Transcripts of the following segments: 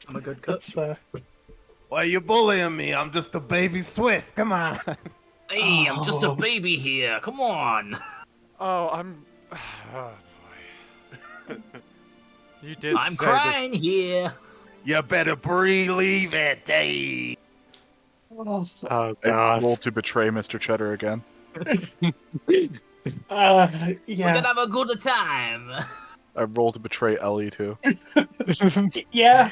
I'm a good cook. Why are you bullying me? I'm just a baby Swiss. Come on. Hey, I'm just a baby here. Come on. Oh, I'm. Oh boy. You did I'm say crying here. You better believe it, Dave. Oh I god. roll to betray Mr. Cheddar again. We're Yeah. gonna have a good time. I roll to betray Ellie too. Yeah,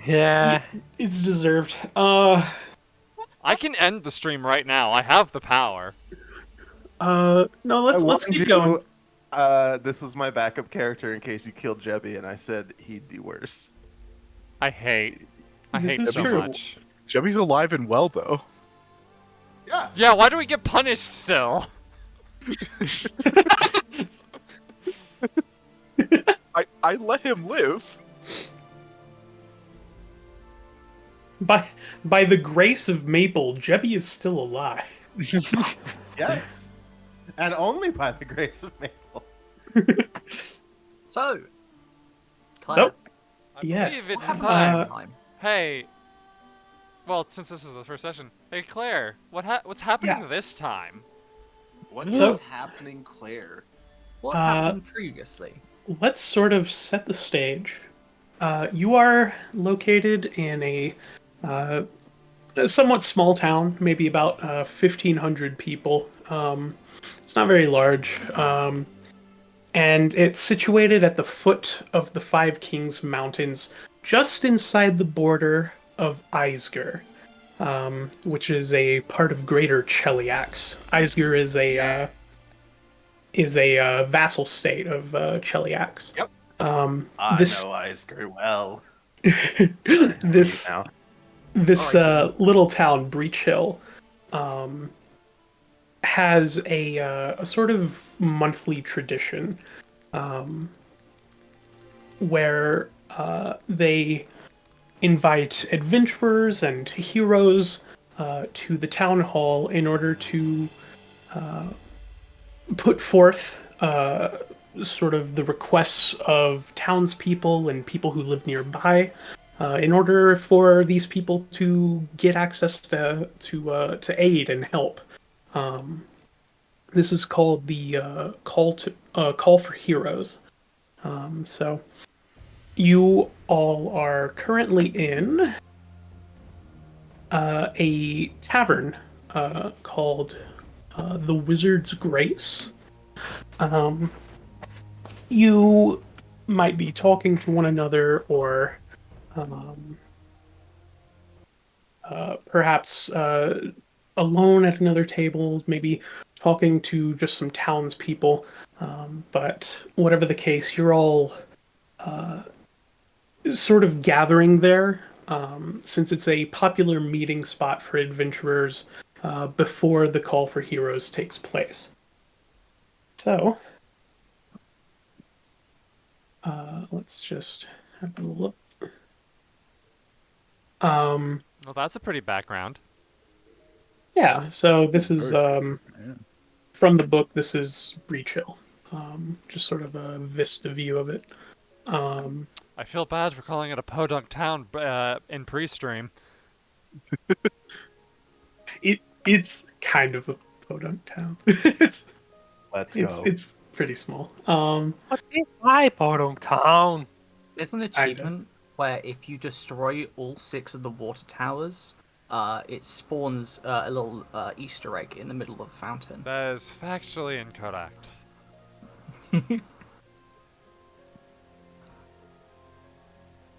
Yeah. it's deserved. I can end the stream right now. I have the power. No, let's I keep warned going. you, this was my backup character in case you killed Jebby, and I said he'd be worse. I hate This is so true. much. Jebby's alive and well though. Yeah. Yeah, why do we get punished still? I let him live. By the grace of Maple, Jebby is still alive. Yes. And only by the grace of Maple. So, Claire, So, I yes. believe what it's happened time. last time? Hey. Well, since this is the first session, hey Claire, what's happening this time? What's So- happening, Claire? What Uh, happened previously? Let's sort of set the stage. You are located in a somewhat small town, maybe about 1,500 people. It's not very large. And it's situated at the foot of the Five Kings Mountains, just inside the border of Eisger, which is a part of Greater Cheliax. Eisger is a vassal state of Cheliax. Yep. I This... know Eisger well. this Now. this little town, Breach Hill, has a sort of monthly tradition where they invite adventurers and heroes to the town hall in order to put forth sort of the requests of townspeople and people who live nearby, in order for these people to get access to aid and help. This is called the call for heroes. So you all are currently in a tavern called the Wizard's Grace. You might be talking to one another, or perhaps alone at another table, maybe talking to just some townspeople. But whatever the case, you're all sort of gathering there, since it's a popular meeting spot for adventurers before the Call for Heroes takes place. So, let's just have a look. Well, that's a pretty background. Yeah, so this is from the book. This is Breach Hill. Just sort of a vista view of it. I feel bad for calling it a podunk town in pre-stream. It's kind of a podunk town. it's Let's go. it's pretty small. What is my Podunk Town? There's an achievement where if you destroy all 6 of the water towers, it spawns a little Easter egg in the middle of the fountain. That is factually incorrect.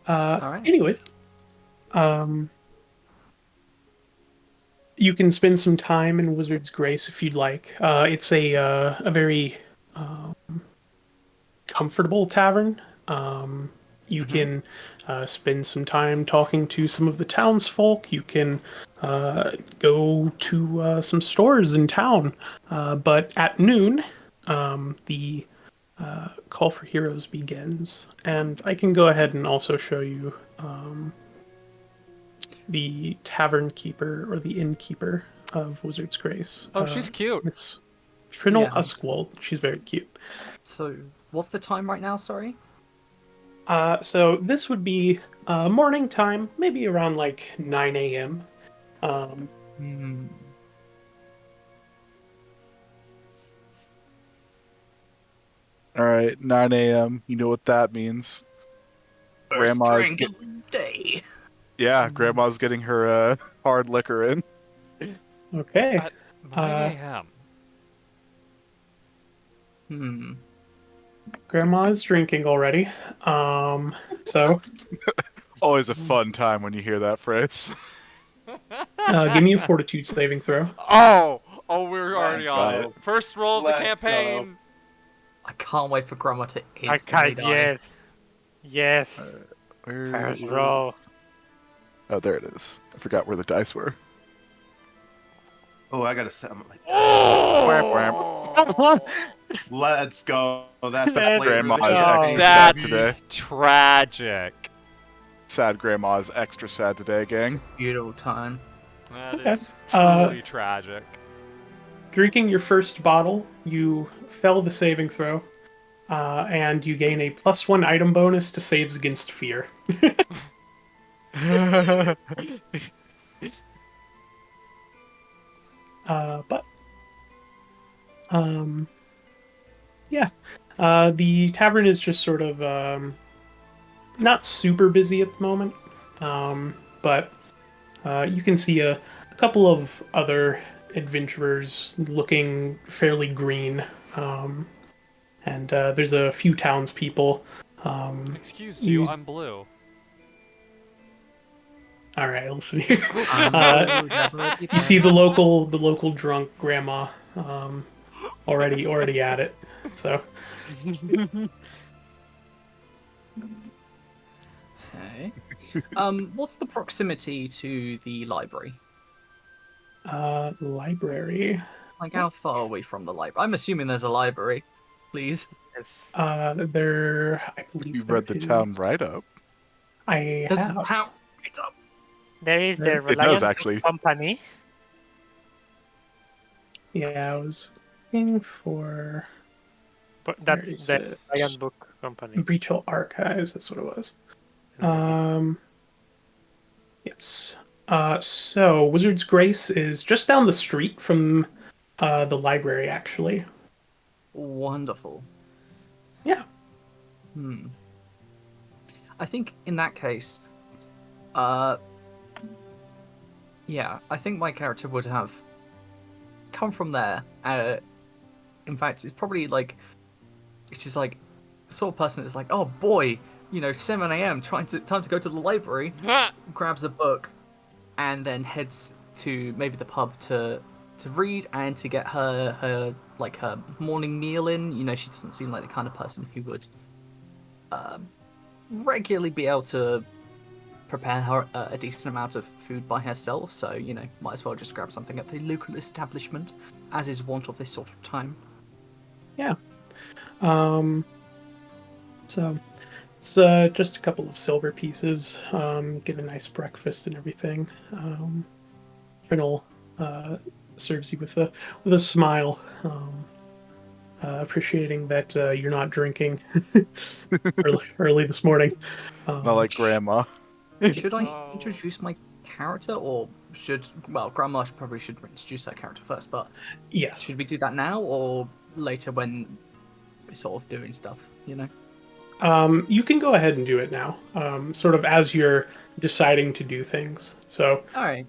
Alright. Anyways, you can spend some time in Wizard's Grace if you'd like. It's a very comfortable tavern. You can spend some time talking to some of the townsfolk. You can go to some stores in town. But at noon, the Call for Heroes begins. And I can go ahead and also show you the tavern keeper, or the innkeeper of Wizard's Grace. Oh, she's cute. It's Trinal Yeah. Uskwold. She's very cute. So, what's the time right now, sorry? So this would be morning time, maybe around like 9 a.m. Um, Hmm. All right, 9 a.m. You know what that means. First Grandma's drink of the day. Yeah, Grandma's getting her hard liquor in. okay. At 9 Uh, a.m. Hmm. Grandma is drinking already. So Always a fun time when you hear that phrase. give me a fortitude saving throw. Oh! Oh, we're Let's already on go. it. First roll of the Let's go. campaign. I can't wait for Grandma to I instantly can't. die. Yes. Yes. Where First is- roll. Oh, there it is. I forgot where the dice were. Oh, I gotta set my. Oh! Let's go. That's the Sad flavor of the Grandma is No. extra sad That's today. tragic. Sad Grandma is extra sad today, gang. Beautiful time. That Okay. is truly tragic. Drinking your first bottle, you fail the saving throw, and you gain a +1 item bonus to saves against fear. But yeah, the tavern is just sort of not super busy at the moment, but you can see a couple of other adventurers looking fairly green, and there's a few townspeople. Excuse you, you- I'm blue. All right, listen here. Oh, definitely You see the local drunk grandma already at it. So Okay. What's the proximity to the library? library. Like, how far are we from the library? I'm assuming there's a library. Please. Yes. There, I believe You read the there town is- right up. I There's have. how? It's up. There is the It does, Reliant actually. Company. Yeah, I was looking for But where that's is the it? Reliant Book Company. Breach Hill Archives. That's what it was. Yes. So Wizard's Grace is just down the street from the library, actually. Wonderful. Yeah. I think in that case, yeah, I think my character would have come from there. In fact, it's probably like, it's just like the sort of person that's like, oh boy, 7 a.m. time to go to the library, grabs a book, and then heads to maybe the pub to read and to get her morning meal in. She doesn't seem like the kind of person who would regularly be able to prepare her a decent amount of food by herself, so might as well just grab something at the local establishment, as is wont of this sort of time. Yeah. So it's just a couple of silver pieces. Get a nice breakfast and everything. Colonel serves you with a smile, appreciating that you're not drinking early this morning. Not like Grandma. Should I Oh. introduce my character, or Grandma probably should introduce her character first, but Yes. should we do that now or later when we're sort of doing stuff, You can go ahead and do it now, sort of as you're deciding to do things. So, Alright.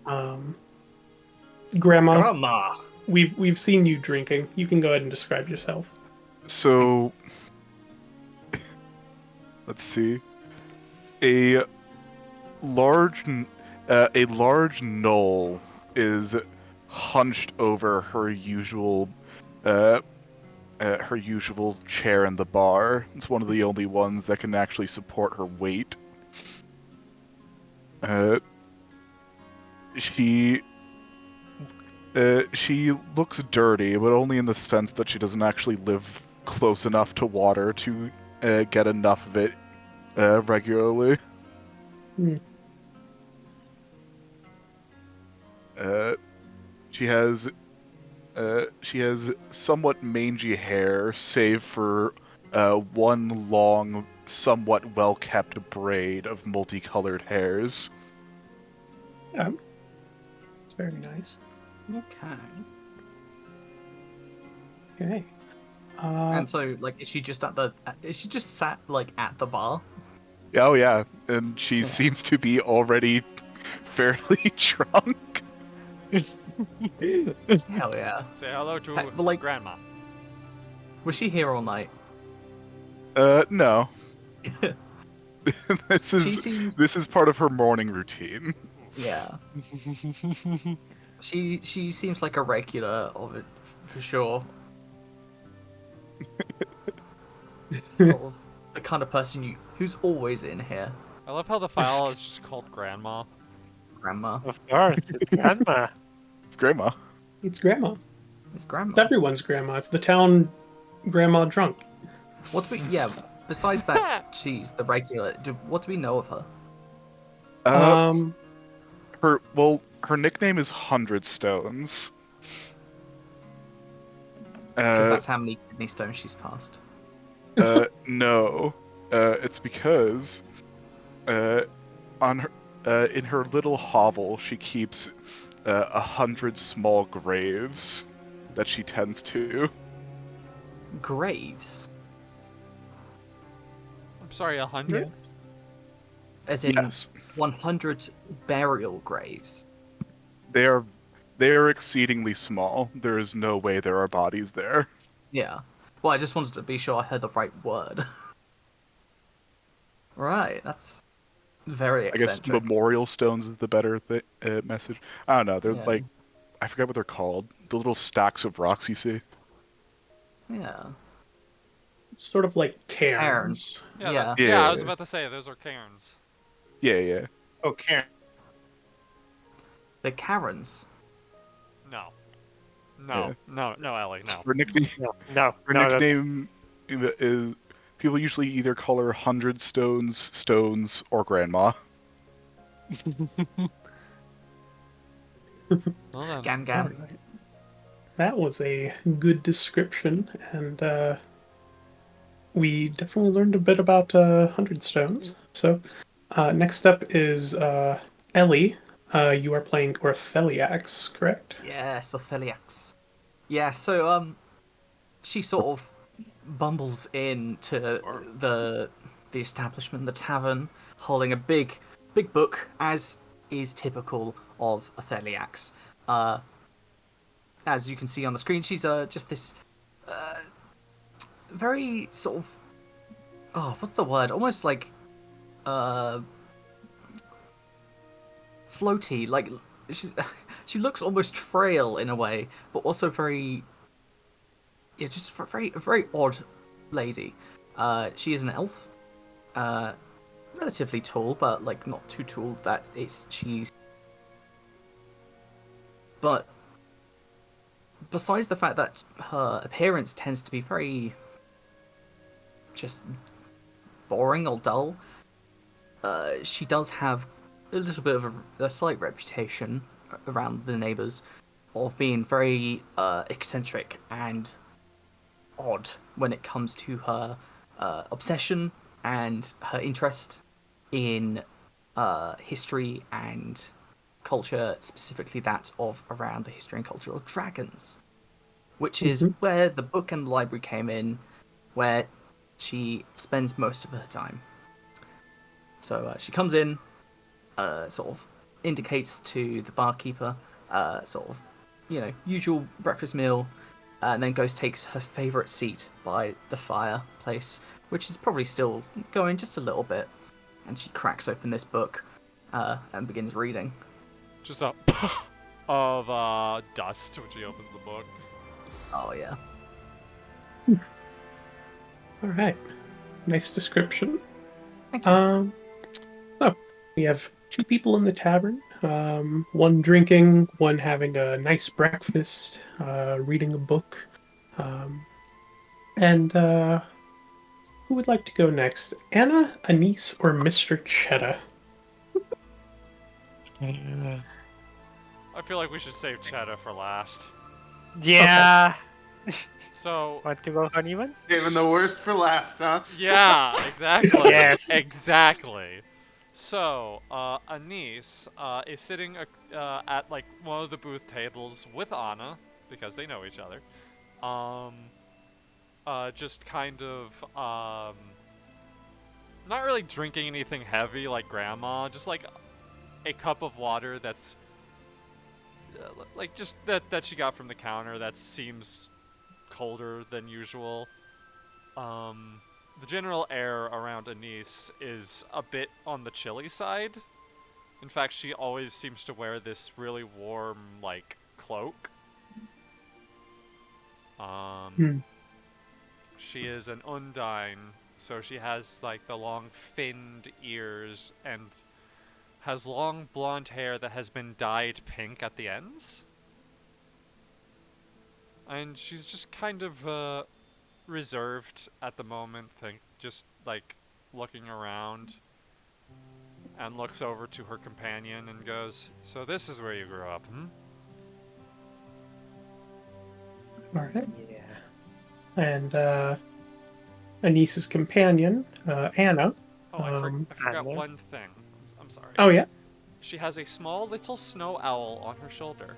Grandma, Grandma! we've seen you drinking. You can go ahead and describe yourself. So, let's see. A large knoll is hunched over her usual chair in the bar. It's one of the only ones that can actually support her weight. She looks dirty, but only in the sense that she doesn't actually live close enough to water to get enough of it regularly. She has somewhat mangy hair, save for one long somewhat well-kept braid of multicolored hairs. It's very nice. Okay. Okay. And so, like, is she just sat like at the bar? Oh yeah, and she seems to be already fairly drunk. Hell yeah. Say hello to Hey, but, like- Grandma. Was she here all night? No. this She is seems. this is part of her morning routine. Yeah. She seems like a regular of it for sure. Sort of the kind of person who's always in here, I love how the file is just called Grandma. Grandma. Of course, it's grandma. It's grandma. It's grandma. It's grandma. It's everyone's grandma. It's the town grandma drunk. What do we? Yeah. Besides that, she's the regular. What do we know of her? Um, Her nickname is 100 Stones. Because that's how many kidney stones she's passed. No. It's because on her in her little hovel she keeps 100 small graves that she tends to. Graves, I'm sorry, 100? yes. as in Yes. 100 burial graves. They are exceedingly small. There is no way there are bodies there. Yeah. Well, I just wanted to be sure I heard the right word. Right. That's very I guess eccentric. memorial stones is the better message. I don't know. They're Yeah. like, I forget what they're called. The little stacks of rocks you see. Yeah. It's sort of like cairns. Yeah, Yeah. yeah, I was Yeah. about to say, those are cairns. Yeah. Oh, Karen. The Karens. No. No, Yeah. no, Ellie, no. Her nickname, No, her no, no. nickname is people usually either call her 100 Stones, or Grandma. Well then. Gan Gan. Alright. That was a good description, and we definitely learned a bit about 100 Stones. So, next up is Ellie. You are playing Ortheliax, correct? Yes, Otheliax. Yeah, so she sort of bumbles into the establishment, the tavern, holding a big book, as is typical of Otheliax. As you can see on the screen, she's just this very sort of what's the word? Almost like floaty. Like she looks almost frail in a way, but also very just a very odd lady. She is an elf, relatively tall, but like not too tall that she's. But besides the fact that her appearance tends to be very just boring or dull, she does have a little bit of a slight reputation around the neighbours of being very eccentric and odd when it comes to her obsession and her interest in history and culture, specifically that of around the history and culture of dragons, which is where the book and the library came in, where she spends most of her time. So she comes in, sort of indicates to the barkeeper, sort of, usual breakfast meal, and then takes her favourite seat by the fireplace, which is probably still going just a little bit, and she cracks open this book and begins reading. Just a of dust when she opens the book. Oh yeah. All right. Nice description. Thank you. So we have two people in the tavern. One drinking, one having a nice breakfast, reading a book. And who would like to go next? Anna, Anise, or Mr. Chetta? I feel like we should save Chetta for last. Yeah. So Want to go uneven? Saving the worst for last, huh? yeah, exactly. Yes. Exactly. So, Anise is sitting at like one of the booth tables with Anna because they know each other. Just kind of not really drinking anything heavy like grandma, just like a cup of water that's like just that she got from the counter that seems colder than usual. The general air around Anise is a bit on the chilly side. In fact, she always seems to wear this really warm, like, cloak. Hmm. She is an Undine, so she has, like, the long finned ears and has long blonde hair that has been dyed pink at the ends. And she's just kind of, reserved at the moment, just like looking around, and looks over to her companion and goes, "So this is where you grew up, hmm?" All right. Yeah. And Anise's companion, Anna. Oh, I forgot Anna? one thing. I'm sorry. Oh yeah. She has a small little snow owl on her shoulder.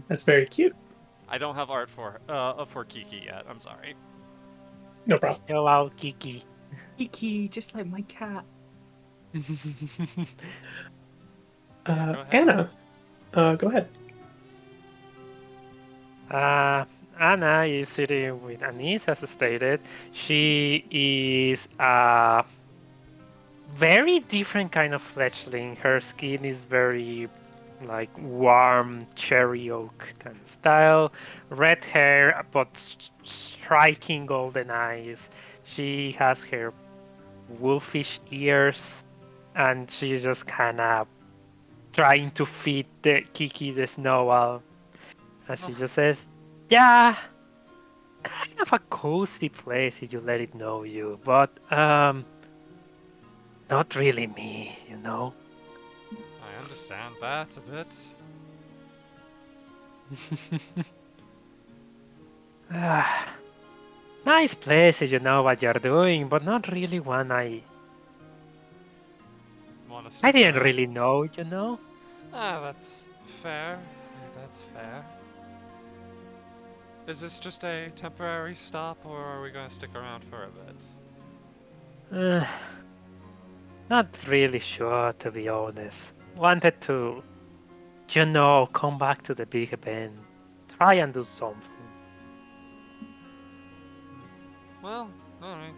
That's very cute. I don't have art for Kiki yet. I'm sorry. No problem. Go out, Kiki. Kiki, just like my cat. ahead. Anna, go ahead. Anna is sitting with Anise, as stated. She is a very different kind of fledgling. Her skin is very like warm cherry oak kind of style. Red hair, but striking golden eyes. She has her wolfish ears, and she's just kind of trying to feed the Kiki the snow owl. And she just says, "Yeah, kind of a cozy place if you let it know you, but not really me, you know." I understand that a bit. Nice place if you know what you're doing, but not really one I Wanna stick I didn't around? really know, you know. Ah, that's fair. That's fair. Is this just a temporary stop, or are we gonna stick around for a bit? Not really sure, to be honest. Wanted to, you know, come back to the big event, try and do something. Well, alright.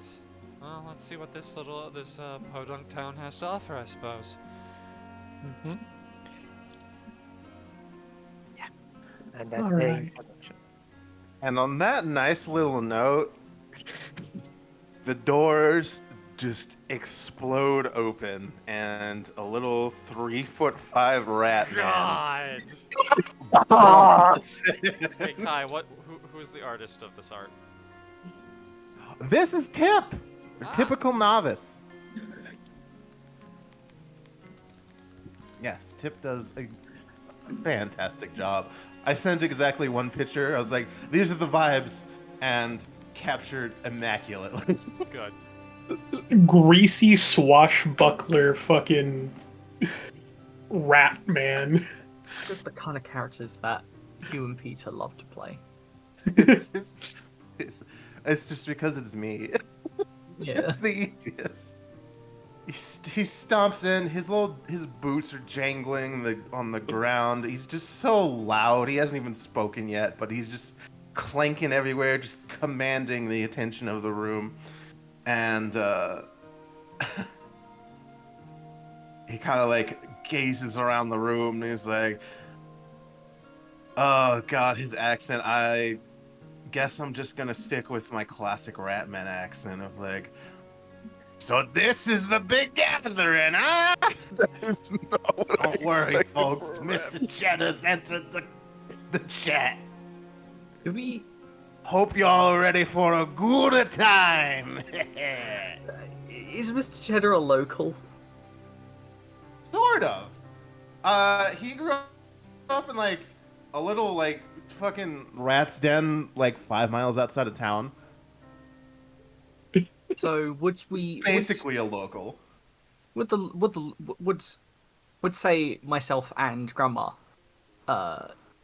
Well, let's see what this podunk town has to offer, I suppose. Mm-hmm. Yeah, and that's All the right. introduction. And on that nice little note, the doors just explode open, and a little 3'5" rat man. God! Hey Kai, who is the artist of this art? This is Tip, a Ah. typical novice. Yes, Tip does a fantastic job. I sent exactly one picture. I was like, these are the vibes, and captured immaculately. Good. Greasy swashbuckler fucking rat man. Just the kind of characters that you and Peter love to play. it's just because it's me. Yeah. It's the easiest. He stomps in. His boots are jangling on the ground. He's just so loud. He hasn't even spoken yet, but he's just clanking everywhere, just commanding the attention of the room. And he kind of like gazes around the room, and he's like, "Oh God, his accent. I guess I'm just gonna stick with my classic Ratman accent of like." So this is the big gathering, huh? That's not what I Don't worry, expected folks. for Mr. Cheddar's entered the chat. Do we? Hope y'all are ready for a good time. Is Mr. Cheddar a local? Sort of. He grew up in like a little like fucking rat's den, like 5 miles outside of town. So would we Basically a local. would say myself and Grandma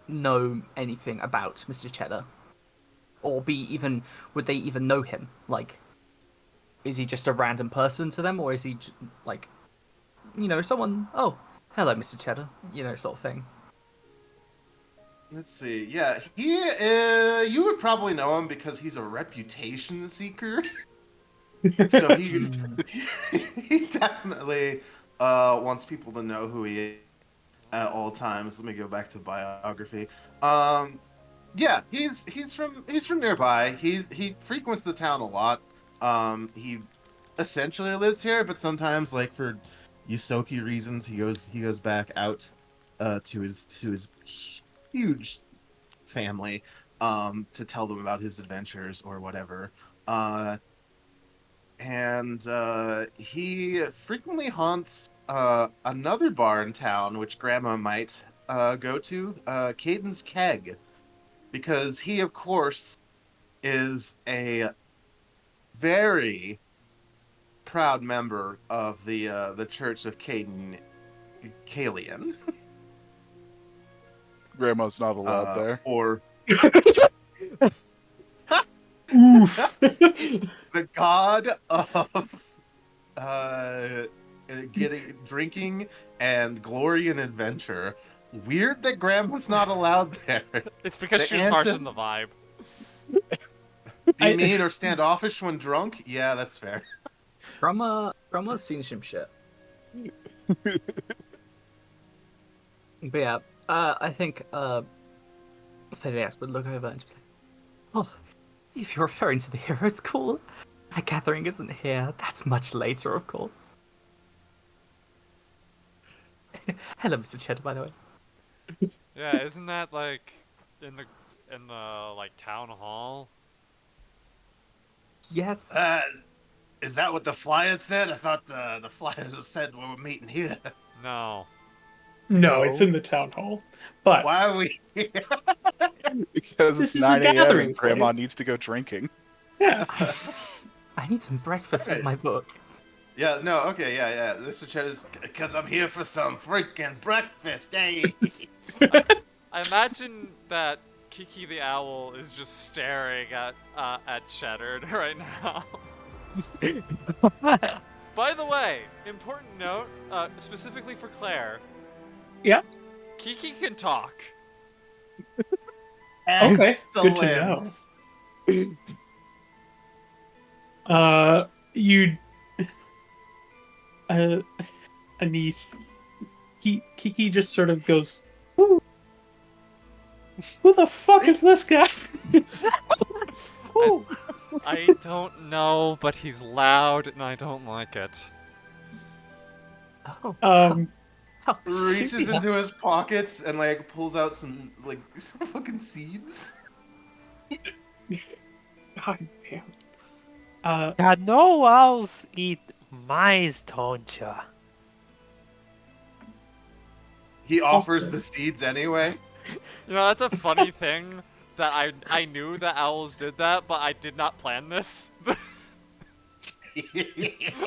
know anything about Mr. Cheddar, or would they even know him? Like, is he just a random person to them, or is he like, someone? Oh, hello, Mr. Cheddar, sort of thing. Let's see. Yeah, you would probably know him because he's a reputation seeker. So he definitely wants people to know who he is at all times. Let me go back to biography. Yeah, he's from nearby. He frequents the town a lot. He essentially lives here, but sometimes, like for Yusoki reasons, he goes back out to his huge family to tell them about his adventures or whatever. And he frequently haunts another bar in town, which Grandma might go to, Caden's Keg, because he, of course, is a very proud member of the Church of Caden Kalian. Grandma's not allowed there. Or Oof. the god of drinking and glory and adventure. Weird that Grandma's not allowed there. It's because The she was harsh anta- in the vibe. Be mean or standoffish when drunk? Yeah, that's fair. Grandma's seen some shit. But yeah, I think Thaddeus would look over and just be like, "Oh, if you're referring to the hero school, that gathering isn't here. That's much later, of course." Hello, Mr. Cheddar, by the way. Yeah, isn't that like in the like town hall? Yes. Is that what the flyers said? I thought the flyers said we were meeting here. No. No, it's in the town hall. But Why are we here? Because This it's is a 9 a.m. gathering, and Grandma right? needs to go drinking. yeah, I need some breakfast with Alright. my book. Yeah, no, okay, yeah. Mr. Cheddar's, because I'm here for some freaking breakfast, eh? I imagine that Kiki the owl is just staring at Cheddar right now. By the way, important note, specifically for Claire. Yeah. Kiki can talk. Okay, good to know. Excellent. You, Anise, Kiki just sort of goes, "Who the fuck is this guy?" Ooh. I don't know, but he's loud and I don't like it. Oh, how Reaches cute. into his pockets and like pulls out some fucking seeds. God damn. Yeah, no owls eat mice, don't ya? He offers Also- the seeds anyway. You know, that's a funny thing that I knew that owls did that, but I did not plan this.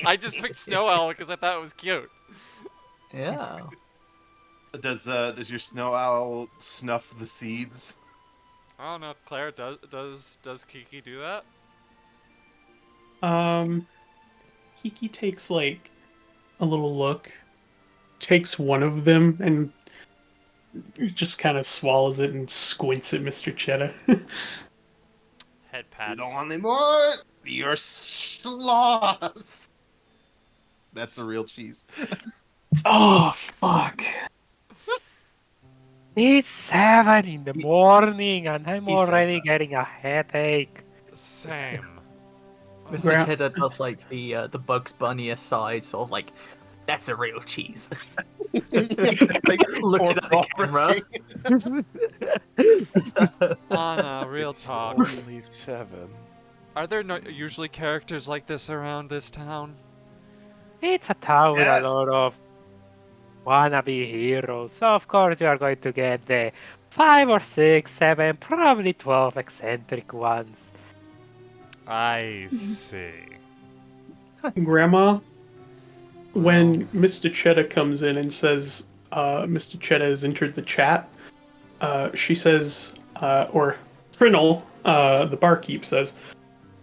I just picked Snow Owl because I thought it was cute. Yeah. Does your snow owl snuff the seeds? I don't know, Claire, does Kiki do that? Kiki takes like a little look, takes one of them, and just kind of swallows it and squints at Mr. Cheddar. Head You pats. don't want any more? You're sloths. That's a real cheese. Oh fuck! It's 7 in the morning and I'm He says already that. getting a headache. Same. Mr. Gra- Cheddar does like the Bugs Bunny aside, sort of like, that's a real cheese. Just like Looking at the camera. Anna, real It's talk. only 7. Are there no usually characters like this around this town? It's a town with Yes. a lot of wannabe heroes, so of course you are going to get the 5 or 6, 7, probably 12 eccentric ones. I see. Grandma, when Well, Mr. Chetta comes in and says Mr. Chetta has entered the chat, she says, or Trinnell, the barkeep, says,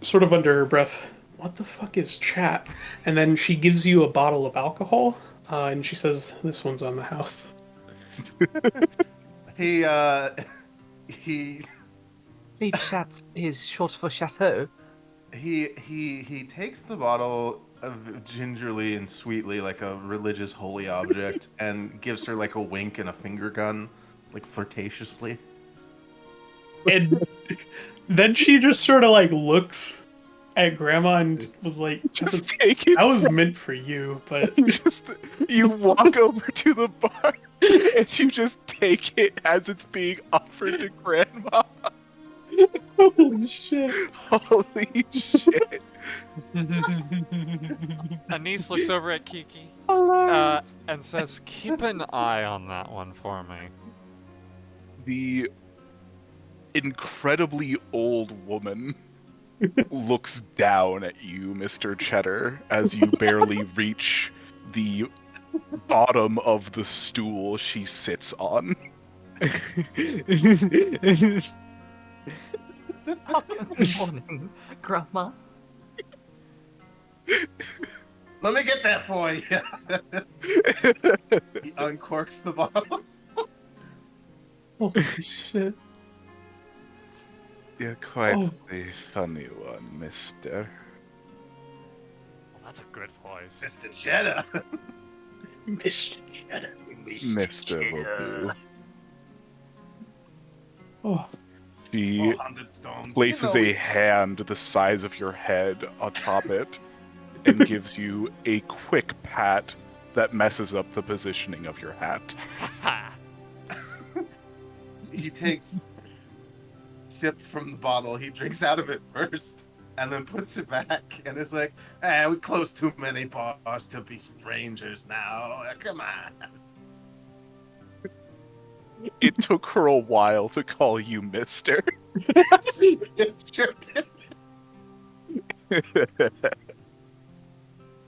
sort of under her breath, "What the fuck is chat?" And then she gives you a bottle of alcohol, and she says, "This one's on the house." He he Beef chat is short for chateau. he takes the bottle gingerly and sweetly, like a religious holy object, and gives her like a wink and a finger gun, like flirtatiously. And then she just sort of like looks at Grandma and was like, Just take it. "That was meant for you," but You walk over to the bar and you just take it as it's being offered to Grandma. holy shit. Holy shit. Anise looks over at Kiki and says, "Keep an eye on that one for me." The incredibly old woman looks down at you, Mr. Cheddar, as you barely reach the bottom of the stool she sits on. Good morning, Grandma. Let me get that for you. He uncorks the bottle. Holy shit. You're quite Oh. the funny one, mister. Well, that's a good voice. Mr. Cheddar. Mr. Chetta. Mister will do. Oh, She 400 stones. places You know, a hand the size of your head atop it and gives you a quick pat that messes up the positioning of your hat. he takes a sip from the bottle. He drinks out of it first, and then puts it back, and is like, we close too many bars to be strangers now. Come on." It took her a while to call you mister. It sure did.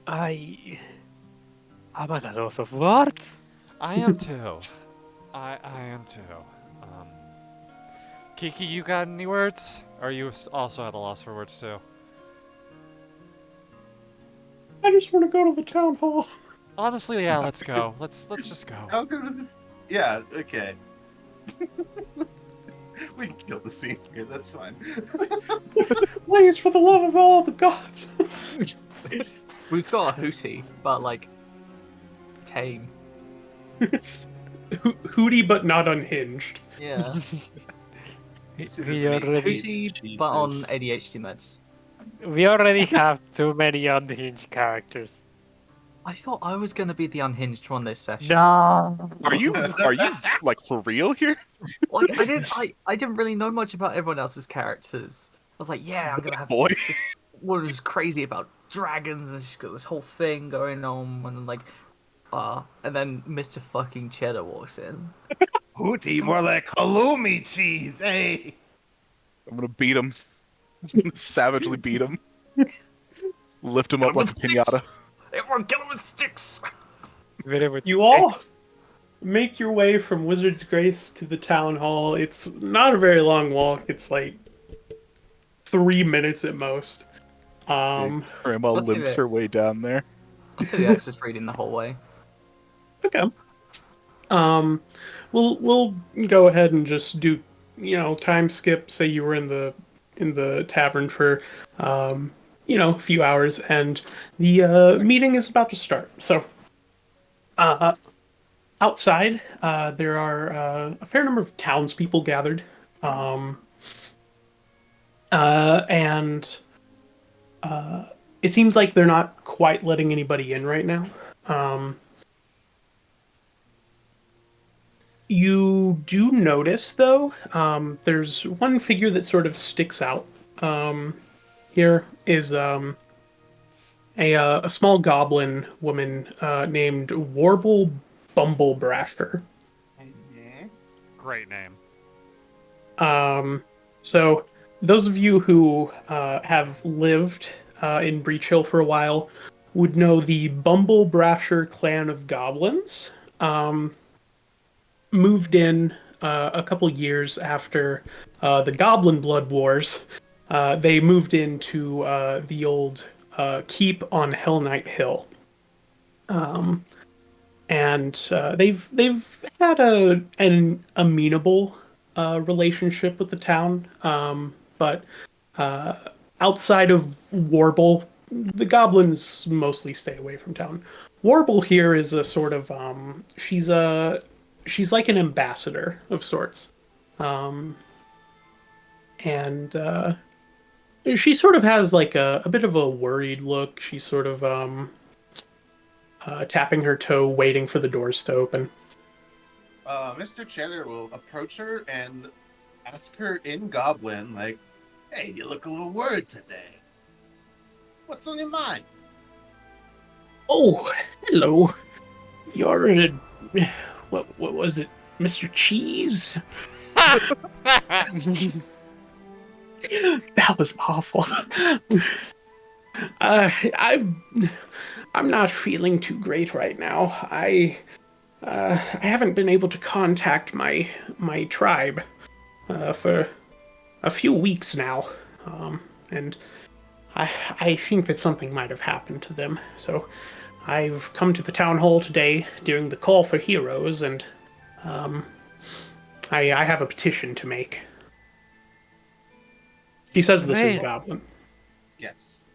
I'm at a loss of words. I am too. I am too. Kiki, you got any words? Or are you also at a loss for words too? I just want to go to the town hall. Honestly, yeah, let's go. Let's just go. How good was this? Yeah, okay. We can kill the scene here, that's fine. Please, for the love of all the gods. We've got a hootie, but like tame. Hootie, but not unhinged. Yeah, See, this We meat already, hootie, but on cheese. ADHD meds. we already have too many unhinged characters. I thought I was gonna be the unhinged one this session. No. Are you like for real here? Like I didn't really know much about everyone else's characters. I was like, yeah, I'm gonna have Boy. this woman who's crazy about dragons and she's got this whole thing going on and like and then Mr. fucking Cheddar walks in. Hootie, more like halloumi cheese, hey! I'm gonna beat him. Savagely beat him. Lift him up like a pinata. Everyone kill him with sticks! You all make your way from Wizard's Grace to the town hall. It's not a very long walk. It's like 3 minutes at most. Grandma Let's do limps it. her way down there. I'll do the access reading the whole way. Okay. We'll go ahead and just do, time skip. Say you were in the tavern for, a few hours, and the meeting is about to start. So, outside, there are a fair number of townspeople gathered, and it seems like they're not quite letting anybody in right now. You do notice, though, there's one figure that sort of sticks out. Here is a small goblin woman named Warble Bumblebrasher. Great name. So those of you who have lived in Breach Hill for a while would know the Bumble Brasher clan of goblins moved in a couple years after the Goblin Blood Wars. They moved into the old keep on Hell Knight Hill. And they've had an amenable relationship with the town, but outside of Warble, the goblins mostly stay away from town. Warble here is a sort of she's like an ambassador of sorts, and she sort of has like a bit of a worried look. She's sort of tapping her toe, waiting for the doors to open. Mr. Cheddar will approach her and ask her in Goblin, like, "Hey, you look a little worried today. What's on your mind?" Oh, hello. You're what was it, Mr. Cheese? That was awful. I'm not feeling too great right now. I haven't been able to contact my tribe for a few weeks now, and I think that something might have happened to them. So I've come to the town hall today during the call for heroes, and I have a petition to make. He says this in Right. Goblin. Yes.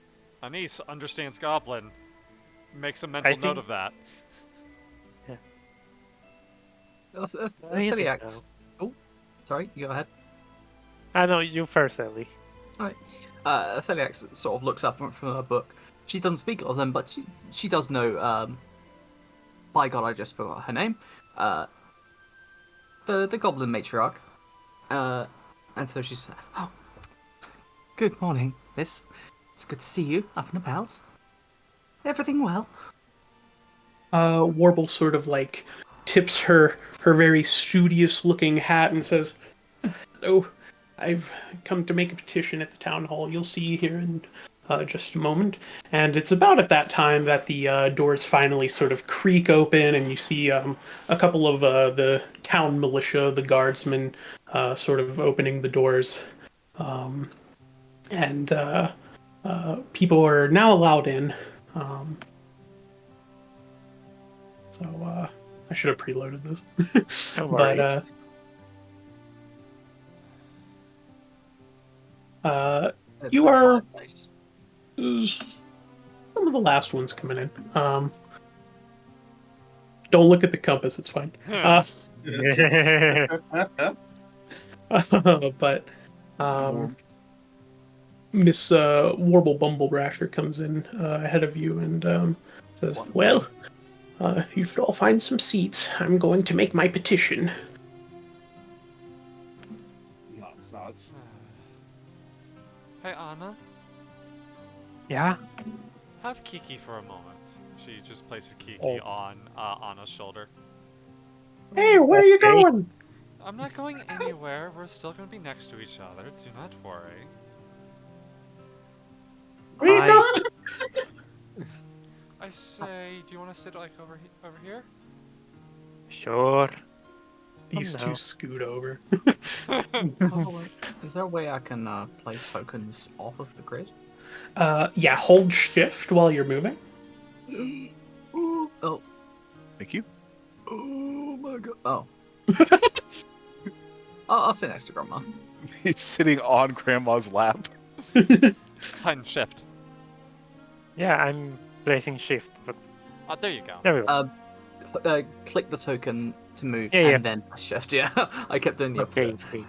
Anise understands Goblin. Makes a mental think- note of that. Atheliax. Oh, sorry, you go ahead. I know you first, Ellie. Atheliax sort of looks up from her book. She doesn't speak all of them, but she does know. By God, I just forgot her name. The Goblin Matriarch. And so she's, "Oh, good morning, Miss. It's good to see you up and about. Everything well?" Warble sort of like tips her very studious looking hat and says, "Hello, I've come to make a petition at the town hall. You'll see here in just a moment." And it's about at that time that the doors finally sort of creak open, and you see a couple of the town militia, the guardsmen, sort of opening the doors. And people are now allowed in. So I should have preloaded this. No But worries. It's You the are- fireplace. some of the last ones coming in. Don't look at the compass; it's fine. But Miss Warble Bumblebrasher comes in ahead of you and says, "Well, you should all find some seats. I'm going to make my petition." Nods. Hey, Anna. Yeah. Have Kiki for a moment. She just places Kiki Oh. on Anna's shoulder. Hey, where are you Okay. going? I'm not going anywhere. We're still going to be next to each other. Do not worry. Where are you I- going? I say, do you want to sit like over here? Sure. These no. two scoot over. Oh, wait. Is there a way I can place tokens off of the grid? Yeah, hold shift while you're moving. Oh, Thank you. oh my God! Oh, I'll sit next to Grandma. He's sitting on Grandma's lap. Hun shift. Yeah, I'm placing shift, but Oh, there you go. there we go. Click the token to move, Yeah, and yeah. then press shift. Yeah, I kept doing the Okay, opposite. okay.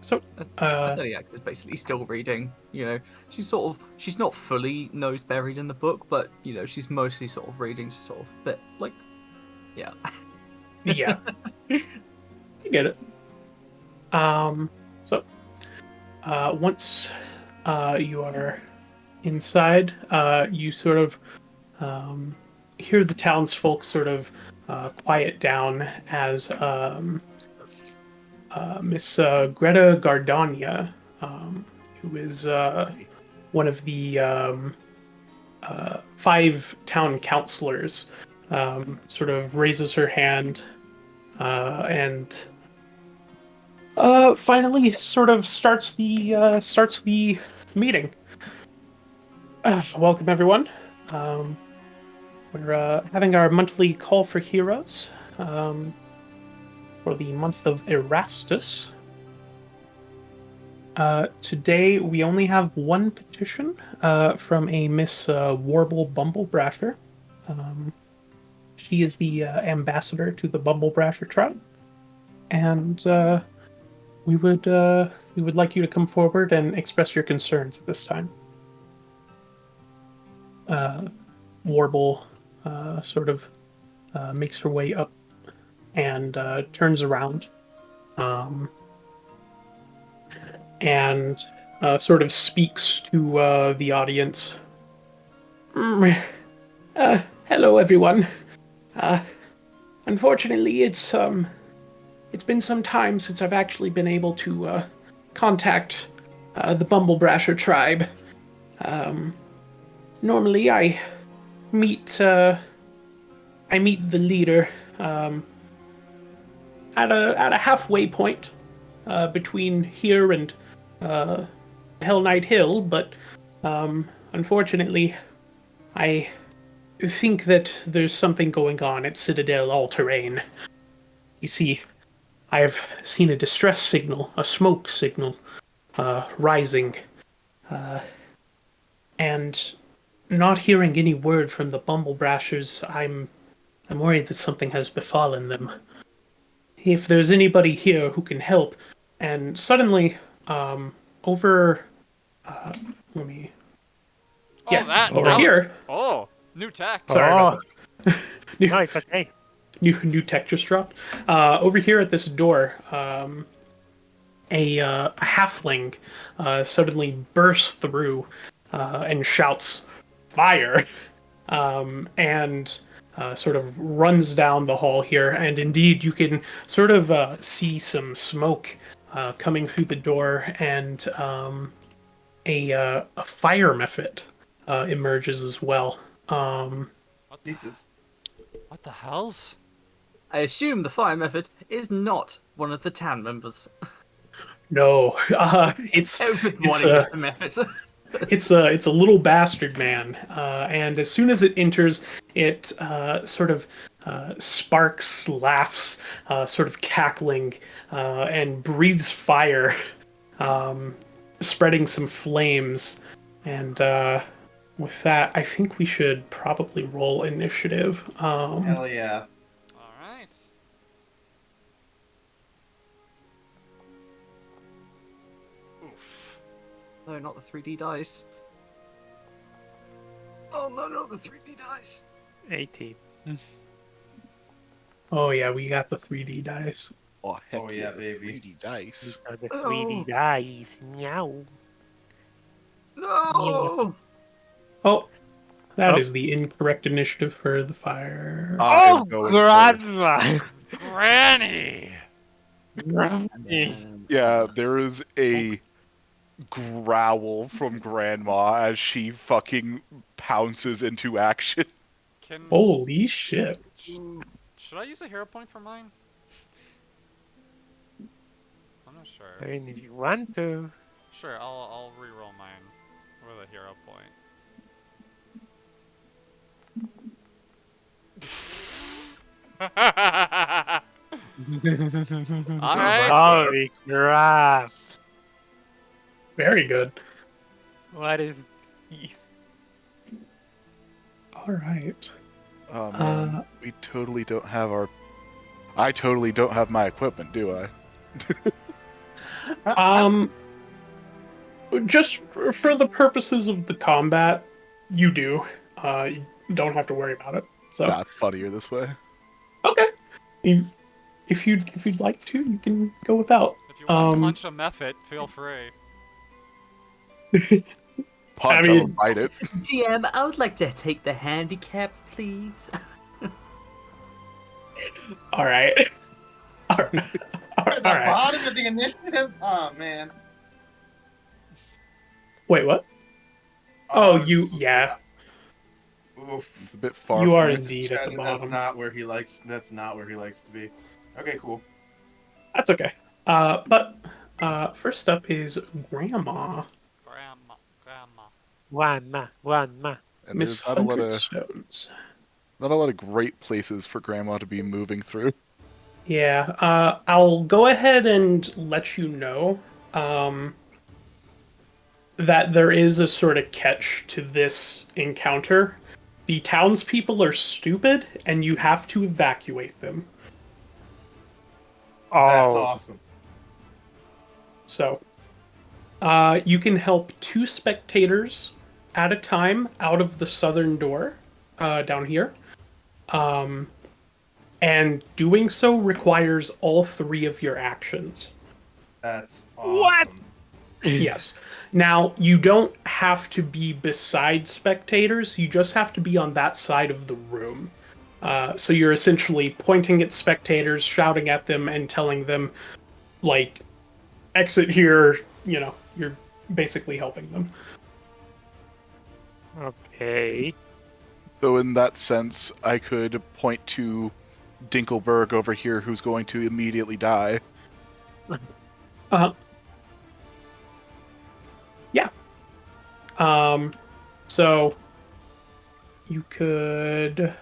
So Atheliax is basically still reading. You know, she's not fully nose buried in the book, but you know, she's mostly sort of reading, just sort of a bit like, yeah. yeah, I get it. So once you are inside, you sort of hear the townsfolk sort of quiet down as Miss Greta Gardania, who is one of the 5 town councilors, sort of raises her hand and finally sort of starts the meeting. Welcome everyone. We're having our monthly call for heroes for the month of Erastus. Today we only have one petition from a Miss Warble Bumblebrasher. She is the ambassador to the Bumblebrasher tribe, and we would like you to come forward and express your concerns at this time. Warble sort of makes her way up and turns around and sort of speaks to the audience. Hello, everyone. Unfortunately, it's been some time since I've actually been able to contact the Bumblebrasher tribe. Normally, I meet the leader at a halfway point between here and Hell Knight Hill, but unfortunately, I think that there's something going on at Citadel All Terrain. You see, I've seen a distress signal, a smoke signal, rising, and not hearing any word from the Bumblebrashers, I'm worried that something has befallen them. If there's anybody here who can help, and suddenly, over, let me, Oh, yeah, that over was- here. Oh, new tech. Sorry about that. No, it's okay. New tech just dropped. Over here at this door, a halfling suddenly bursts through and shouts, "Fire!" And sort of runs down the hall here. And indeed, you can sort of see some smoke coming through the door, and a fire mephit emerges as well. What the, Jesus. what the hell's? I assume the fire method is not one of the town members. No, it's Open It's, warning, uh, Mr. Method. it's a little bastard man, and as soon as it enters, it sort of sparks, laughs, sort of cackling, and breathes fire, spreading some flames. And with that, I think we should probably roll initiative. Hell yeah. All right. Oof. No, not the 3D dice. Oh no, not the 3D dice. 18. Oh yeah, we got the 3D dice. Oh, heck Oh, yeah, the baby. 3D dice. Are the Oh. 3D dice. Meow. No. Oh, that Oh. is the incorrect initiative for the fire. Oh, I'm going grandma! Granny. Granny. Yeah, there is a growl from Grandma as she fucking pounces into action. Can Holy shit. should I use a hero point for mine? I'm not sure. I mean, if you want to. Sure, I'll re-roll mine with a hero point. All right. Holy crap. Very good. What is. All right. Oh man, we totally don't have our. I totally don't have my equipment, do I? Just for the purposes of the combat, you do. You don't have to worry about it. So Nah, it's funnier this way. okay. If you'd like to, you can go without. If you want to Um, punch a method, feel free. Punch, I I'll mean- bite it. DM, I would like to take the handicap, please. All right. All right. At the All right. bottom of the initiative? Oh, man. Wait, what? Oh, I'm you, so yeah, Oof. It's a bit far you from are me. indeed at the That's bottom. not where he likes. That's not where he likes to be. Okay, cool. That's okay. But first up is Grandma, Grandma. Grandma. And Miss there's not a lot Hundred of Stones. great places for grandma to be moving through. Yeah, I'll go ahead and let you know um, that there is a sort of catch to this encounter. The townspeople are stupid, and you have to evacuate them. That's Oh, awesome. So, you can help 2 spectators at a time out of the southern door down here. And doing so requires all 3 of your actions. That's What? awesome. Yes. Now, you don't have to be beside spectators, you just have to be on that side of the room. So you're essentially pointing at spectators, shouting at them, and telling them, like, exit here, you're basically helping them. Okay. So in that sense, I could point to Dinkelberg over here, who's going to immediately die. Uh-huh. Yeah. So you could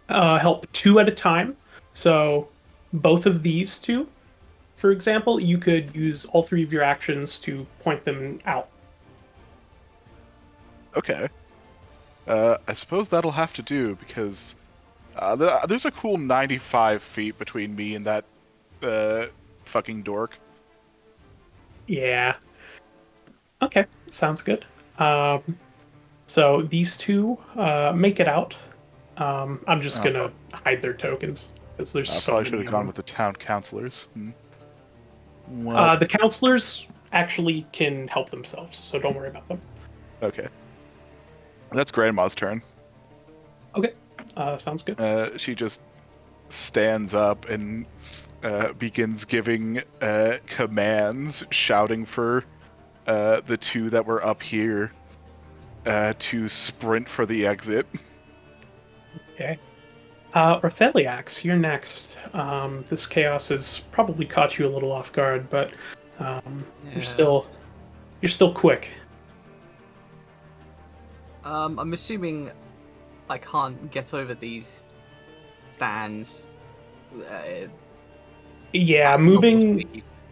help 2 at a time. So both of these 2, for example, you could use all 3 of your actions to point them out. Okay. I suppose that'll have to do because there's a cool 95 feet between me and that fucking dork. Yeah. Okay, sounds good. So these 2 make it out. I'm just gonna hide their tokens because there's I so probably should many have of gone them. with the town councilors. Well, The counselors actually can help themselves, so don't worry about them. okay. That's Grandma's turn. Okay, sounds good. She just stands up and begins giving commands, shouting for the 2 that were up here to sprint for the exit. Okay. Ortheliax, you're next. This chaos has probably caught you a little off guard, but you're still quick. I'm assuming I can't get over these stands. Yeah, at normal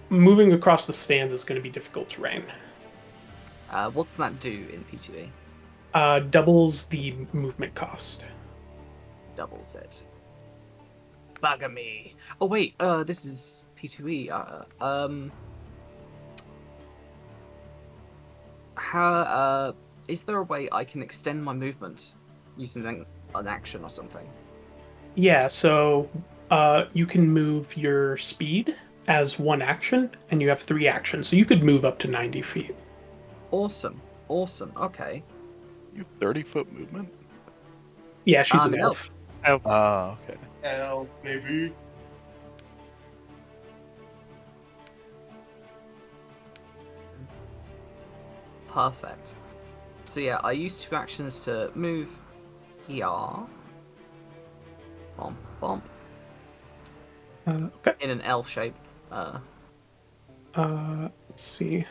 moving speed. across the stands is going to be difficult terrain. What's that do in P2E? Doubles the movement cost. Doubles it. Bugger me. Oh wait, this is P2E. How is there a way I can extend my movement using an action or something? Yeah, so you can move your speed as 1 action, and you have 3 actions, so you could move up to 90 feet. Awesome. Okay. You have 30-foot movement? Yeah, she's I'm an an elf. Oh, okay. Else, baby. Perfect. So yeah, I use 2 actions to move here. Bomp, bomp. Okay. In an L shape. Let's see.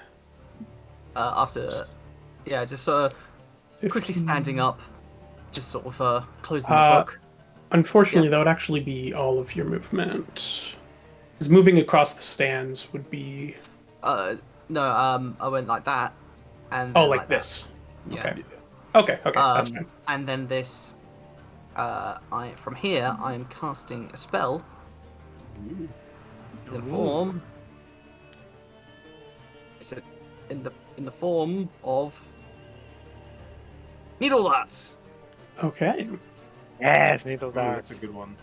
After, yeah, just quickly standing up, just sort of closing the book. Unfortunately, Yes. that would actually be all of your movement. Because moving across the stands would be... No, I went like that, and Oh, then like that. this. Yeah. Okay. Okay, that's fine. And then this, from here, I am casting a spell. In the form. Is it in the form of Needle Darts? Okay. Yes, needle Ooh, darts. that's a good one.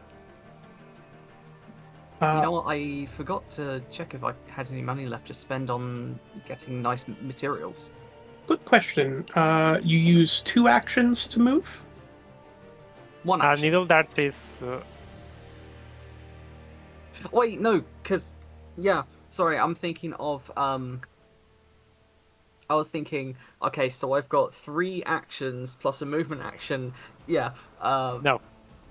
You know what? I forgot to check if I had any money left to spend on getting nice materials. Good question. You use 2 actions to move? 1 action. Needle darts is Wait, no, because yeah, sorry, I'm thinking of I was thinking, okay, so I've got 3 actions plus a movement action. Yeah, No,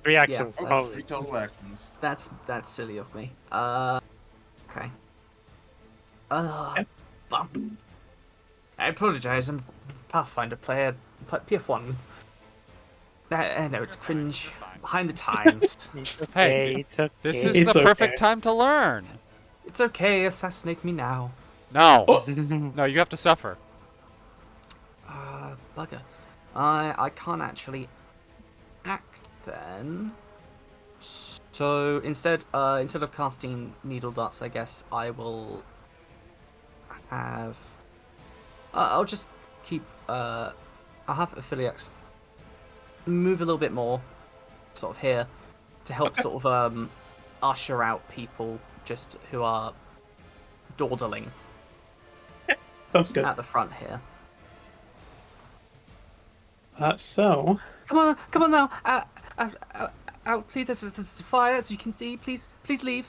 3 actions that's- only. 3 total actions. that's silly of me. Okay. Bum. I apologize. I'm Pathfinder player, PF1. I know it's You're fine, cringe. you're fine. Behind the times. It's Hey, okay, it's okay. This is It's the okay. perfect time to learn. It's okay. Assassinate me now. No. No, you have to suffer. Bugger. I can't actually act then. So instead of casting needle darts, I guess I will have. I'll just keep. I'll have Aphiliax move a little bit more, sort of here, to help sort of usher out people just who are dawdling Sounds good. at the front here. So, Come on now. Out, please. This is fire, as you can see. Please leave.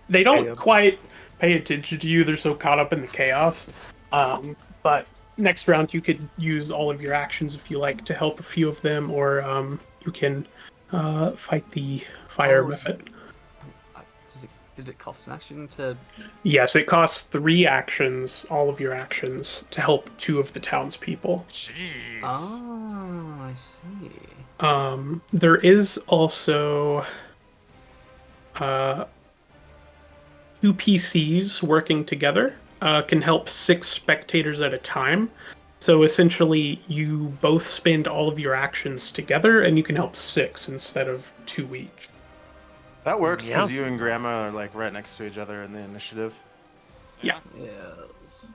they don't quite pay attention to you. They're so caught up in the chaos. But next round, you could use all of your actions if you like to help a few of them, or you can fight the fire method. Did it cost an action to? Yes, it costs 3 actions, all of your actions, to help 2 of the townspeople. Jeez. Oh, I see. There is also 2 PCs working together can help 6 spectators at a time. So essentially, you both spend all of your actions together, and you can help 6 instead of 2 each. That works because Yes. you and Grandma are like right next to each other in the initiative. Yeah. Yes.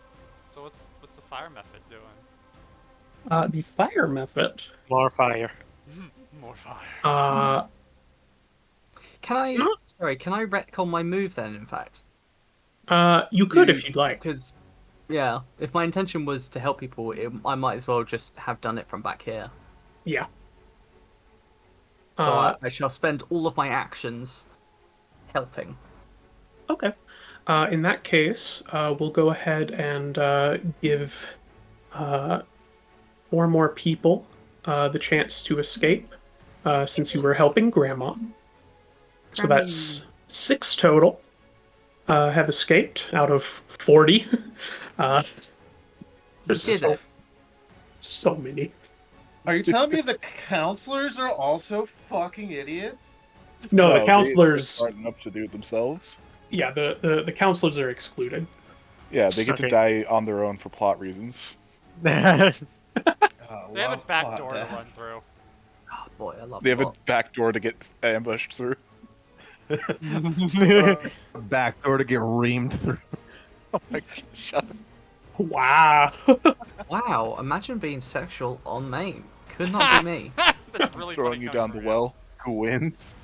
So what's the fire method doing? The fire method. More fire. More fire. Can I? No. Sorry, can I retcon my move then? In fact, You could if you'd like. because yeah, if my intention was to help people, I might as well just have done it from back here. Yeah. So I shall spend all of my actions helping. Okay. In that case, we'll go ahead and give 4 more people the chance to escape, since you were helping Grandma. So that's 6 total have escaped out of 40. There's Did so, it? so many. Are you telling me the counselors are also fucking idiots? No, they're the counselors. smart enough to do it themselves. Yeah, the counselors are excluded. Yeah, they get to Okay. die on their own for plot reasons. Oh, They have a love back plot door death. to run through. Oh boy, I love They have a plot. back door to get ambushed through. Back door to get reamed through. Oh my God, shut up. Wow. Wow, imagine being sexual on main. Could not be me. That's really Throwing funny you coming down the from well. Gwyn's.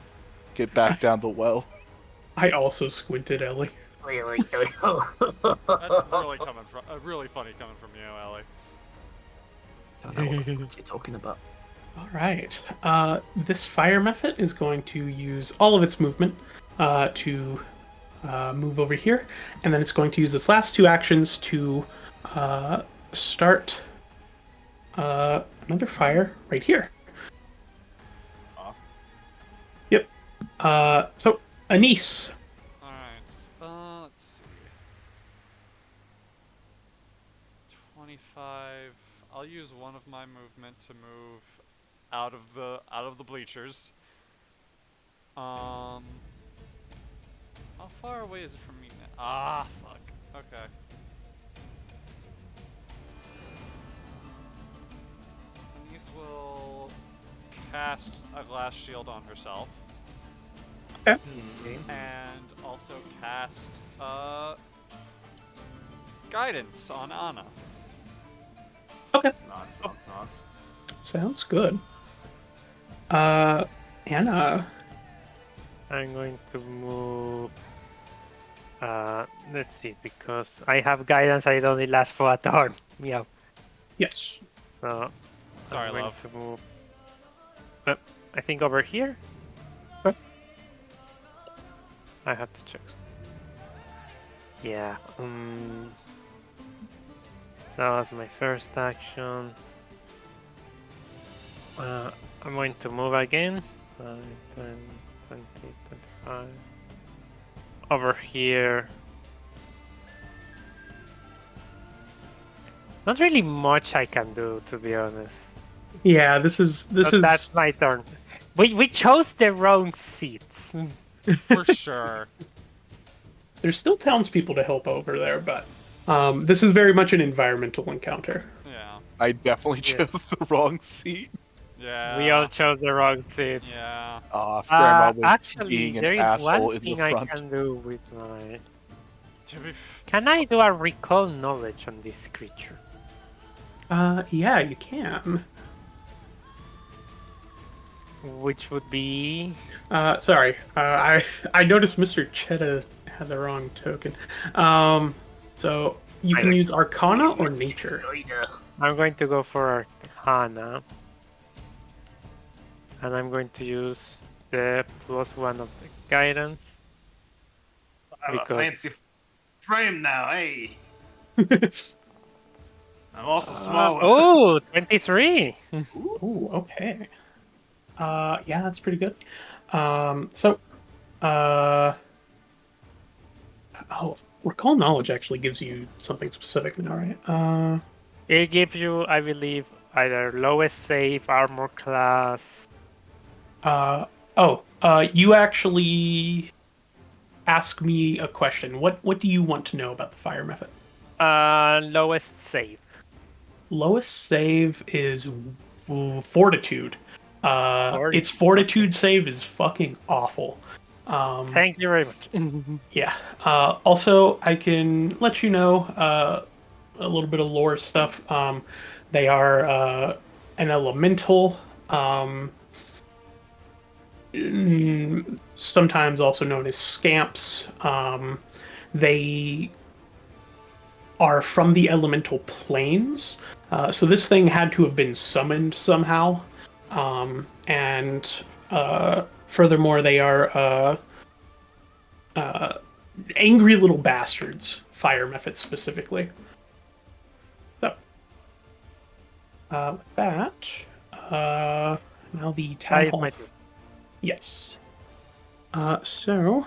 Get back down the well. I also squinted, Ellie. That's really coming from really funny coming from you, Ellie. Don't know what the fuck you're talking about. All right. This fire method is going to use all of its movement to move over here, and then it's going to use its last 2 actions to start another fire right here. Awesome. Yep. So, Anise. Alright, let's see. 25. I'll use one of my movement to move out of the bleachers. How far away is it from me now? Ah, fuck. Okay. Anise will cast a glass shield on herself. Okay. And also cast guidance on Anna. Okay. Nuts. Sounds good. Anna. I'm going to move. Let's see, because I have guidance, it only lasts for a turn. Meow. Yes. So Sorry, I'm going love. to move. I think over here. I have to check. Yeah. So that's my first action. I'm going to move again. 5, 10, 20, 25. Over here. Not really much I can do, to be honest. Yeah, this is But that's my turn. We chose the wrong seats. For sure. there's still townspeople to help over there, but this is very much an environmental encounter. Yeah. I definitely Yes. chose the wrong seat. Yeah. We all chose the wrong seats. Yeah. If Grandma was Actually, being an there is asshole one in the thing I front. can do with my... To be f- Can I do a recall knowledge on this creature? Yeah, you can. Which would be... Sorry, I noticed Mr. Chetta had the wrong token. So you can use Arcana or Nature. I'm going to go for Arcana. And I'm going to use the +1 of the guidance. I have Because- a fancy frame now, hey. I'm also smaller. Oh, 23! Ooh, okay. Yeah, that's pretty good. Recall knowledge actually gives you something specific now, right? It gives you, I believe, either lowest save, armor class. You actually ask me a question. What do you want to know about the fire method? Lowest save. Lowest save is fortitude. Its fortitude save is fucking awful. Thank you very much. Yeah. Also, I can let you know a little bit of lore stuff. They are an elemental, sometimes also known as scamps. They are from the elemental planes. So this thing had to have been summoned somehow. And furthermore, they are angry little bastards, fire method specifically. So, with that, now the town That is hall. my turn. Yes. So,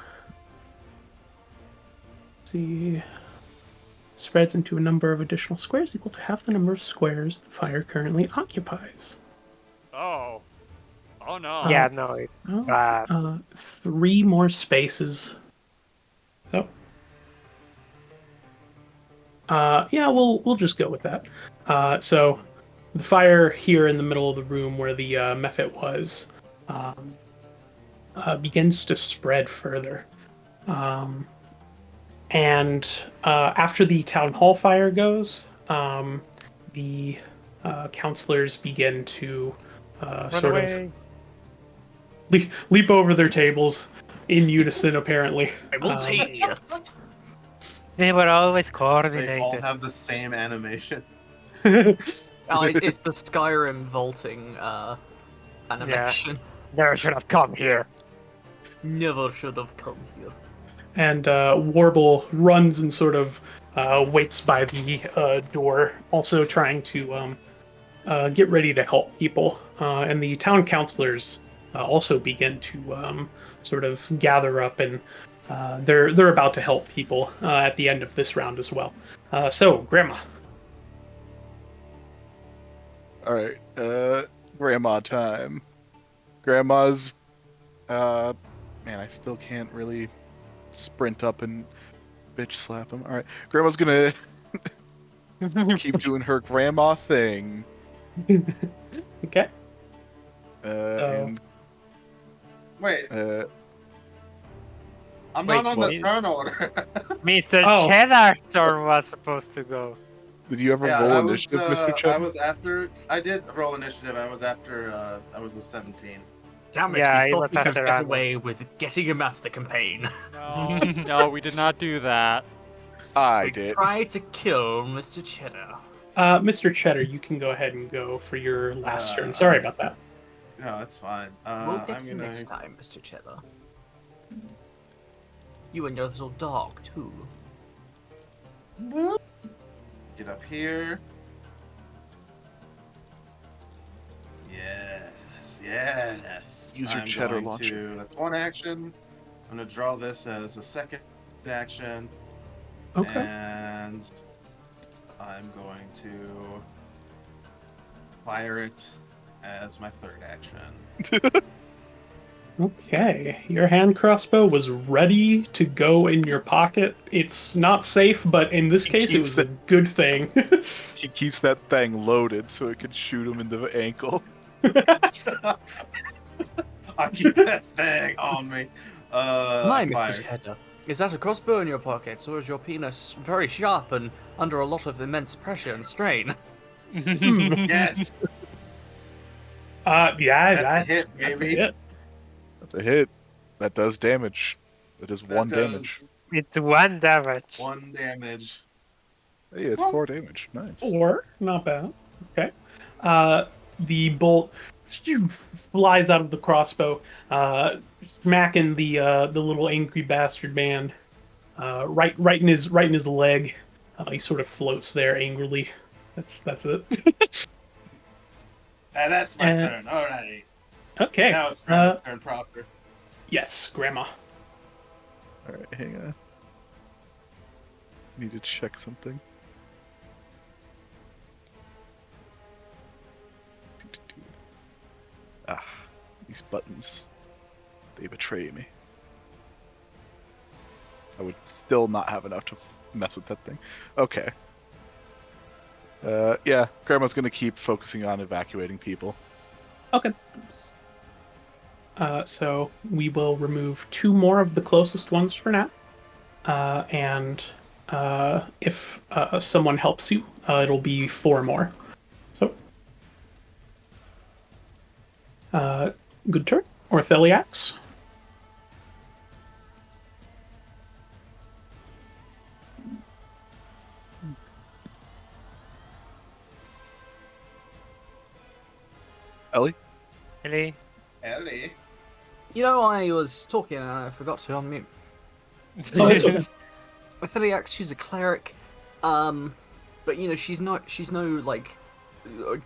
the spreads into a number of additional squares equal to half the number of squares the fire currently occupies. Oh. Oh no. Yeah, no, it, Oh, 3 more spaces. So, yeah, we'll just go with that. So, the fire here in the middle of the room where the Mephit was begins to spread further. And after the town hall fire goes, the counselors begin to sort of leap over their tables in unison, apparently. Simultaneous. they were always They coordinated. all have the same animation. Oh, it's the Skyrim vaulting animation. Never should have come here. Never should have come here. And Warble runs and sort of waits by the door, also trying to get ready to help people. And the town councilors also begin to sort of gather up, and they're about to help people at the end of this round as well. So, Grandma. All right, grandma time. Grandma's, man, I still can't really sprint up and bitch slap him. All right, grandma's gonna keep doing her grandma thing. Okay. And Wait, I'm wait, not on what? the turn order. Mr. Oh. Cheddar's turn was supposed to go. did you ever Yeah, roll I was, initiative, Mr. Chet? I was after. I did roll initiative. I was after. I was a 17. Damn it, Yeah, we it thought was we could after get Anna. away with getting him out of the campaign. No, no, we did not do that. I We did. tried to kill Mr. Cheddar. Mr. Cheddar, you can go ahead and go for your last turn. Sorry about that. No, that's fine. We'll get I'm you gonna. next time, Mr. Cheddar. You and your little dog, too. Get up here. Yes. Use your I'm cheddar going launcher. That's one action. I'm gonna draw this as a second action. Okay. And I'm going to fire it as my third action. Okay. Your hand crossbow was ready to go in your pocket. It's not safe, but in this He case, it keeps was a it- good thing. He keeps that thing loaded so it can shoot him in the ankle. I keep that thing on me. Hi, Mr. Fire. Cheddar. Is that a crossbow in your pocket, or is your penis very sharp and under a lot of immense pressure and strain? Yes. Yeah, That's a hit, that's a baby. hit. That's a hit. That does damage. That is one That damage. does It's 1 damage. 1 damage. Hey, it's 4 damage. Nice. Or not bad. Okay. The bolt flies out of the crossbow, smacking the little angry bastard man right in his leg. He sort of floats there angrily. That's it. And that's my Uh, turn. All right. Okay. Now it's Grandma's turn proper. Yes, Grandma. Alright, hang on. Need to check something. Ah, these buttons. They betray me. I would still not have enough to mess with that thing. Okay. Yeah, Grandma's gonna keep focusing on evacuating people. Okay. So we will remove 2 more of the closest ones for now. And if someone helps you, it'll be 4 more. So, good turn. Ortheliax. Ellie? Really? Ellie. You know, I was talking and I forgot to unmute. Oh, it's okay. Atheliax, she's a cleric, but you know she's no like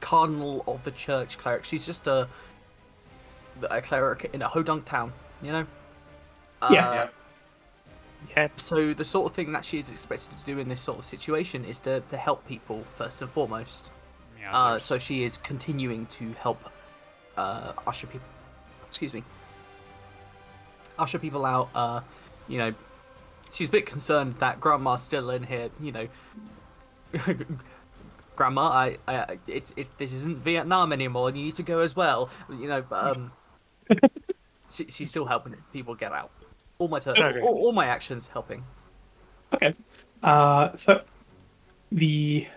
cardinal of the church cleric. She's just a cleric in a hodunk town, you know. Yeah. Yep. Yep. So the sort of thing that she is expected to do in this sort of situation is to help people first and foremost. So she is continuing to help usher people. Excuse me. Usher people out. You know, she's a bit concerned that Grandma's still in here. You know, Grandma, this isn't Vietnam anymore, and you need to go as well. You know, she's still helping people get out. All my Okay. all my actions helping. Okay. So the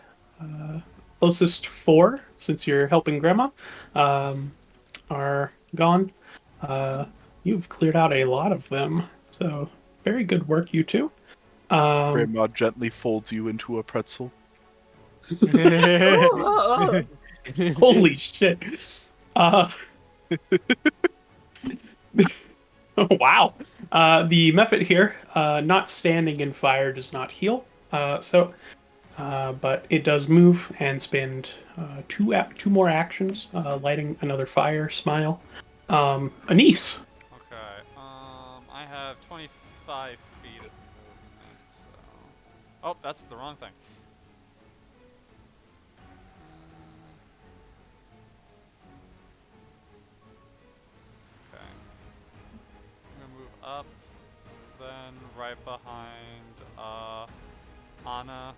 closest 4, since you're helping Grandma, are gone. You've cleared out a lot of them, so very good work, you two. Grandma gently folds you into a pretzel. Holy shit! Wow. The method here, not standing in fire, does not heal. But it does move and spend 2 more actions, lighting another fire. Smile. Anise. Okay. I have 25 feet of movement, so. Oh, that's the wrong thing. Okay. I'm gonna move up, then right behind Anna,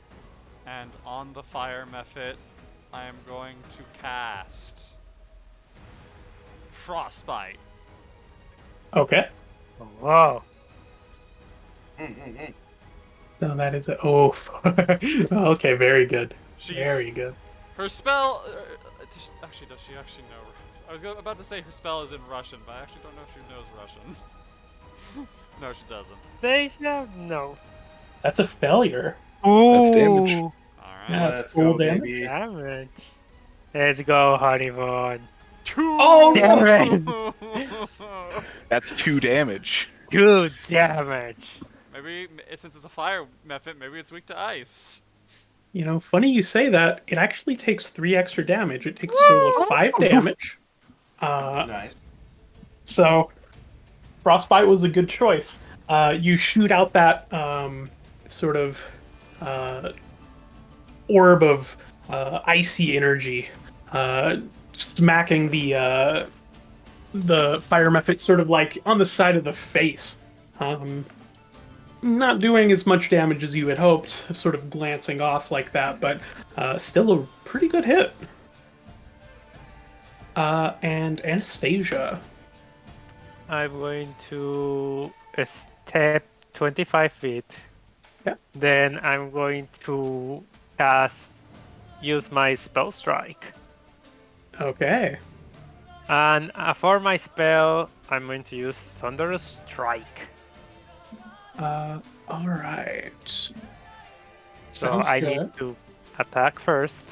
and on the fire method, I am going to cast Frostbite. Okay. Whoa. So that is a okay, very good. She's Very good. Her spell. Actually, does she actually know? I was about to say her spell is in Russian, but I actually don't know if she knows Russian. No, she doesn't. Deja? No. That's a failure. Ooh. That's damage. All right. Yeah, that's Let's full go, damage. baby. Damage. Let's go, honeymoon. 2. Oh, Damn it. That's 2 damage. 2 damage. Maybe since it's a fire method, maybe it's weak to ice. You know, funny you say that. It actually takes 3 extra damage. It takes a total of 5 damage. Nice. So, Frostbite was a good choice. You shoot out that sort of orb of icy energy, smacking the fire mephit sort of like on the side of the face. Not doing as much damage as you had hoped, sort of glancing off like that, but still a pretty good hit. And Anastasia. I'm going to step 25 feet. Yeah. Then I'm going to use my spell strike. Okay. And for my spell, I'm going to use Thunderous Strike. Alright. So Sounds I good. need to attack first.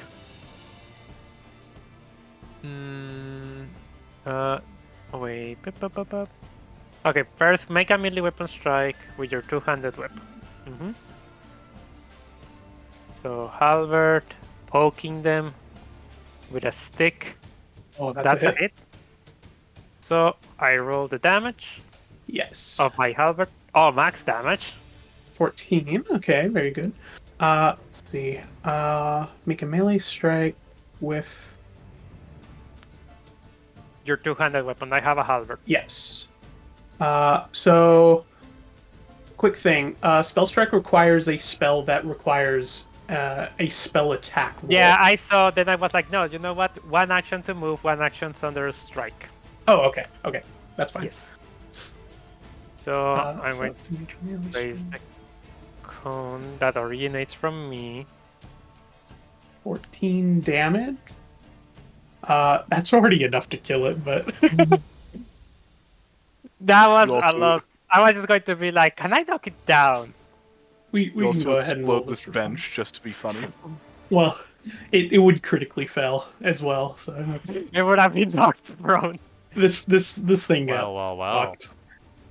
Wait. Okay, first make a melee weapon strike with your two-handed weapon. So halberd, poking them with a stick. Oh, That's a hit. So I roll the damage Yes. of my halberd. Oh, max damage. 14. Okay, very good. Let's see. Make a melee strike with... Your two-handed weapon. I have a halberd. Yes. So, quick thing. Spell strike requires a spell that requires a spell attack roll. Yeah, I saw. Then I was like, no, you know what? One action to move, one action Thunderous Strike. Oh, okay. Okay. That's fine. Yes. So I'm so going that's a major melee to raise strike. the cone that originates from me. 14 damage. That's already enough to kill it, but That was You a also- lot. I was just going to be like, can I knock it down? we You can also go ahead and roll explode this for fun. bench just to be funny. Well, it would critically fail as well. So It would have been knocked prone. this thing got Well. fucked.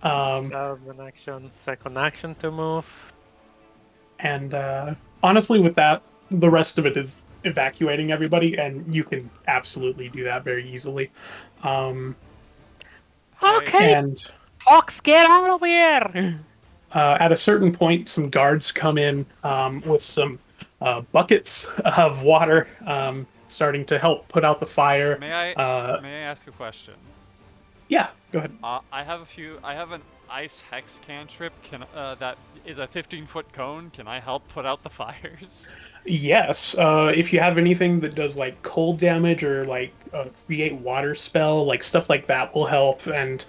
That was one action. Second action to move. And honestly, with that, the rest of it is evacuating everybody, and you can absolutely do that very easily. Okay, And Fox, get out of here! at a certain point, some guards come in with some buckets of water, starting to help put out the fire. May I Uh, may I ask a question? Yeah, go ahead. I have an ice hex cantrip. That is a 15-foot cone. Can I help put out the fires? Yes, if you have anything that does like cold damage or like create water spell, like stuff like that will help. And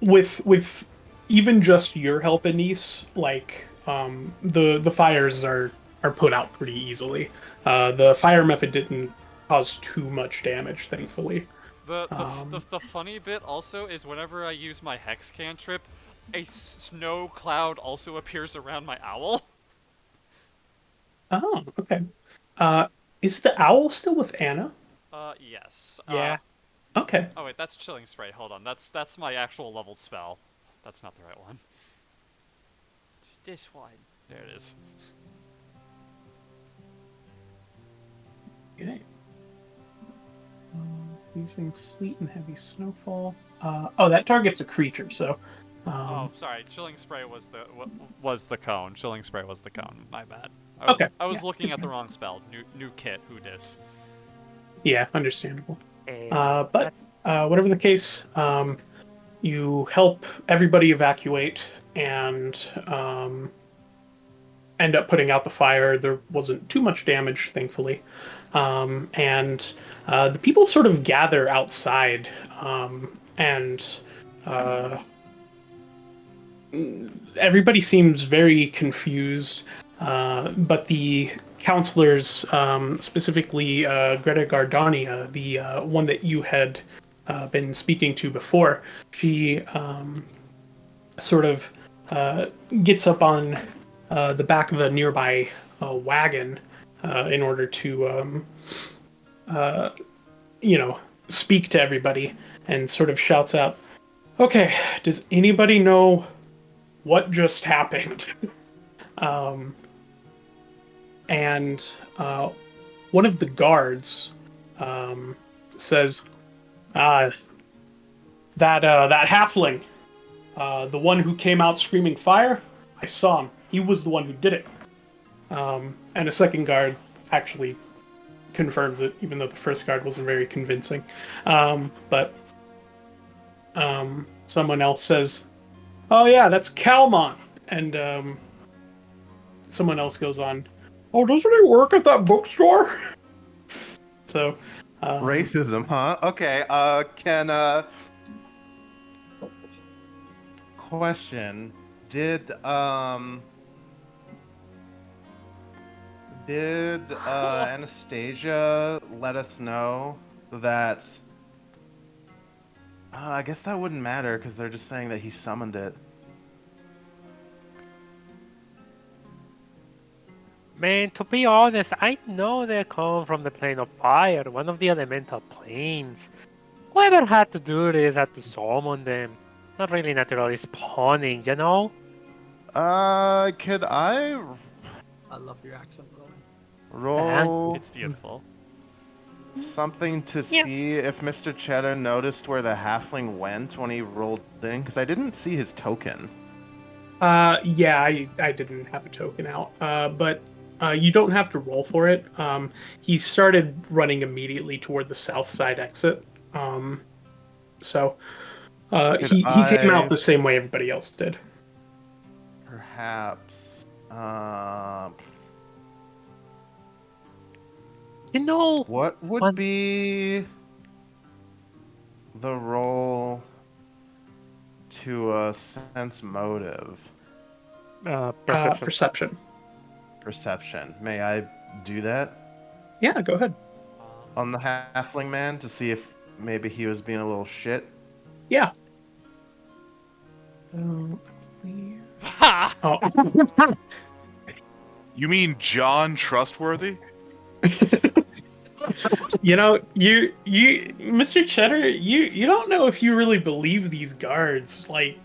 with even just your help, Anise, like the fires are put out pretty easily. The fire method didn't cause too much damage, thankfully. The funny bit also is whenever I use my hex cantrip, a snow cloud also appears around my owl. Oh, okay. Is the owl still with Anna? Yes. Yeah. Okay. Oh wait, that's chilling spray. Hold on, that's my actual leveled spell. That's not the right one. This one. There it is. Okay. Using sleet and heavy snowfall. Oh, that target's a creature, so. Oh, sorry. Chilling spray was the cone. Chilling spray was the cone. My bad. Okay, I was yeah, looking it's at the fine. wrong spell. New kit. Who dis? Yeah, understandable. Okay. But whatever the case, you help everybody evacuate and end up putting out the fire. There wasn't too much damage, thankfully. And the people sort of gather outside, and everybody seems very confused. But the counselors, specifically Greta Gardania, the one that you had been speaking to before, she sort of gets up on the back of a nearby wagon in order to, speak to everybody and sort of shouts out, "Okay, does anybody know what just happened? And one of the guards says, that halfling, the one who came out screaming fire, I saw him. He was the one who did it. And a second guard actually confirms it, even though the first guard wasn't very convincing. But someone else says, "Oh yeah, that's Calmon," and someone else goes on, "Oh, doesn't he work at that bookstore?" So, Racism, huh? Okay. Question: Did Anastasia let us know that? I guess that wouldn't matter because they're just saying that he summoned it. Man, to be honest, I know they come from the plane of fire, one of the elemental planes. Whoever had to do this had to summon them. Not really naturally spawning, you know? Could I I love your accent, Rowan. roll It's beautiful. something to Yeah. see if Mr. Cheddar noticed where the halfling went when he rolled in? Because I didn't see his token. yeah, I didn't have a token out, but you don't have to roll for it. He started running immediately toward the south side exit. So he came out the same way everybody else did. Perhaps. You know, What would One- be the roll to sense motive? perception. Perception. Perception. May I do that Yeah, go ahead. on the halfling man to see if maybe he was being a little shit? Yeah. Ha! Oh. You mean John Trustworthy? You know, you, Mr. Cheddar, you don't know if you really believe these guards. Like,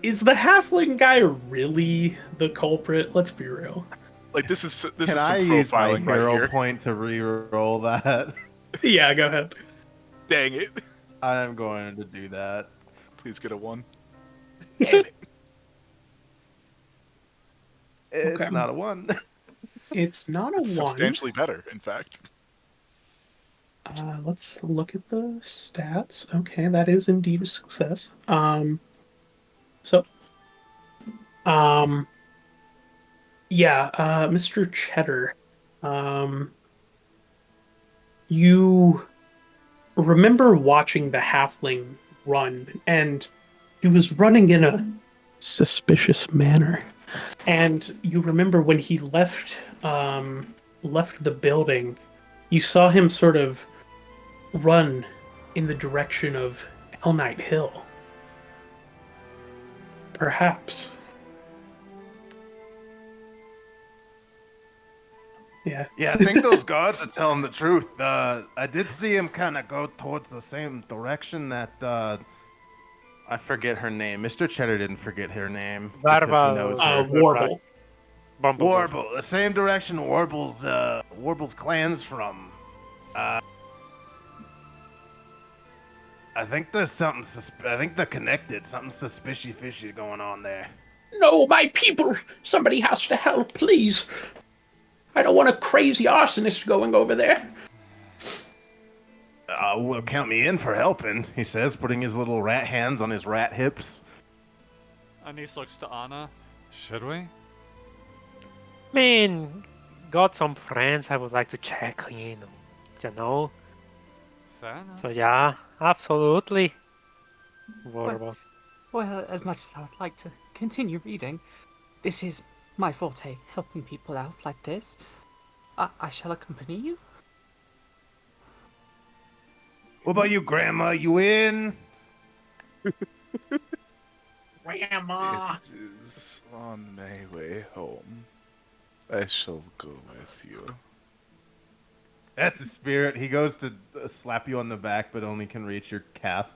is the halfling guy really the culprit? Let's be real. Like this is Can some I use my profiling right hero here. point to re-roll that? Yeah, go ahead. Dang it! I'm going to do that. Please get a 1. It's Okay. not a 1. It's not a It's one. substantially better, in fact. Let's look at the stats. Okay, that is indeed a success. So, yeah, Mr. Cheddar, you remember watching the halfling run, and he was running in a suspicious manner. And you remember when he left the building, you saw him sort of run in the direction of Hell Knight Hill. Perhaps. Yeah. Yeah, I think those guards are telling the truth. I did see him kind of go towards the same direction that I forget her name. Mr. Cheddar didn't forget her name because he Barba- knows her. Warble. Bumblebee. Warble, the same direction Warble's clan's from. I think there's something. I think they're connected. Something suspicious fishy going on there. No, my people! Somebody has to help, please. I don't want a crazy arsonist going over there. Well, count me in for helping, he says, putting his little rat hands on his rat hips. Anise looks to Anna. Should we? Man, got some friends I would like to check in, you know? Fair enough. So yeah, absolutely. Warble. Well, as much as I would like to continue reading, this is my forte, helping people out like this. I shall accompany you. What about you, Grandma? You in? Grandma! It is on my way home. I shall go with you. That's the spirit. He goes to slap you on the back, but only can reach your calf.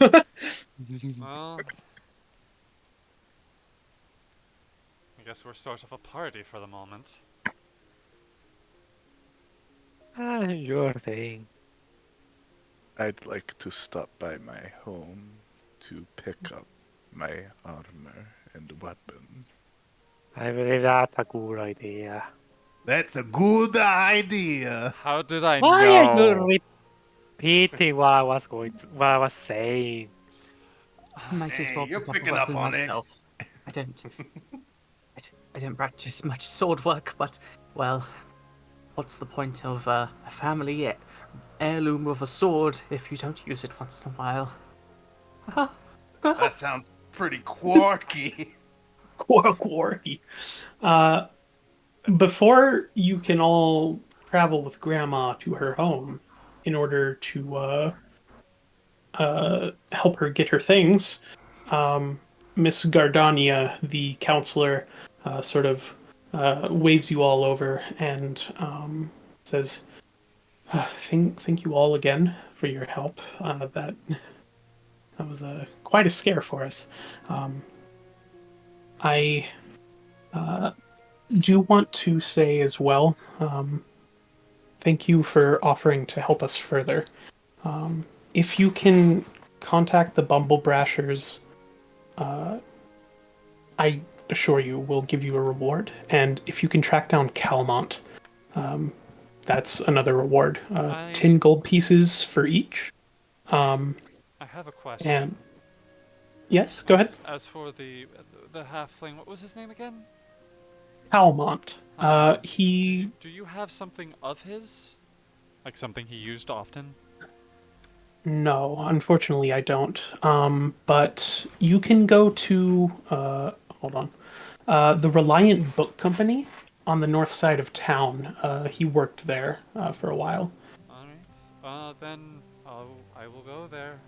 Well, I guess we're sort of a party for the moment. Your thing. I'd like to stop by my home to pick up my armor and weapon. I believe that's a good idea. That's a good idea. How did I Why are you know? repeating what I was saying? Might as Hey, well you're pick up a picking up weapon on it. myself. I don't. I don't practice much sword work, but well, what's the point of a family heirloom of a sword if you don't use it once in a while? That sounds pretty quirky. Quarky. Before you can all travel with Grandma to her home in order to help her get her things, Miss Gardania, the counselor, sort of waves you all over and says, "Thank you all again for your help. That was quite a scare for us. I do want to say as well, thank you for offering to help us further. If you can contact the Bumble Brashers, I assure you we'll give you a reward. And if you can track down Calmont, that's another reward. 10 gold pieces for each. I have a question. And yes, go ahead. As for the halfling, what was his name again? Calmont. Calmont. He Do you have something of his? Like something he used often? No, unfortunately, I don't. But you can go to hold on, the Reliant Book Company on the north side of town. He worked there for a while. All right. Then I will go there,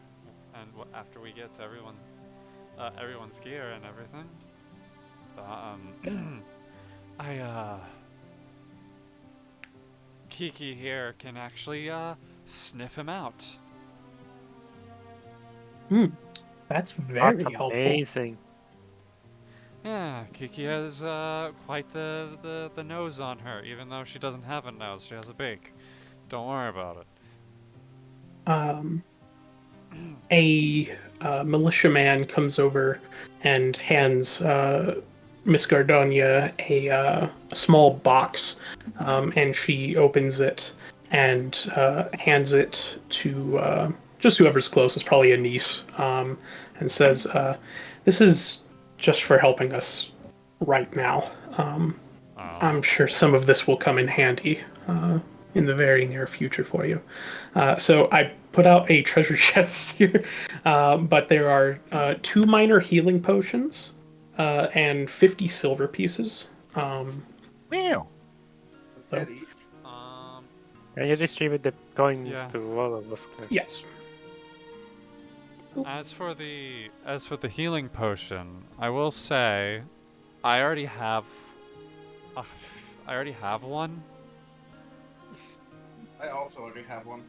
and after we get everyone's gear and everything. Kiki here can actually sniff him out. That's very That's helpful. amazing. Yeah, Kiki has quite the nose on her, even though she doesn't have a nose, she has a beak. Don't worry about it. A militiaman comes over and hands Miss Gardania a small box, and she opens it and hands it to just whoever's closest, probably a niece, and says, "This is just for helping us right now. I'm sure some of this will come in handy in the very near future for you." So I put out a treasure chest here, but there are 2 minor healing potions and 50 silver pieces. Meow. So, Can you distribute the coins Yeah. to all of us? yes. As for the healing potion, I will say, I already have one. I also already have one.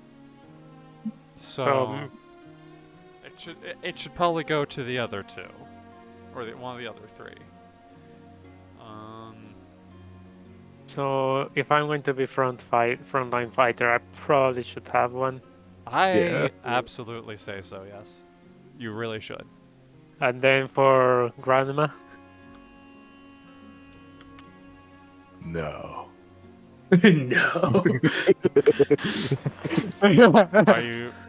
So it should probably go to the other two, or one of the other 3. So if I'm going to be frontline fighter, I probably should have one. I Yeah. absolutely say so. Yes, you really should. And then for grandma, No. No.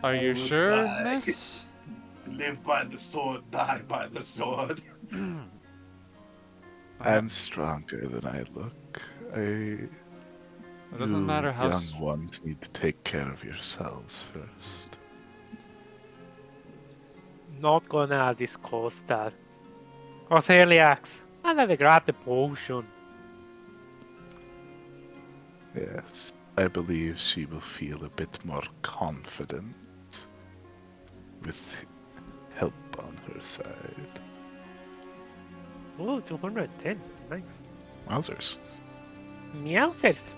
Are you sure, die. Miss? Live by the sword, die by the sword. I'm stronger than I look. It doesn't matter how young ones need to take care of yourselves first. not gonna discuss that. Otheliax, I never grabbed the potion. Yes, I believe she will feel a bit more confident with help on her side. Oh, 210. Nice. Wowzers. Meowsers.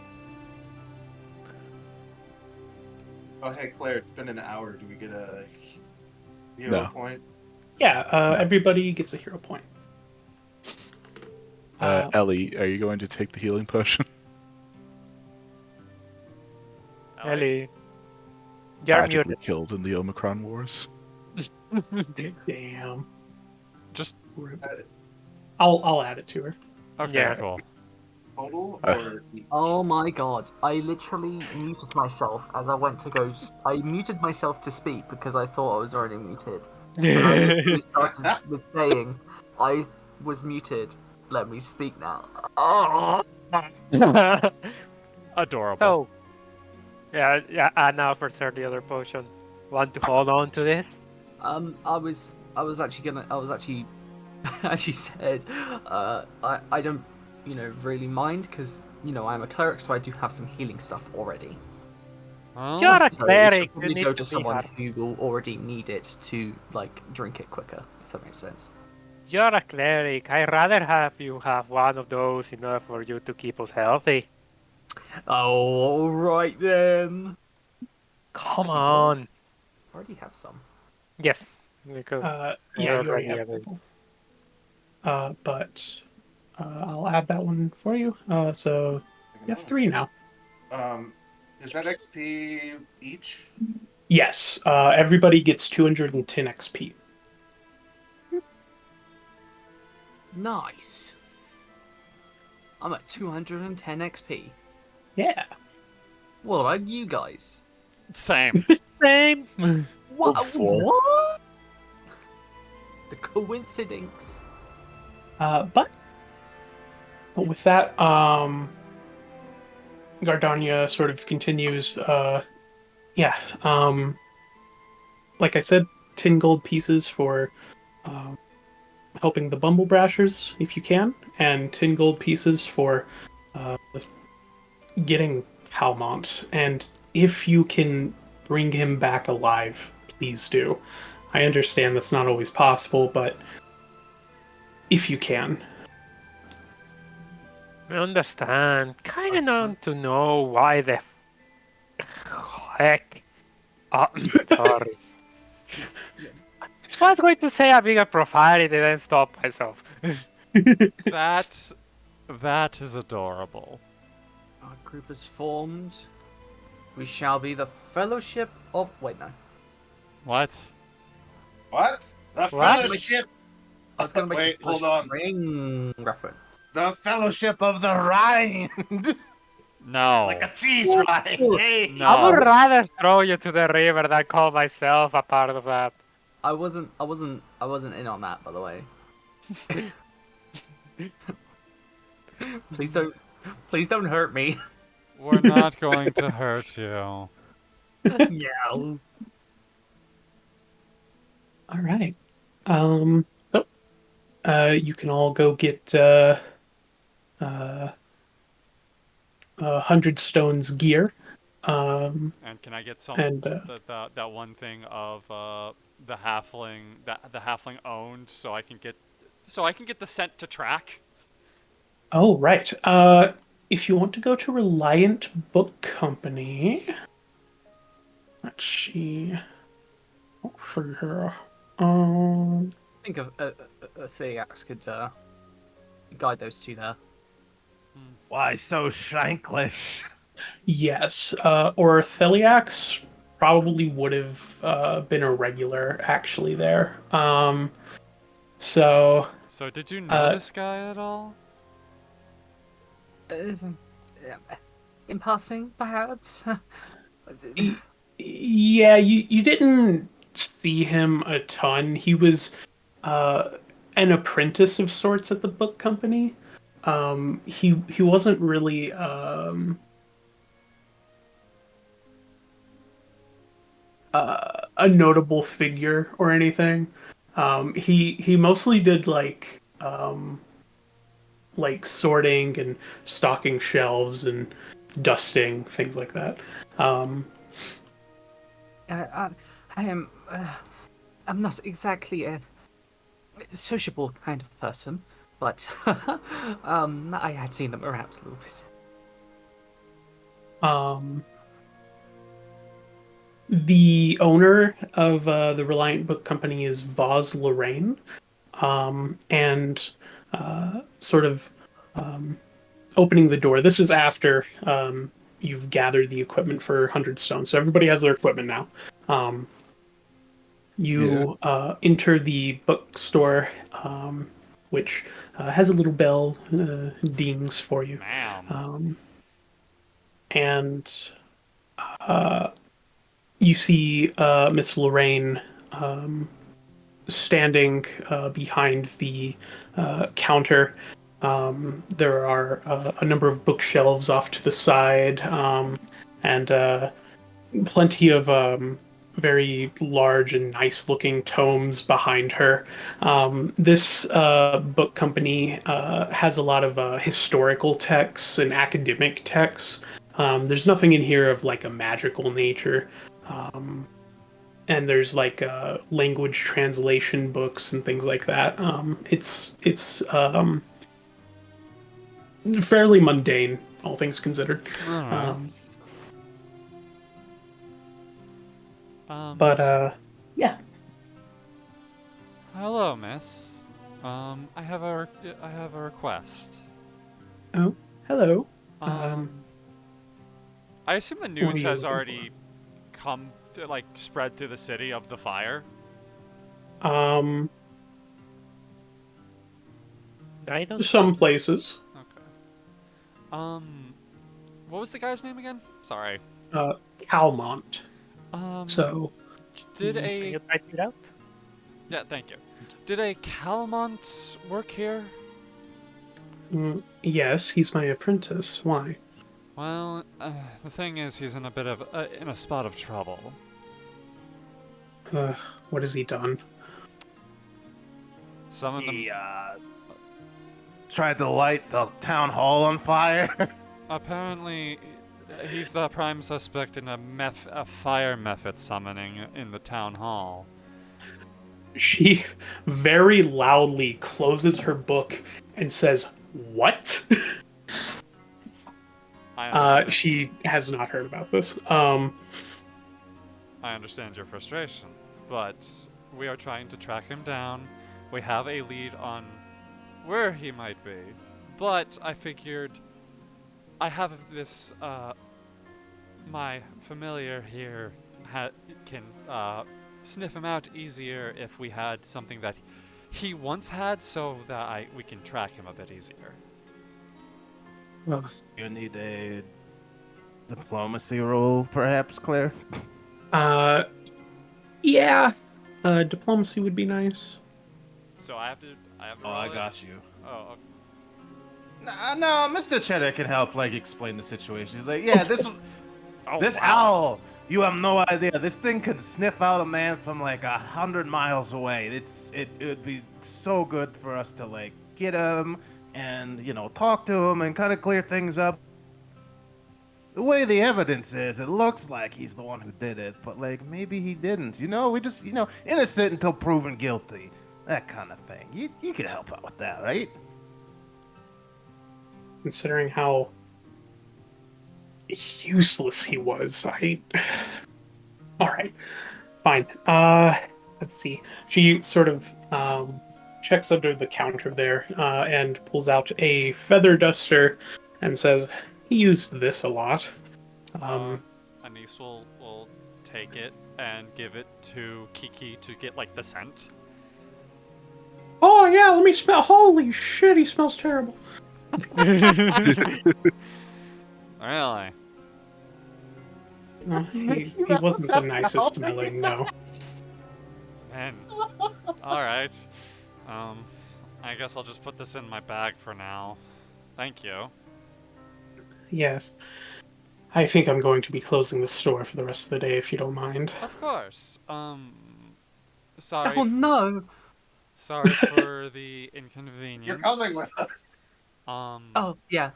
Oh, hey, Claire, it's been an hour. Do we get a hero No. point? Yeah, everybody gets a hero point. Ellie, are you going to take the healing potion? Ellie, you're Tragically muted. killed in the Omicron Wars. Damn. Just I'll add it to her. okay, Yeah. cool. Total Uh, or each? Oh my god, I literally muted myself as I went to go. I muted myself to speak because I thought I was already muted. And I literally started with saying, I was muted, let me speak now. Oh! Adorable. So, yeah, Anna offers her the other potion. Want to hold on to this? I was actually actually said, I don't, really mind because, I'm a cleric, so I do have some healing stuff already. Huh? You're a So it should cleric. You probably need go to to be someone hard. who will already need it to, drink it quicker, if that makes sense. You're a cleric. I'd rather have you have one of those in order for you to keep us healthy. Oh, alright then. Come Actually, on. I already have some. Yes, because Yeah, we're you already have it. purple. But I'll add that one for you. So you have 3 now. Is that XP each? Yes, everybody gets 210 XP. Nice. I'm at 210 XP. Yeah. What about you guys? Same. Same. What? Four. What? The coincidence. But with that, Gardania sort of continues. Like I said, 10 gold pieces for helping the Bumble Brashers, if you can, and 10 gold pieces for getting Halmont. And if you can bring him back alive, please do. I understand that's not always possible, but if you can. I understand. Kind of want to know why the heck. Sorry. I was going to say a bigger profanity, then stop myself. That is adorable. Our group is formed. We shall be the Fellowship of. Wait, no. What? What? The What? Fellowship. I was gonna make Wait, a hold Fellowship on. Ring reference. The Fellowship of the Rhine. No. Like a cheese rind. Hey. No. I would rather throw you to the river than call myself a part of that. I wasn't in on that, by the way. Please don't hurt me. We're not going to hurt you. Yeah. All right. You can all go get 100 stones gear. And can I get some And that one thing of the halfling that the halfling owned so I can get the scent to track? oh, right. If you want to go to Reliant Book Company, let's see. For her, I think a Theax could guide those two there. Why so shanklish? yes. Or Theliax probably would have been a regular actually there. So So did you know this guy at all? In passing, perhaps. yeah, you didn't see him a ton. He was an apprentice of sorts at the book company. He wasn't really a notable figure or anything. He mostly did like sorting and stocking shelves and dusting things like that. I'm not exactly a sociable kind of person, but I had seen them around a little bit. The owner of the Reliant Book Company is Vaz Lorraine, and sort of opening the door. This is after you've gathered the equipment for 100 Stone, so everybody has their equipment now. You enter the bookstore, which has a little bell dings for you. Ma'am. And you see Miss Lorraine standing behind the counter. There are a number of bookshelves off to the side, and plenty of very large and nice looking tomes behind her. This book company has a lot of historical texts and academic texts. There's nothing in here of like a magical nature. And there's like language translation books and things like that. It's fairly mundane, all things considered. Alright. Yeah. Hello, miss. I have a request. Oh, hello. I assume the are news you has looking already come, like, spread through the city of the fire. Um, I don't. some places. Okay. What was the guy's name again? Sorry. Calmont. So, Did Can a you type it out? yeah, thank you. Did a Calmont work here? yes, he's my apprentice. Why? Well, the thing is, he's in a bit of in a spot of trouble. What has he done? Some of them. He tried to light the town hall on fire. Apparently, he's the prime suspect in a fire method summoning in the town hall. She very loudly closes her book and says, "What?" I understand. She has not heard about this. I understand your frustration, but we are trying to track him down. We have a lead on where he might be, but I figured I have this. My familiar here can sniff him out easier if we had something that he once had, so that we can track him a bit easier. Well, You need a diplomacy roll, perhaps, Claire? yeah. Diplomacy would be nice. So I have to. Oh, I roll it? got you. Oh, okay. No, Mr. Cheddar can help, like, explain the situation. He's like, yeah, this Oh, this wow. owl, you have no idea. This thing can sniff out a man from like 100 miles away. It would be so good for us to like get him and talk to him and kind of clear things up. The way the evidence is, it looks like he's the one who did it, but like maybe he didn't. We just innocent until proven guilty, that kind of thing. You could help out with that, right? Considering how useless he was, all right, fine. Let's see. She sort of checks under the counter there and pulls out a feather duster and says, "He used this a lot." Anise will take it and give it to Kiki to get like the scent. Oh yeah, let me smell. Holy shit, he smells terrible. Really? He wasn't the nicest smelling, no. Man. Alright. I guess I'll just put this in my bag for now. Thank you. Yes. I think I'm going to be closing the store for the rest of the day, if you don't mind. Of course. Sorry. Oh no! Sorry for the inconvenience. You're coming with us. Oh yeah.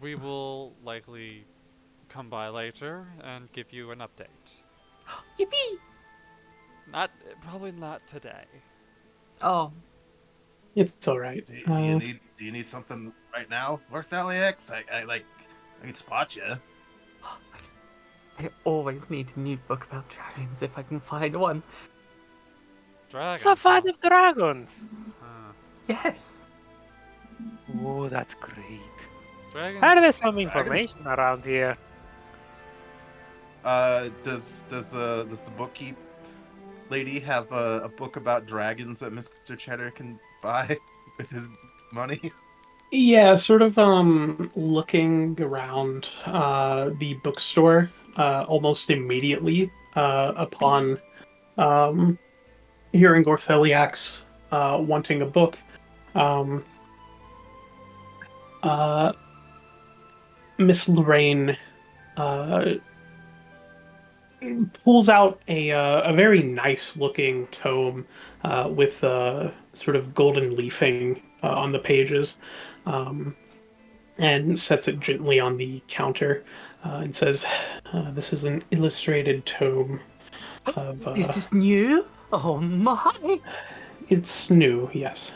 We will likely come by later and give you an update. Yippee! Probably not today. Oh, It's all right. Do you need something right now, Worth X? I can spot you. I always need a new book about dragons if I can find one. Dragons. It's a fight of dragons. Huh. Yes. Oh, that's great. Dragons. There's some Dragons. information around here. Does the bookkeep lady have a book about dragons that Mr. Cheddar can buy with his money? Yeah, sort of looking around the bookstore almost immediately upon hearing Ortheliax wanting a book. Um, Miss Lorraine pulls out a very nice looking tome with sort of golden leafing on the pages, and sets it gently on the counter and says, "This is an illustrated tome of." Is this new? Oh my! It's new, yes.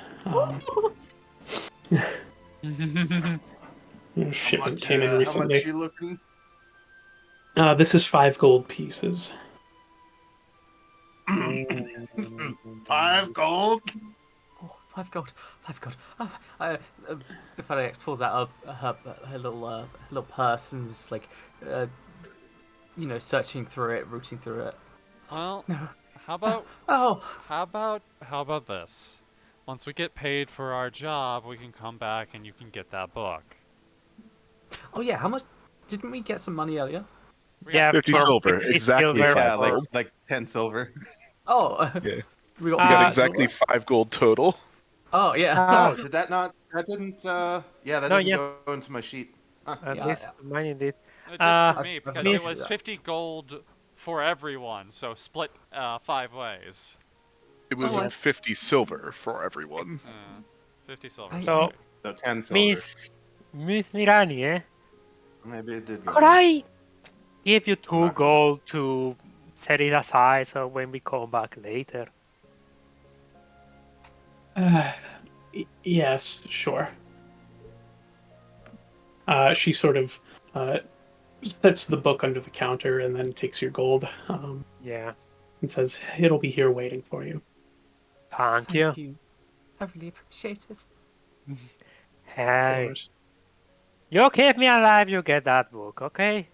Shipment came in How recently. much you looking? This is 5 gold pieces. 5 gold? Oh, 5 gold, 5 gold. Fadax pulls out her little purse and is like, searching through it, rooting through it. Well, No. how about Oh, how about this? Once we get paid for our job, we can come back and you can get that book. oh yeah. How much? Didn't we get some money earlier? Yeah, 50 for silver, 50 exactly silver Yeah, for- like 10 silver. Oh, Yeah. we got. You got Uh, exactly 5 gold total. Oh yeah. Oh, did that not? That didn't. Yeah, that No, didn't yeah. go into my sheet. At Yeah, least yeah. mine did. It did Uh, for me I've because noticed it was that. 50 gold for everyone, so split 5 ways. It was Oh, I- 50 silver for everyone. 50 silver. I- So, So 10 silver. Miss Nirani, eh? Maybe it did go. Could I give you 2 Not- gold to set it aside so when we come back later? Yes, sure. She sort of sets the book under the counter and then takes your gold Yeah. and says, "It'll be here waiting for you." Thank you. I really appreciate it. Of Hey, course. you keep me alive, you get that book, okay?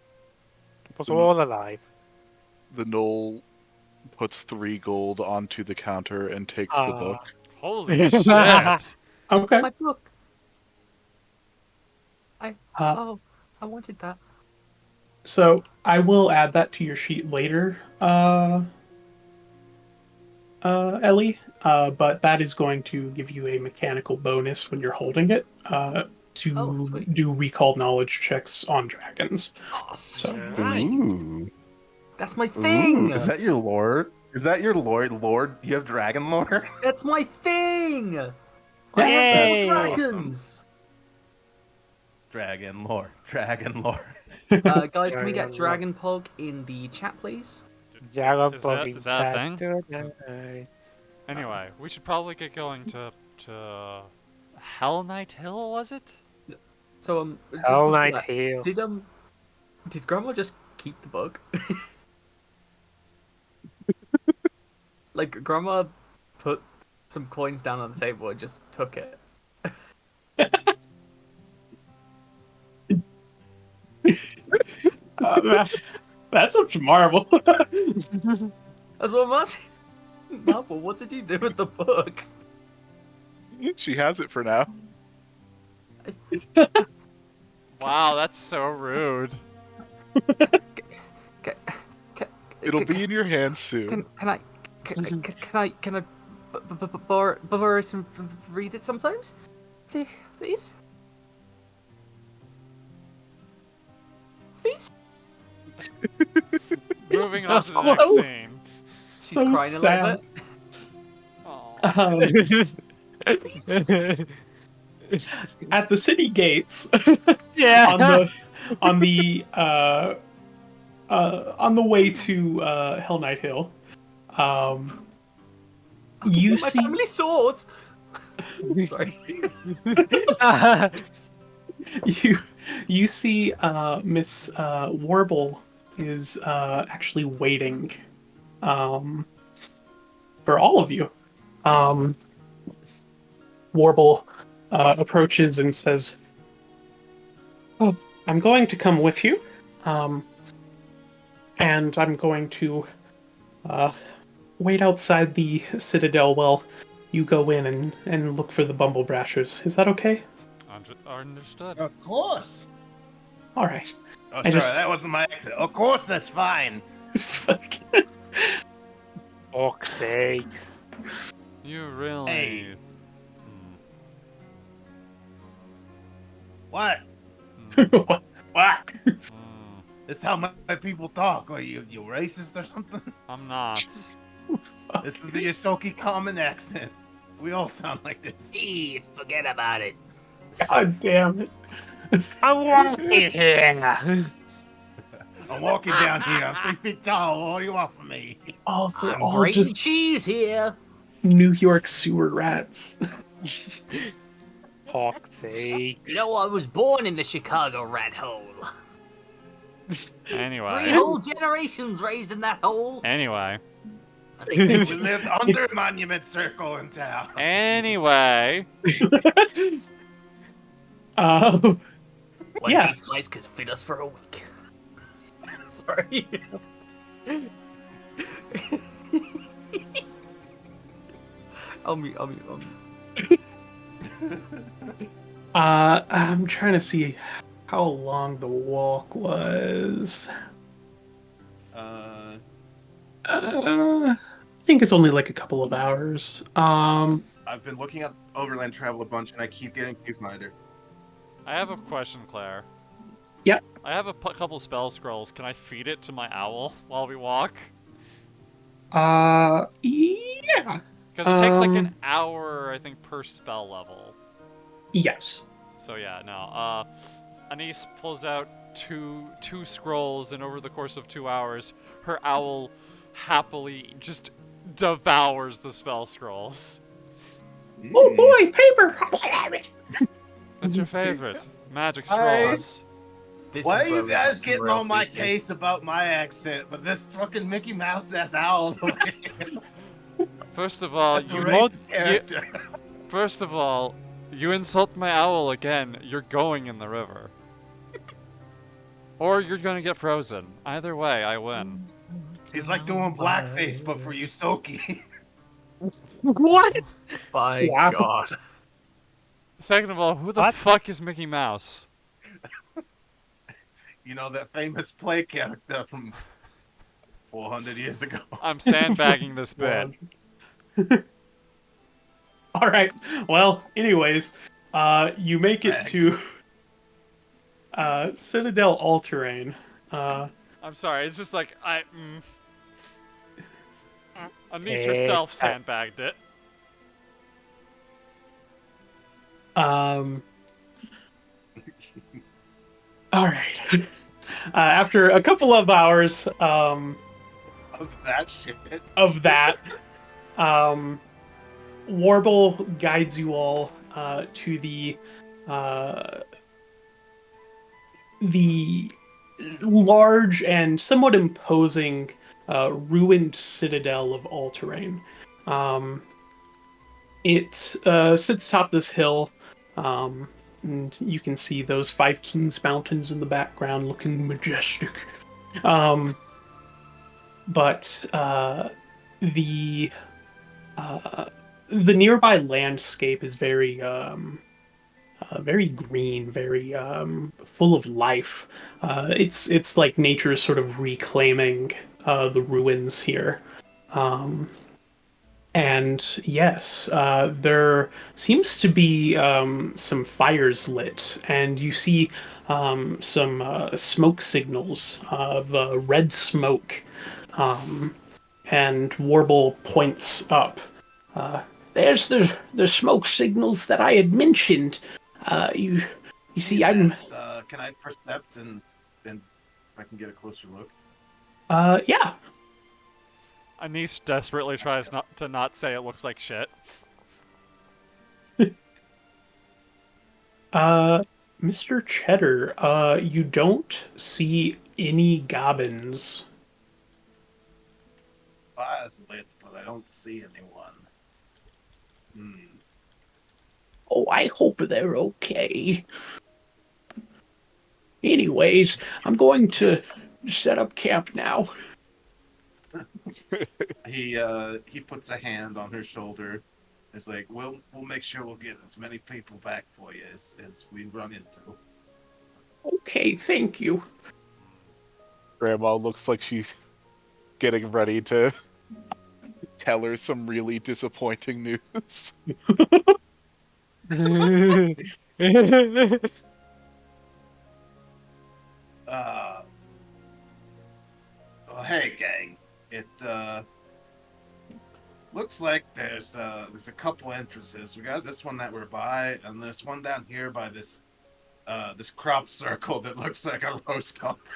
Keep us Mm. all alive. The Knoll puts 3 gold onto the counter and takes the Ah. book. Holy shit! Okay. My book. Uh, Oh, I wanted that. So I will add that to your sheet later, Ellie. But that is going to give you a mechanical bonus when you're holding it to Oh, sweet. do recall knowledge checks on dragons. Oh, So- nice. Ooh. That's my thing. Ooh, is that your lord? Is that your lord? Lord, you have dragon lore? That's my thing. Yeah, I have Yay. more dragons. Dragon lore. Dragon lore. Guys, can we get Dragon Dragon Pog in the chat, please? Dragon Is Ball that- in is that a chat thing? tonight. Anyway, we should probably get going to Hell Knight Hill, was it? So just Hell before Knight that, Hill. did Grandma just keep the book? Like Grandma put some coins down on the table and just took it. That's up to Marvel. That's what I'm asking. Marvel, what did you do with the book? She has it for now. Wow, that's so rude. It'll be in your hands soon. Can I borrow some read it sometimes? Please? Please? Moving on to the Oh. next scene. She's So crying a sad. little bit. At the city gates, Yeah. on the way to Hell Knight Hill, you My see family swords. Sorry. you see Miss Warble is actually waiting for all of you. Warble approaches and says, "Oh, I'm going to come with you, and I'm going to wait outside the citadel while you go in and look for the Bumble Brashers. Is that okay?" Understood. Of course. All right. Oh, I sorry, just- that wasn't my accent. Of course, that's fine. Fuck's sake. You really. Hey. Hmm. What? What? Hmm. That's how my people talk. Are you racist or something? I'm not. This is the Yosoki common accent. We all sound like this. Forget about it. God damn it. I want it here. I'm walking down here. I'm 3 feet tall. What do you want from me? Oh, they're I'm all grating just cheese here. New York sewer rats. Fuck's sake. You know, I was born in the Chicago rat hole. 3 Anyway. whole generations raised in that hole. Anyway. I think We they lived under Monument Circle in town. Anyway. Uh, one Yeah. deep slice could fit us for a week. Sorry. I'll mute. I'm trying to see how long the walk was. I think it's only like a couple of hours. I've been looking at Overland Travel a bunch, and I keep getting Viewfinder. I have a question, Claire. Yep. I have a couple spell scrolls. Can I feed it to my owl while we walk? Yeah. Because it takes like Um, an hour, I think, per spell level. Yes. So yeah, no. Anise pulls out two scrolls, and over the course of 2 hours, her owl happily just devours the spell scrolls. Oh boy, paper! What's your favorite? Magic Hi. scrolls. This Why is are where you we guys get some getting real on my features. case about my accent, but this fucking Mickey Mouse ass owl over here? First of all, That's the you racist character. First of all, you insult my owl again, you're going in the river. Or you're gonna get frozen. Either way, I win. He's like doing blackface, but for Yusoki. What? By Wow. God. Second of all, who the What? fuck is Mickey Mouse? You know, that famous play character from 400 years ago. I'm sandbagging this bit. All right. Well, anyways, you make it to Citadel All-Terrain. I'm sorry, it's just like, Anise Hey, herself sandbagged it. All right. After a couple of hours Of that shit. of that, Warble guides you all to the large and somewhat imposing ruined citadel of All-Terrain. It sits atop this hill, and you can see those Five Kings Mountains in the background looking majestic. But the nearby landscape is very very green, very full of life. It's like nature is sort of reclaiming the ruins here. And yes, there seems to be some fires lit, and you see some smoke signals of red smoke. And Warble points up. There's the smoke signals that I had mentioned. You see, I'm. Can I percept and if I can get a closer look? Yeah. Anise desperately tries not to say it looks like shit. Mr. Cheddar, you don't see any goblins. Fire's lit, but I don't see anyone. Oh, I hope they're okay. Anyways, I'm going to set up camp now. He puts a hand on her shoulder. It's like we'll make sure we'll get as many people back for you as we run into. Okay, thank you. Grandma looks like she's getting ready to tell her some really disappointing news. Well, hey gang, it looks like there's a couple entrances. We got this one that we're by, and there's one down here by this crop circle that looks like a roast company.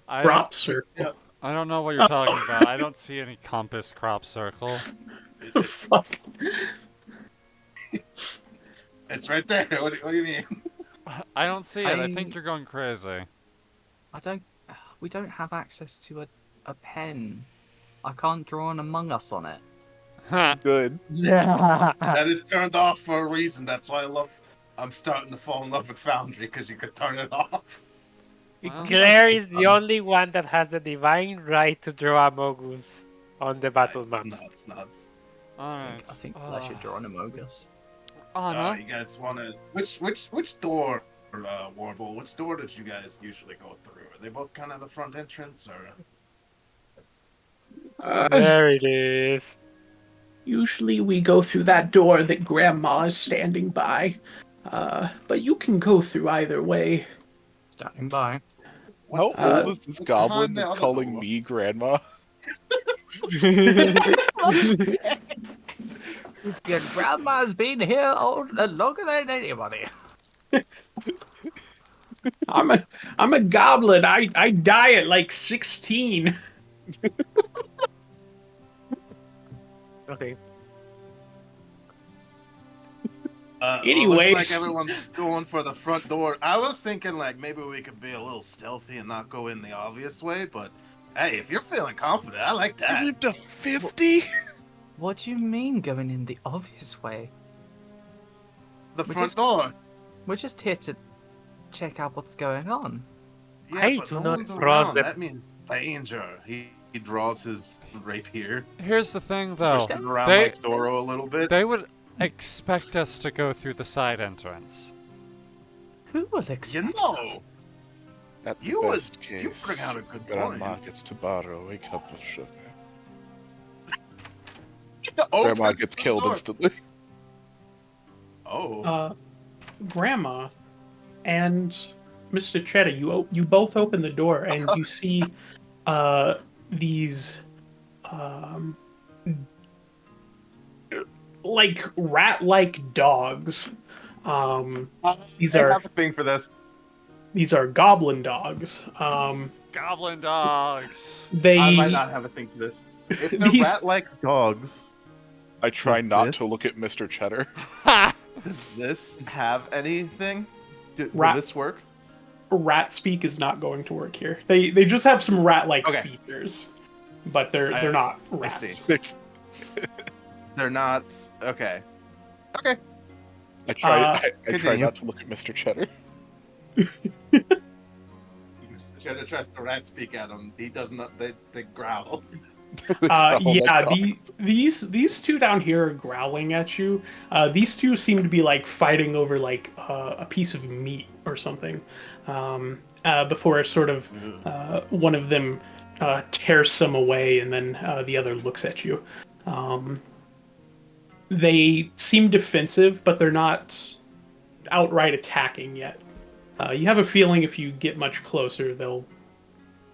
Crop circle. I don't know what you're talking about. I don't see any compass crop circle. Fuck. It's right there. What do you mean? I don't see it. I think you're going crazy. We don't have access to a pen. I can't draw an Among Us on it. Good. That is turned off for a reason. That's why I'm starting to fall in love with Foundry, because you could turn it off. Well, Claire is the only one that has the divine right to draw a Mogus on the battle maps. Nuts. Alright. I think I should draw an Among Us. Anna? You guys want to which door, Warble? Which door did you guys usually go through? Are they both kind of the front entrance, or? There it is. Usually we go through that door that Grandma is standing by. But you can go through either way. Standing by. How old is this what's goblin behind the that's other calling door? me grandma? Your grandma's been here longer than anybody. I'm a goblin. I die at like 16. Okay. Anyways. Looks like everyone's going for the front door. I was thinking like maybe we could be a little stealthy and not go in the obvious way, but hey, if you're feeling confident, I like I that. lived to 50? What do you mean going in the obvious way? The We front just- door. We're just here to check out what's going on. Yeah, I but do no not one's cross around. the- That means danger. He draws his rapier, Here's the thing, though. twisting around They- like Zoro a little bit. They would expect us to go through the side entrance. Who will expect You know, us? At the You best you case, bring out a good Grandma point. gets to borrow a cup of sugar. Open Grandma gets the killed door. instantly. Oh, Grandma and Mr. Cheddar, you both open the door and you see these like rat-like dogs. These I are have a thing for this. goblin dogs. Goblin dogs! They I might not have a thing for this. If they're These- rat-like dogs, I try Does not this- to look at Mr. Cheddar. Does this have anything? Will Rat- this work? rat speak is not going to work here. They just have some rat-like Okay. features, but they're not rats. see. They're not. Okay. Okay. I try. Uh, I try continue. not to look at Mr. Cheddar. Mr. Cheddar tries to rat speak at him. He does not. They growl. Oh my Yeah, God. these two down here are growling at you. These two seem to be like fighting over like a piece of meat or something. Before sort of one of them tears some away, and then the other looks at you. They seem defensive, but they're not outright attacking yet. You have a feeling if you get much closer, they'll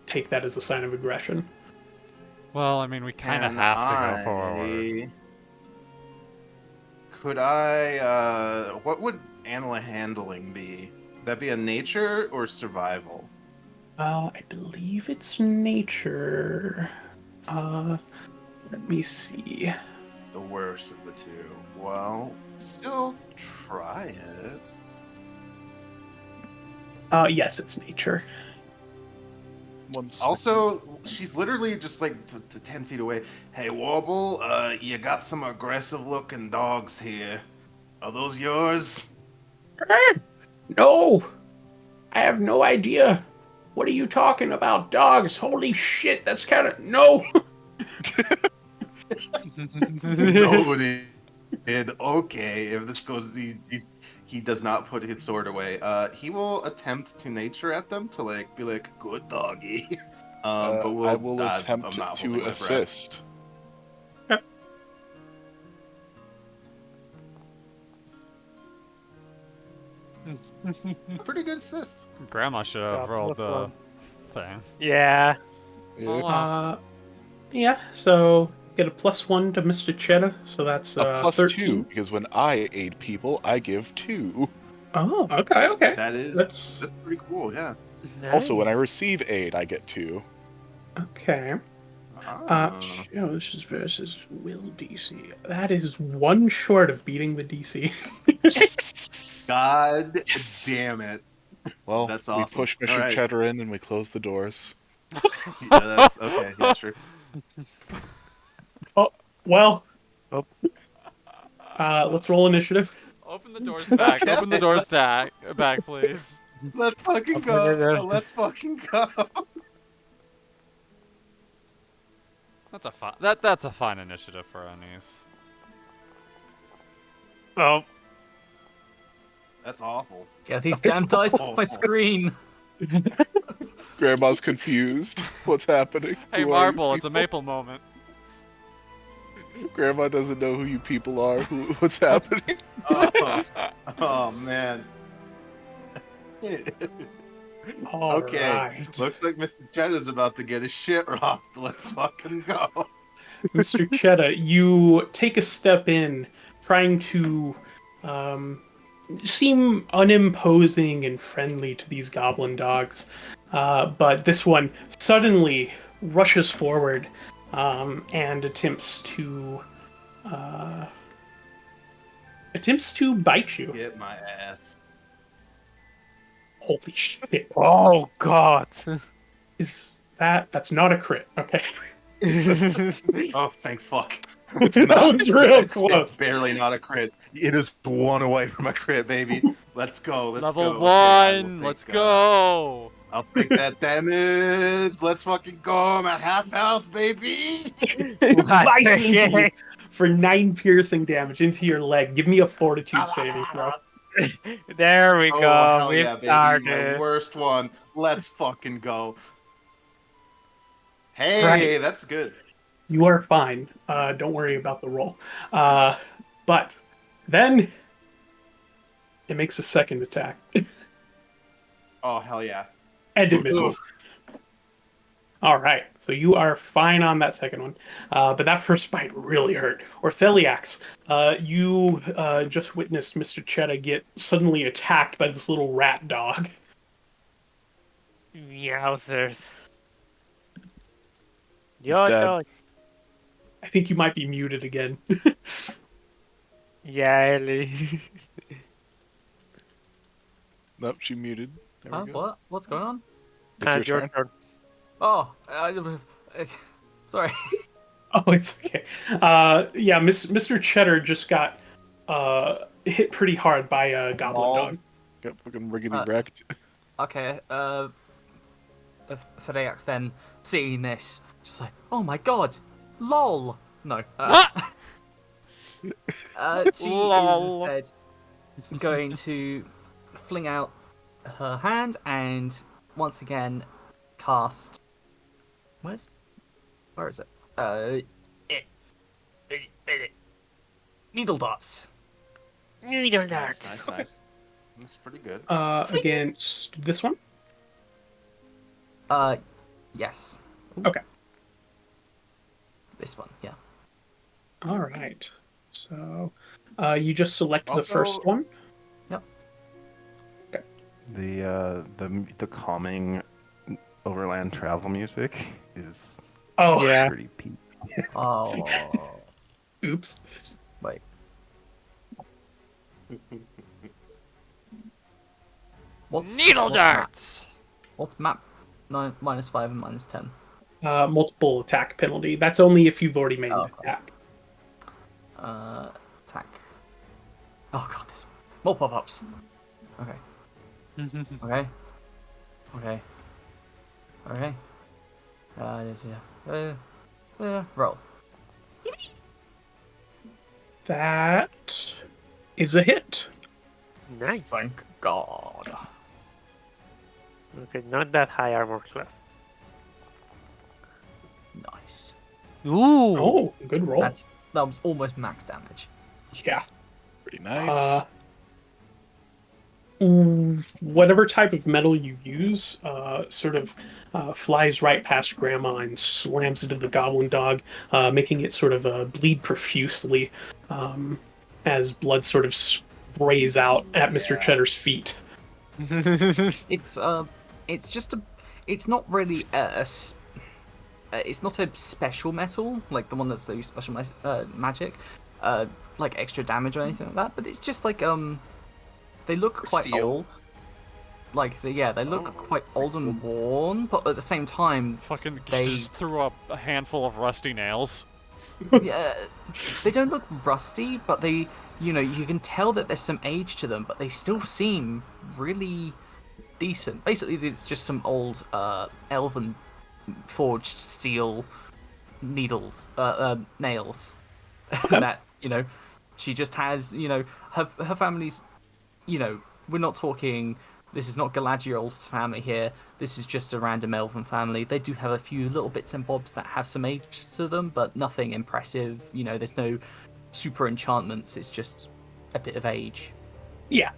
take that as a sign of aggression. Well, I mean, we kind of And have to go forward. Could I? What would animal handling be? That be a nature or survival? I believe it's nature. Let me see. The worst of the two. Well, still try it. Yes, it's nature. One second. Also, she's literally just like 10 feet away. Hey, Warble, you got some aggressive-looking dogs here. Are those yours? No, I have no idea. What are you talking about, dogs? Holy shit, that's kind of no. Nobody did. Okay, if this goes, he does not put his sword away. He will attempt to nature at them to like be like, good doggy. But I will I'm attempt not holding to my breath. assist. Pretty good assist. Grandma should have Yeah, rolled plus the one. thing. Yeah. Yeah. Oh, wow. Yeah, so get a +1 to Mr. Cheddar, so that's A plus 13. 2, because when I aid people, I give 2. Oh, okay. That is That's that's pretty cool. Yeah. Also, when I Nice. receive aid, I get 2. okay. Ah. This is versus Will DC. That is one short of beating the DC. Yes! God Yes. damn it. Well, That's we awesome. push Mr. Alright. Cheddar in and we close the doors. Yeah, that's okay. Yeah, sure. Well, Oh. let's roll initiative. Open the doors back. Open the doors back, please. Let's fucking Okay, then. go. Let's fucking go. That's a fine initiative for Anise. Oh, That's awful. Get these damn dice off my screen. Grandma's confused. What's happening? Hey, Who are you Marble, it's a people? maple moment. Grandma doesn't know who you people are. What's happening? Oh man. All Okay. right. Looks like Mr. Cheddar's about to get his shit rocked. Let's fucking go. Mr. Cheddar, you take a step in, trying to seem unimposing and friendly to these goblin dogs. But this one suddenly rushes forward and attempts to bite you. Get my ass. Holy shit! oh God. That's not a crit? Okay, Oh, thank fuck. that was real It's close. barely not a crit. It is one away from a crit, baby. Let's go. Let's Level go. Okay, I will 1. take, Let's go. I'll take that damage. Let's fucking go. I'm at half health, baby. Bites into you for 9 piercing damage into your leg. Give me a fortitude saving throw. There we Oh, go. hell We've yeah, baby. My started. worst one. Let's fucking go. Hey, Right. that's good. You are fine. Don't worry about the roll. But then it makes a second attack. Oh, hell yeah. And it misses. All right, so you are fine on that second one, but that first bite really hurt. Ortheliax, you just witnessed Mr. Cheddar get suddenly attacked by this little rat dog. Yowzers. He's dead. Yo. I think you might be muted again. Yeah, Ellie. Nope, she muted. There Huh? we go. What? What's going on? It's your turn. turn. Oh, sorry. Oh, it's okay. Yeah, Mr. Cheddar just got hit pretty hard by a goblin Mauled. dog. Got fucking riggedy wrecked. Okay. Fedeax then seeing this, just like, oh my god, lol. No. She Lol. is instead going to fling out her hand and once again cast. Where is it? Needle darts. Needle Nice, darts. nice. That's pretty good. Against this one. Yes. Ooh. Okay. This one, yeah. All right. So, you just select the Also- first one. The calming overland travel music is Oh, Yeah. pretty peak. Oh, Oops. wait. Needle what's map? darts. What's map? 9, -5 and -10. multiple attack penalty. That's only if you've already made an Oh, okay. attack. Attack. Oh god, there's more pop-ups. Okay. Okay. Okay. Okay. Roll. That is a hit. Nice. Thank God. Okay, not that high armor class. Nice. Ooh. Oh, good roll. That was almost max damage. Yeah. Pretty nice. Whatever type of metal you use flies right past Grandma and slams into the goblin dog, making it sort of bleed profusely as blood sort of sprays out at Mr. Cheddar's feet. It's just a. It's not really it's not a special metal like the one that's so special magic, like extra damage or anything like that. But it's just like they look quite Steel. old. Like they look quite old and worn, but at the same time, Fucking They- just threw up a handful of rusty nails. yeah, they don't look rusty, but they, you can tell that there's some age to them, but they still seem really decent. Basically, it's just some old elven forged steel needles, nails that she just has. Her family's. We're not talking. This is not Galadriel's family here. This is just a random elven family. They do have a few little bits and bobs that have some age to them, but nothing impressive. There's no super enchantments. It's just a bit of age. Yeah.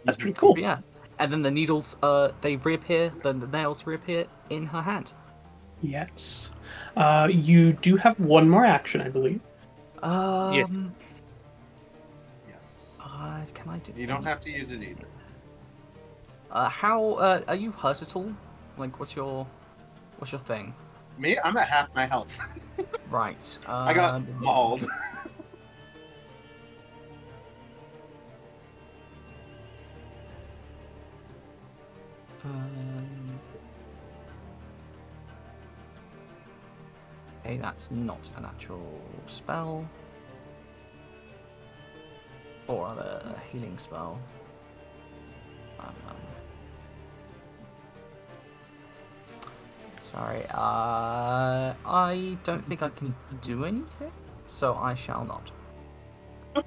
That's pretty cool. But yeah. And then the needles, they reappear. The nails reappear in her hand. Yes. You do have one more action, I believe. Yes. Yes. Can I do? You don't have to use it either. How are you hurt at all? Like, what's your thing? Me, I'm at half my health. Right. I got mauled. Okay, that's not a natural spell. Or a healing spell. Sorry, I don't think I can do anything, so I shall not. With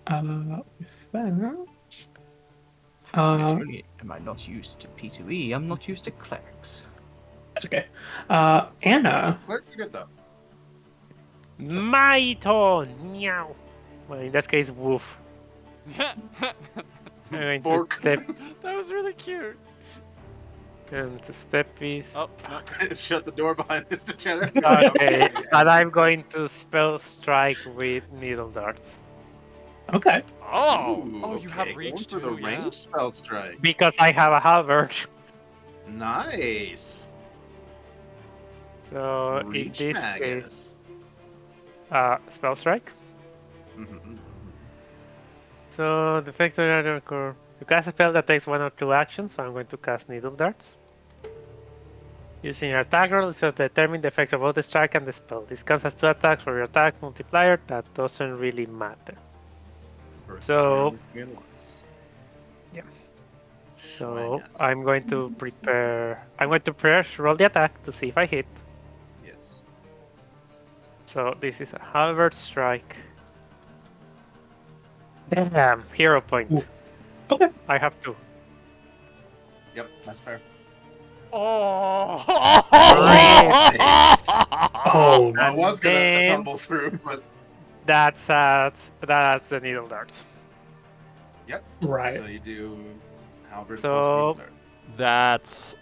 that, Not only am I not used to P2E, I'm not used to clerics. that's okay. Anna, Clerk, you good though. My turn. Meow. Well, in that case, woof. I'm going to Bork. step That was really cute. and to step piece. Oh, no. Shut the door behind Mr. Cheddar. Okay, and I'm going to spell strike with needle darts okay. Oh, Ooh, oh, you have okay, reach going for too, the yeah. range spell strike. because I have a halberd. Nice. So in Reach this case, Magus. spell strike. Mhm. So the factor occur. You cast a spell that takes one or two actions, so I'm going to cast needle darts. Using your attack roll to determine the effect of both the strike and the spell. This counts as 2 attacks for your attack multiplier. That doesn't really matter. So- Yeah. So I'm going to prepare. I'm going to first roll the attack to see if I hit. Yes. So this is a halberd strike. Damn, hero point. Ooh. Okay. I have 2. Yep, that's fair. Oh! Oh, I was gonna then- tumble through, but That's the needle darts. right. so you do Halberd So- plus needle dart. That's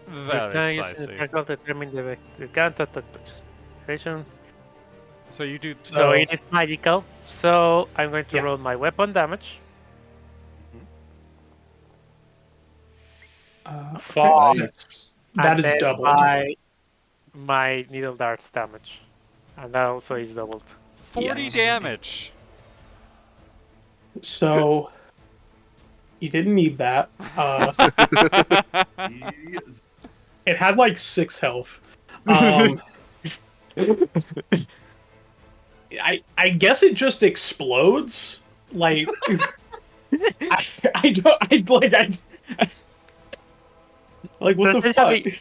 Return very using the spicy. attack roll to determine the counter concentration. So you do. So it is magical. So I'm going to Yeah. roll my weapon damage. For Nice. That and is then doubled. my needle darts damage, and that also is doubled. 40 Yes. damage. So you didn't need that. Yes. It had like 6 health. I guess it just explodes. Like I don't I like I like So what the fuck? essentially,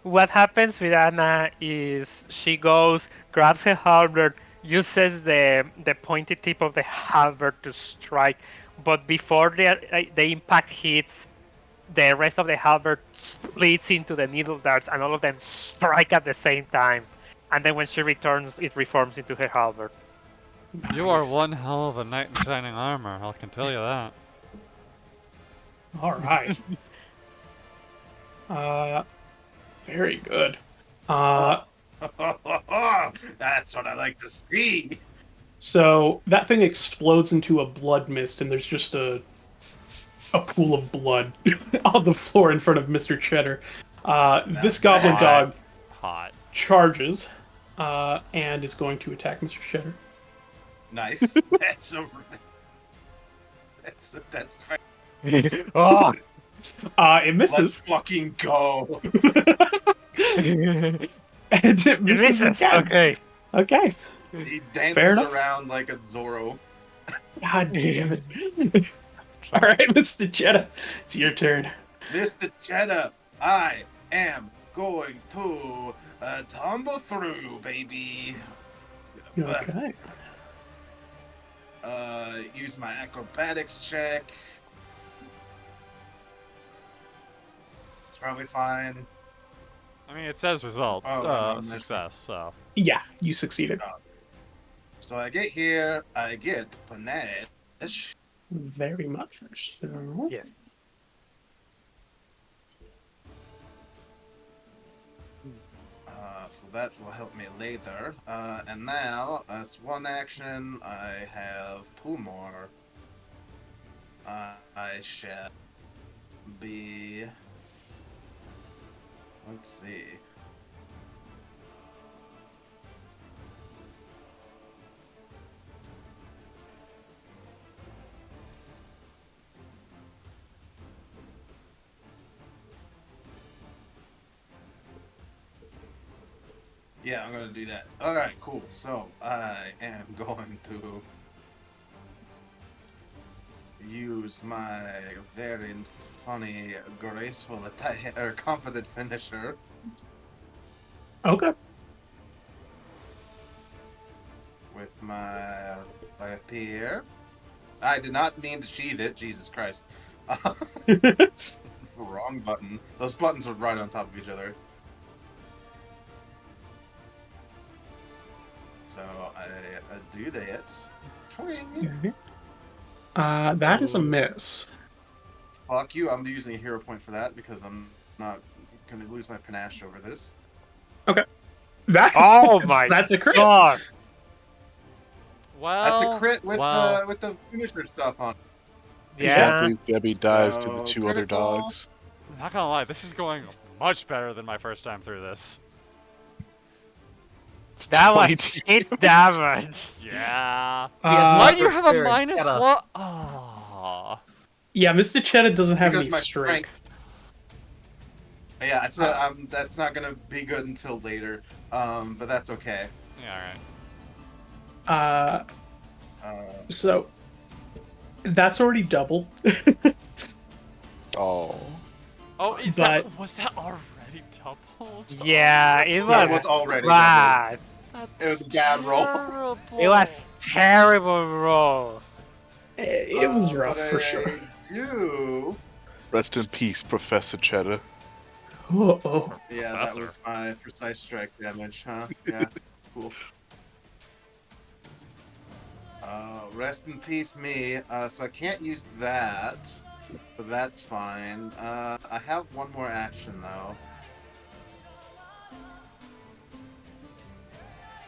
what happens with Anna is she goes, grabs her halberd, uses the pointy tip of the halberd to strike, but before the impact hits, the rest of the halberd splits into the needle darts, and all of them strike at the same time. And then when she returns, it reforms into her halberd. You are Nice. one hell of a knight in shining armor, I can tell you that. All right. Very good. That's what I like to see. So that thing explodes into a blood mist, and there's just a pool of blood on the floor in front of Mr. Cheddar. This goblin bad. dog Hot. charges and is going to attack Mr. Cheddar. Nice. That's fair. Oh! It Let's misses, fucking go. and it misses again. Okay. Okay. He Fair dances enough. around like a Zorro. God damn it. All right, Mr. Cheddar, it's your turn. Mr. Cheddar, I am going to tumble through, baby. Okay. Use my acrobatics check. It's probably fine. I mean, it says result. Oh, Success, so. Yeah, you succeeded. So I get here, I get panache. Very much so. Yes. So that will help me later. And now, as one action, I have 2 more. I shall be. Let's see. Yeah, I'm gonna do that. Alright, cool. So, I am going to use my very funny, graceful attack, or confident finisher. Okay. With my rapier. I did not mean to sheath it, Jesus Christ. Wrong button. Those buttons are right on top of each other. So I do that. Twing. That is a miss. Fuck you, I'm using a hero point for that because I'm not gonna lose my panache over this. That, Oh my that's a crit. God. Well, That's a crit with the finisher stuff on. Yeah. Sadly, Debbie dies to So, the 2 other critical. dogs. not gonna lie, this is going much better than my first time through this. It's That was 22 8 damage. Yeah. Uh, Why do you have a Experience, minus get a- one? Oh. Yeah, Mr. Cheddar doesn't have Because any my strength. Yeah, that's not gonna be good until later. But that's okay. Yeah, alright. So that's already double. Oh. Oh, was that already doubled? Yeah, it Yeah, it was was already bad. It was a bad roll. Terrible. It was terrible roll. It was rough What for I sure. do. Rest in peace, Professor Cheddar. Oh. Yeah, Professor. that was my precise strike damage, huh? Yeah, cool. Rest in peace, me. So I can't use that, but that's fine. I have one more action though.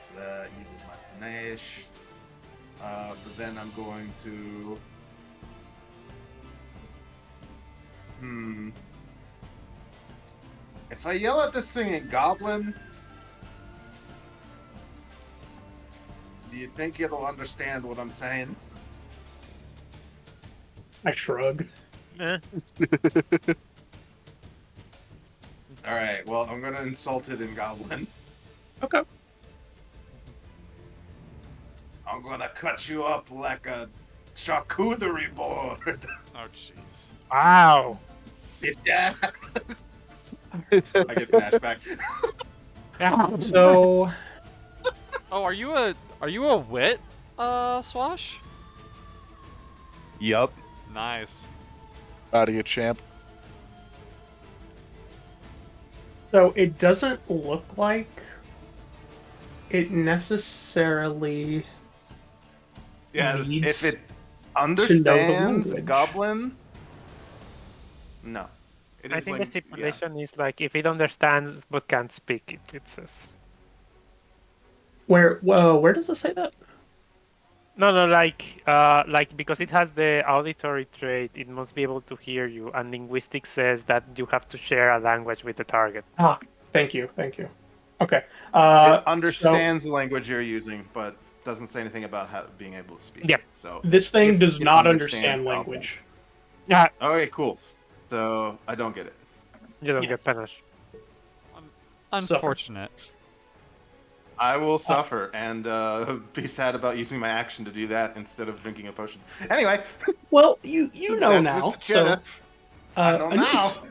So that uses my panache. But then I'm going to. If I yell at this thing in Goblin, do you think it'll understand what I'm saying? I shrug. Eh. All right. Well, I'm gonna insult it in Goblin. Okay. I'm gonna cut you up like a charcuterie board. Oh jeez. Wow. Yes. I get flashback. Yeah. So Oh, are you a wit, Swash? Yup. Nice. Out of your champ. So it doesn't look like it necessarily. Yeah, Needs if it the understands language. Goblin, no. It I is think like- the stipulation is like if it understands but can't speak it. It says Where does it say that? no, like because it has the auditory trait, it must be able to hear you, and linguistics says that you have to share a language with the target. Ah, thank you. Okay. It understands the language you're using, but doesn't say anything about how being able to speak. Yep. So So this thing if does it not understands understand Goblin. language. Yeah, Okay, cool. So I don't get it. you don't Yes. get punished. Unfortunate. I will suffer and be sad about using my action to do that instead of drinking a potion. Anyway, Well, you know that's now. Mr. Cheddar. So I know Anise, now.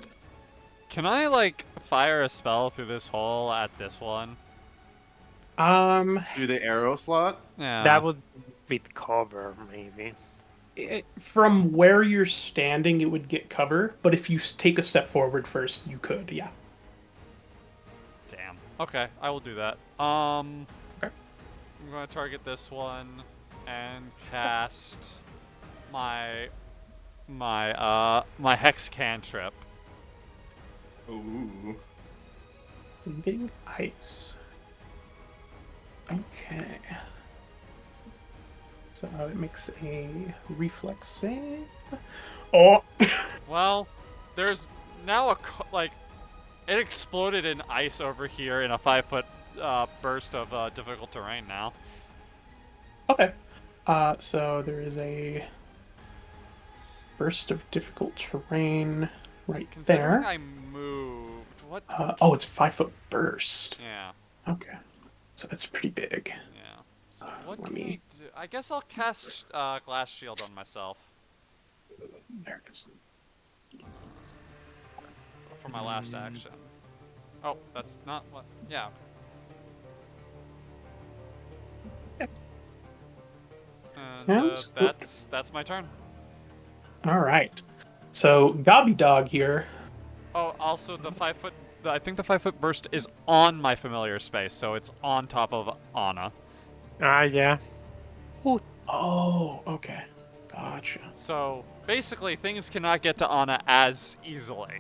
Can I like fire a spell through this hole at this one? Do the arrow slot. Yeah. That would be cover, maybe. from where you're standing, it would get cover. But if you take a step forward first, you could. Yeah. Damn. Okay, I will do that. Okay. I'm gonna target this one and cast my hex cantrip. Ooh. Big ice. Okay. So it makes a reflex save. Oh! Well, there's now like it exploded in ice over here in a 5-foot burst of difficult terrain now. Okay. So there is a burst of difficult terrain right Considering there. I moved, what? Oh, it's a 5-foot burst. Yeah, Okay. So that's pretty big. yeah. So what let can me- I do? I guess I'll cast glass shield on myself There it is. for my last action. Oh, that's not what. Yeah. And Sounds good. that's my turn. All right. So Gobby Dog here. Oh, also the 5-foot. I think the 5-foot burst is on my familiar space, so it's on top of Anna. Yeah. Oh, okay. Gotcha. So basically, things cannot get to Anna as easily.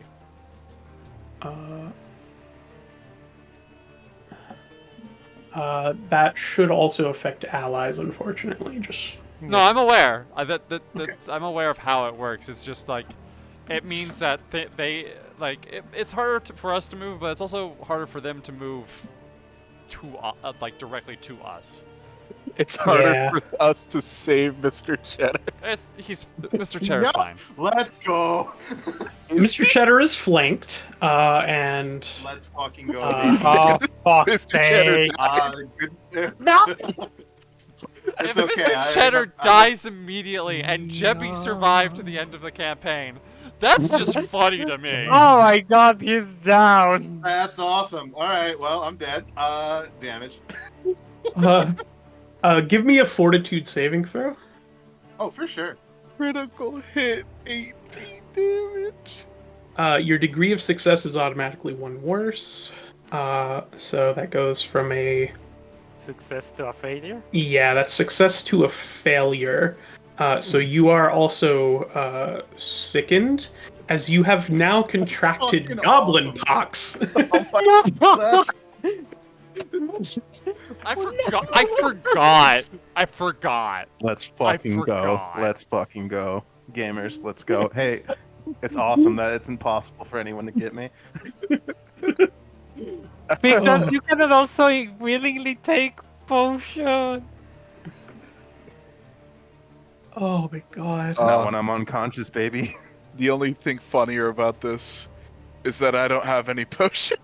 That should also affect allies, unfortunately. Just No, I'm aware. Okay. I'm aware of how it works. It's just like, it means that they like it's harder for us to move, but it's also harder for them to move to like directly to us. It's harder Yeah. for us to save Mr. Cheddar. Mr. Cheddar's fine. Let's go. Mr. Cheddar is flanked, and Let's fucking go. Oh, fuck Mr. Cheddar sake. Good. No! It's If okay. Mr. Cheddar dies immediately and Jebby survived to the end of the campaign, that's just funny to me. Oh my god, he's down. That's awesome. All right. Well, I'm dead. Damage. give me a Fortitude saving throw. Oh, for sure. Critical hit, 18 damage. Your degree of success is automatically one worse. So that goes from a Success to a failure? yeah, that's success to a failure. So you are also sickened, as you have now contracted fucking goblin awesome. pox. That's I forgot. Let's fucking go. Let's fucking go. Gamers, let's go. Hey, it's awesome that it's impossible for anyone to get me. Because you cannot also willingly take potions. Oh my god. Not when I'm unconscious, baby. The only thing funnier about this is that I don't have any potion.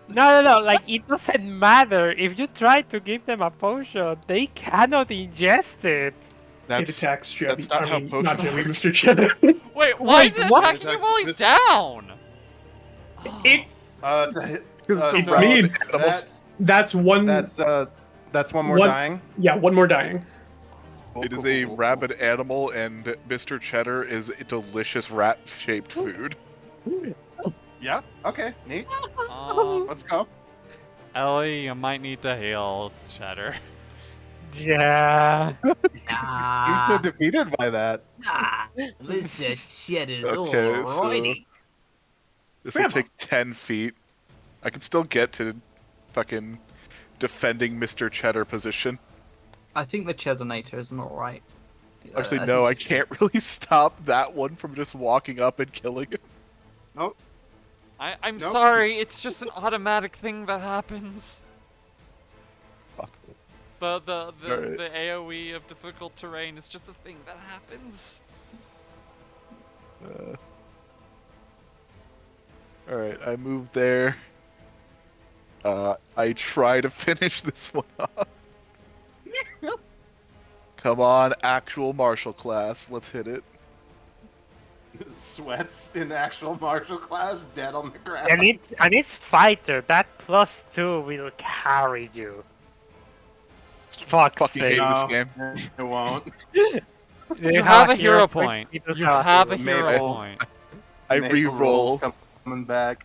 No. Like it doesn't matter. If you try to give them a potion, they cannot ingest it. It That's attacks Jebby. that's not how not potions Jebby, work. Mr. Cheddar. Wait, why is it what? attacking him while he's down? It, It's a hit. it's so mean. That's That's one more One- dying. yeah, one more dying. It is a rabid animal, and Mr. Cheddar is a delicious rat-shaped food. Yeah. Okay. Neat. Let's go. Ellie, you might need to heal Cheddar. Yeah. You're so defeated by that. Mr. Cheddar's Okay, so- alrighty. This will take 10 feet. I can still get to fucking defending Mr. Cheddar position. I think the Cheddar-nator is not right. Actually, think no, I it's- can't really stop that one from just walking up and killing him. I'm Nope. sorry, it's just an automatic thing that happens. Fuck. The Alright. the AoE of difficult terrain is just a thing that happens. Alright, I moved there. I try to finish this one off. Come on, actual martial class. Let's hit it. Sweats in actual martial class, dead on the ground. And it's fighter. That +2 will carry you. Fuck's Fucking sake. hate this No. game. It won't. You have a hero point. You You have a hero Mabel. point. I Maple re-roll. rolls coming back.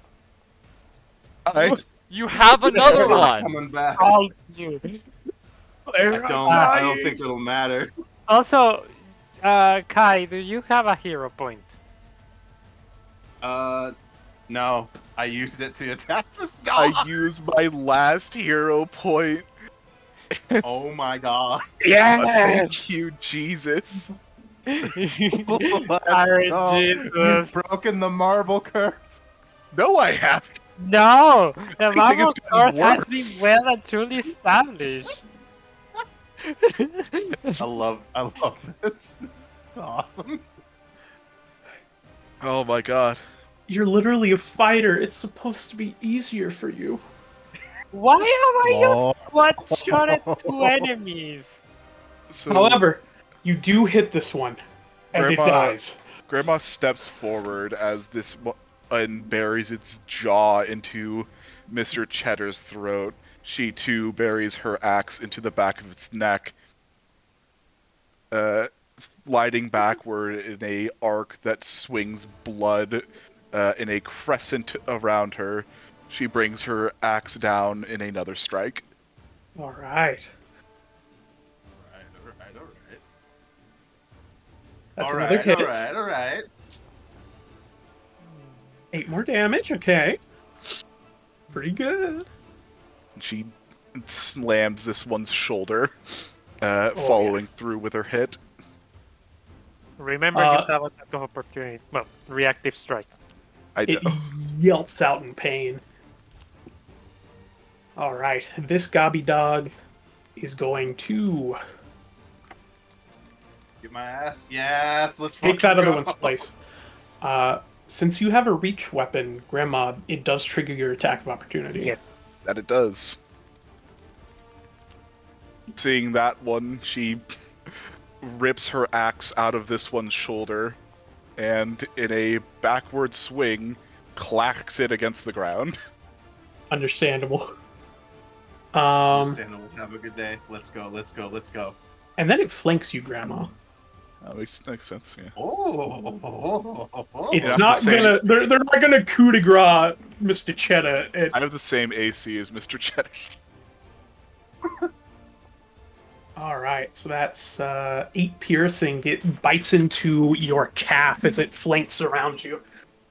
You have another Rolls one. coming back. All you. I don't think it'll matter. Also, Kai, do you have a hero point? No. I used it to attack this dog. I use my last hero point. Oh my god. Yes. Thank you, Jesus. Let's Alright, go. Jesus. You've broken the marble curse. No, I haven't. No, the think Marvel it's gotten Course has worse. been well and truly established. I love this. This is awesome. Oh my god. You're literally a fighter. It's supposed to be easier for you. Why have I Oh. used one-shot at 2 enemies? So, However, you do hit this one, and it Grandma- dies. Grandma steps forward as this and buries its jaw into Mr. Cheddar's throat. She too buries her axe into the back of its neck, sliding backward in a arc that swings blood in a crescent around her. She brings her axe down in another strike. All right. That's another hit. All right. 8 more damage. Okay. Pretty good. She slams this one's shoulder, following through with her hit. Remember, you have attack of opportunity. Well, reactive strike. I know. It yelps out in pain. All right. This gobby dog is going to Get my ass. Yes, let's take that fucking other go. one's place. Since you have a reach weapon, Grandma, it does trigger your attack of opportunity. Yes. That it does. Seeing that one, she rips her axe out of this one's shoulder and, in a backward swing, clacks it against the ground. Understandable. Understandable. Have a good day. Let's go. And then it flanks you, Grandma. That makes sense, yeah. Oh. It's Yeah, not the same. gonna. They're not gonna coup de grace, Mr. Cheddar. I have the same AC as Mr. Cheddar. All right, so that's 8 piercing. It bites into your calf as it flanks around you.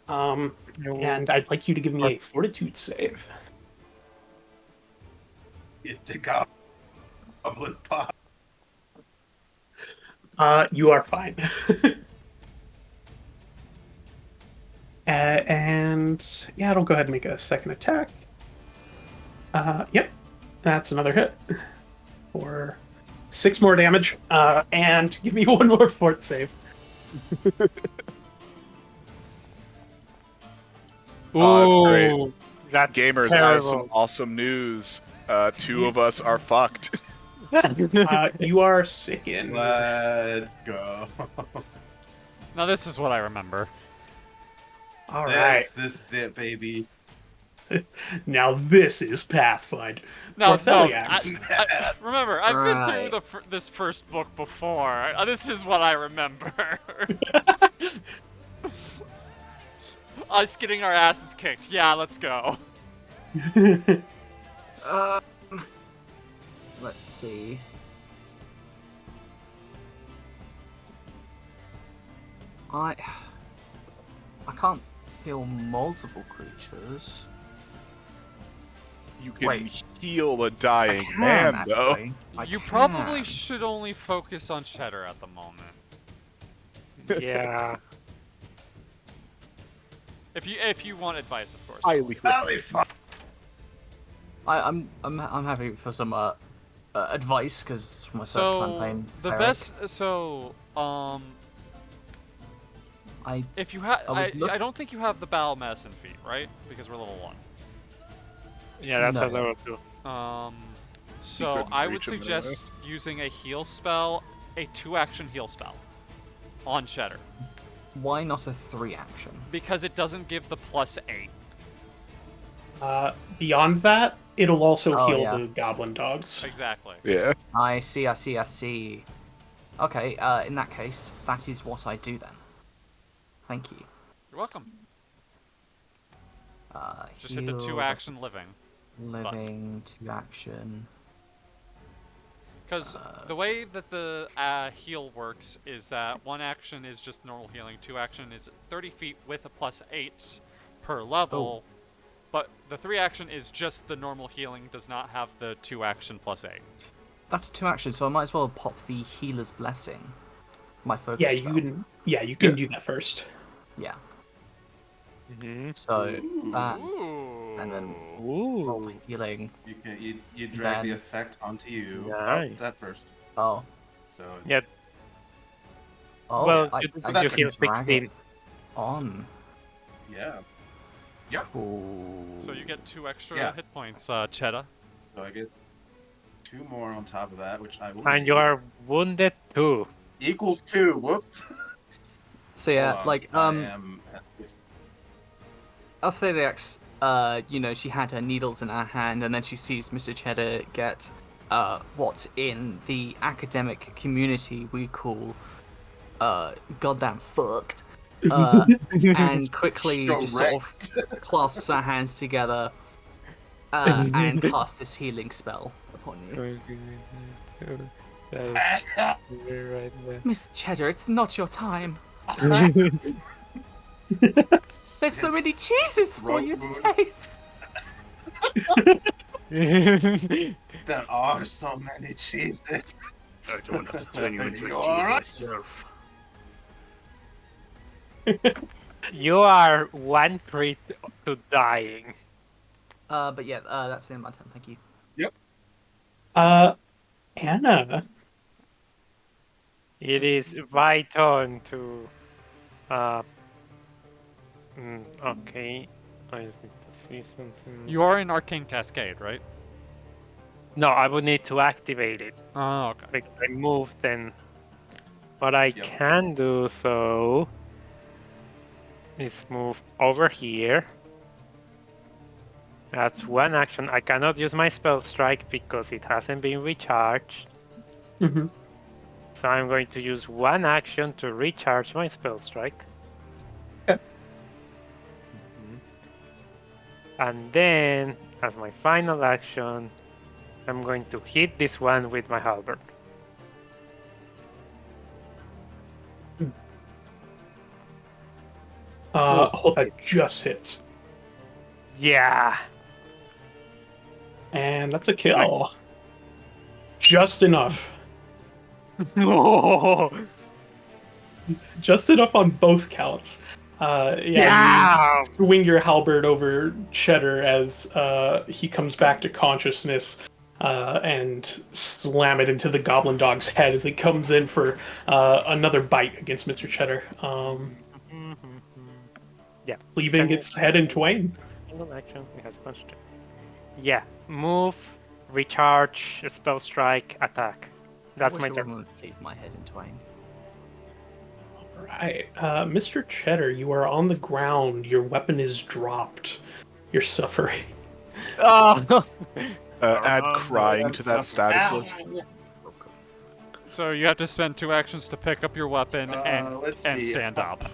And I'd like you to give me a fortitude save. Get the goblin pop. You are fine. And yeah, it'll go ahead and make a second attack. Yep, that's another hit for 6 more damage. And give me one more fort save. Oh, that's great. Ooh, that's Gamers, I have some terrible. awesome news. Two of us are fucked. You are sickened. Let's go. Now this is what I remember. All right. This is it, baby. Now this is Pathfinder. No, Ortheliax. remember, I've been Right. through this first book before. This is what I remember. Us getting our asses kicked. Yeah, let's go. Let's see. I can't heal multiple creatures. You can Wait. heal a dying I can, man, though. actually. I You probably can. should only focus on Cheddar at the moment. Yeah. If you want advice, of course. Highly That'll be fun. I'm happy for some advice because it's my first time So playing. the Cleric. best. I If you have, I was look- I don't think you have the battle medicine feat, right? Because we're level 1. Yeah, that's No. a level 2. So couldn't I would reach him suggest anyway. using a heal spell, a 2-action heal spell, on Cheddar, why not a 3-action? because it doesn't give the +8. Beyond that, it'll also Oh, heal yeah. the goblin dogs. Exactly. Yeah. I see. Okay, in that case, that is what I do then. Thank you. You're welcome. Just hit the Heal 2-action versus living. 2-action. Because the way that the heal works is that 1 action is just normal healing, 2 action is 30 feet with a +8 per level, but the 3 action is just the normal healing, does not have the 2 action +8. That's a 2-action, so I might as well pop the Healer's Blessing. My focus Yeah, spell. you can do that first. Yeah. Mm-hmm. So that Ooh. and then roll Ooh. the healing. You drag the Then- effect onto you. Nice. Oh, that first. Oh. So Yeah. Oh, Well, I you that's heal can drag 16. it on. yeah. Cool. So you get 2 extra Yeah. hit points, Cheddar. So I get 2 more on top of that, which I will. And you are wounded too. equals 2. Whoops. So yeah, Hold on, like I am at this- Arthuriax, you know, she had her needles in her hand, and then she sees Mr. Cheddar get what in the academic community we call goddamn fucked, and quickly just sort of clasps her hands together and casts this healing spell upon you. Miss Cheddar, it's not your time. There's so many cheeses for you to taste. There are so many cheeses. I don't have to turn you into You a cheese alright? myself. You are 1 crit to dying. But yeah, that's the end of my turn. Thank you. Anna. It is my turn to. Okay. I just need to see something. You are in Arcane Cascade, right? No, I would need to activate it. Oh, okay. Like I moved then. What I Yep. can do so is move over here. That's 1 action. I cannot use my spell strike because it hasn't been recharged. Mm-hmm. So I'm going to use 1 action to recharge my spell strike. Okay. And then, as my final action, I'm going to hit this one with my halberd. Oh, that just hits. Yeah. And that's a kill. Just enough. Oh, Just enough on both counts. yeah. You swing your halberd over Cheddar as he comes back to consciousness and slam it into the goblin dog's head as he comes in for another bite against Mr. Cheddar. Yeah. Cleaving Can- its head in twain. Single action. It has a bunch to. Yeah. Move, recharge, spell strike, attack. That's I my wish I turn. wouldn't have cleaved my head in twain. Right. Mr. Cheddar, you are on the ground. Your weapon is dropped. You're suffering. Oh! Add crying to that status list. So you have to spend 2 actions to pick up your weapon let's and see. stand up.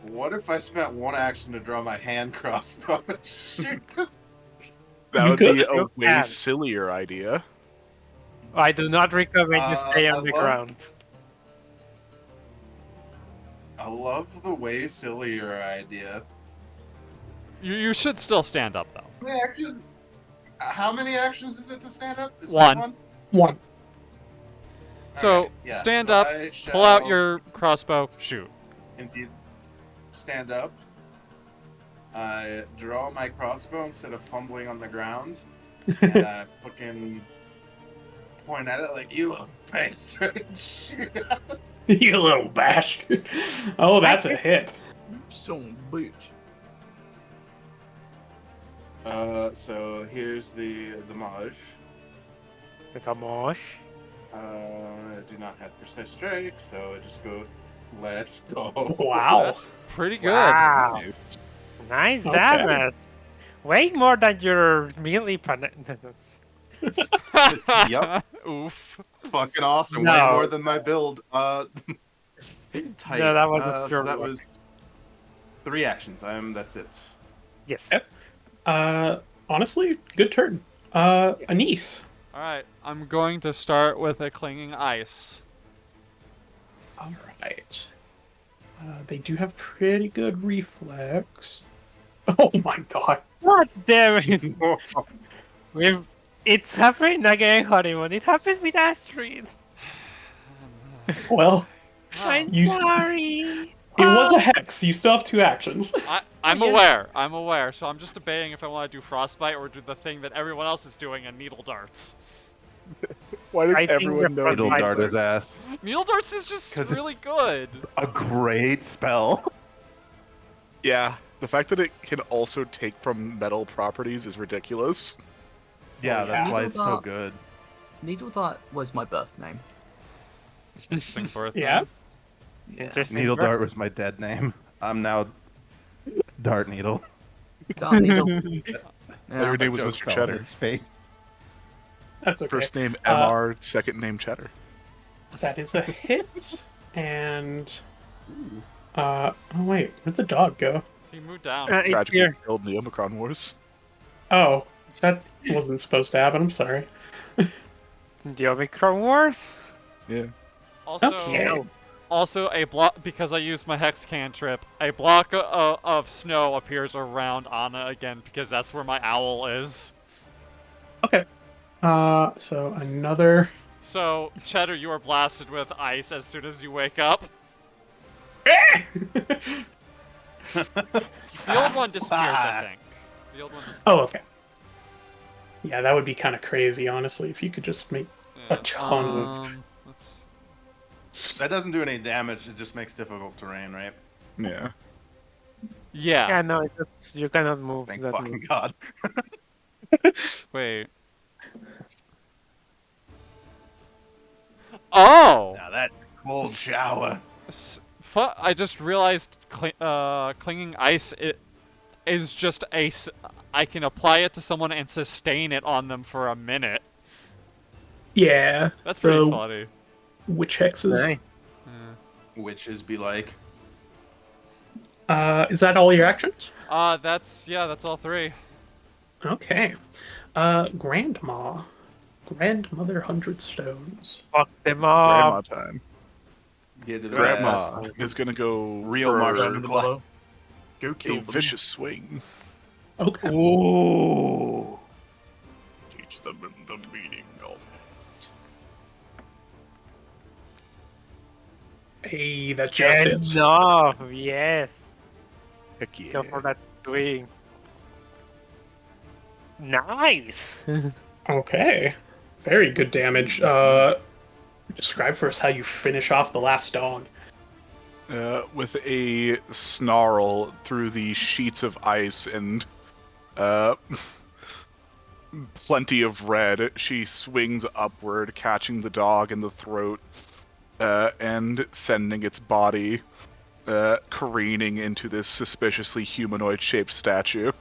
What if I spent 1 action to draw my hand crossbow and shoot this? That You would be could. a You way can. sillier idea. I do not recommend you stay I on the love- ground. I love the way sillier idea. You should still stand up though. How many actions is it to stand up? Is it One. One. So Alright, yeah, stand so up, I pull out shall your crossbow, shoot. Indeed. Stand up. I draw my crossbow instead of fumbling on the ground. And I fucking point at it like, you little bastard. Shoot at it. You little bastard. Oh, that's a hit. Son of a bitch. So here's the mage. The Tamosh. I do not have precise strike, so I just go. Let's go. Wow. That's pretty good. Wow. Nice. Nice Okay. damage. Way more than your melee Yup. Oof. Fucking awesome. No. Way more than my build. Tight. No, that was a So pure that luck. was 3 actions. That's it. Yes. Yep. Honestly, good turn. Anise. Alright, I'm going to start with a clinging ice. All right. They do have pretty good reflex. Oh my god. God damn it. It's happening again, honeymoon. It happened with Astrid. Well, I'm You s- sorry. it was a hex. You still have 2 actions. I'm Yes. aware, so I'm just debating if I want to do frostbite or do the thing that everyone else is doing and needle darts. Why does I think everyone the know? It'll Frostbite dart his darts? ass. Needle darts is just 'Cause it's- really good. A great spell. Yeah, the fact that it can also take from metal properties is ridiculous. Yeah, that's yeah. why it's so Dart. good. Needle Dart was my birth name. Interesting birth Yeah. name. Yeah. Interesting. Needle Dart was my dead name. I'm now Dart Needle. Dart Needle. Your Yeah. name was Joke Mr. fell on Cheddar. His face. That's okay. First name Mr, second name Cheddar. That is a hit. And oh wait, where'd the dog go? He moved down. It's Tragically here. killed in the Omicron Wars. Oh, that wasn't supposed to happen. I'm sorry. The Omicron Wars? Yeah. Also, Okay. also a block because I used my hex cantrip. A block of snow appears around Anna again because that's where my owl is. Okay. So another. So Cheddar, you are blasted with ice as soon as you wake up. The old one disappears, I think. The old one disappears. Oh, okay. Yeah, that would be kind of crazy, honestly, if you could just make a ton of. Let's... That doesn't do any damage. It just makes difficult terrain, right? Yeah. Yeah. Yeah, no, you cannot move. Thank that fucking move. God. Wait. Oh! Now that cold shower. I just realized clinging ice is just I can apply it to someone and sustain it on them for a minute. Yeah. That's pretty So- funny. Witch hexes. Nice. Witches be like. Is that all your actions? That's all 3. Okay. Grandma. Grandmother 100 Stones. Fuck them Grandma up. time. Get to the Grandma ass. is gonna go Real for Martian Go a kill them. vicious swing. Okay. Ooh. Teach them the meaning of it. Hey, that just hits. No, yes. Heck yeah. Go for that swing. Nice. Okay. Very good damage. Describe for us how you finish off the last dog. with a snarl through the sheets of ice and plenty of red, she swings upward, catching the dog in the throat and sending its body careening into this suspiciously humanoid-shaped statue.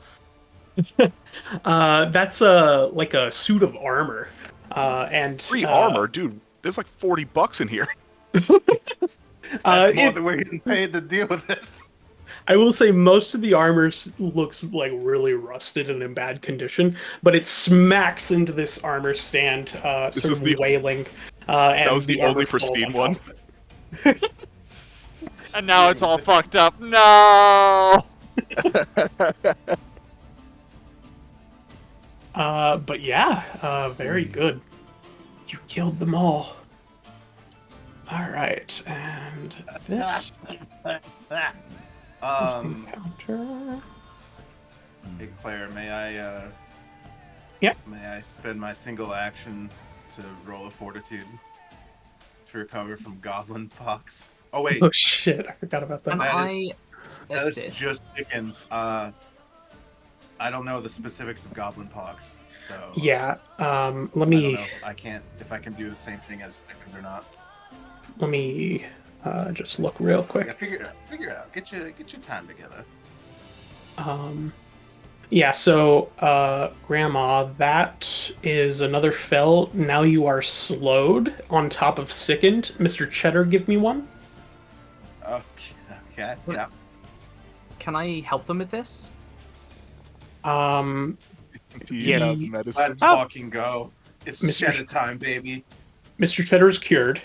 That's like a suit of armor. And Free armor, dude. There's like $40 in here. That's more than we're getting paid to deal with this. I will say most of the armor looks like really rusted and in bad condition, but it smacks into this armor stand, sort is of the- wailing. And That was the armor only falls pristine on top one. of it. And now it's all fucked up. No. But yeah, very good. You killed them all. All right, and this encounter. Hey Claire, may I Yeah. may I spend my single action to roll a fortitude to recover from goblin pox? Oh wait, Oh shit! I forgot about that. And That I that's assist. just Dickens. I don't know the specifics of goblin pox, so Yeah. Let I don't me know. I can't if I can do the same thing as Dickens or not. just look real Yeah, quick. figure it out. Get your time together. Yeah. So, Grandma, that is another fell. Now you are slowed on top of sickened. Mr. Cheddar, give me one. Okay. Yeah. Can I help them with this? Do you Yes. have medicine? Let's fucking go. It's Mr. Cheddar time, baby. Mr. Cheddar is cured.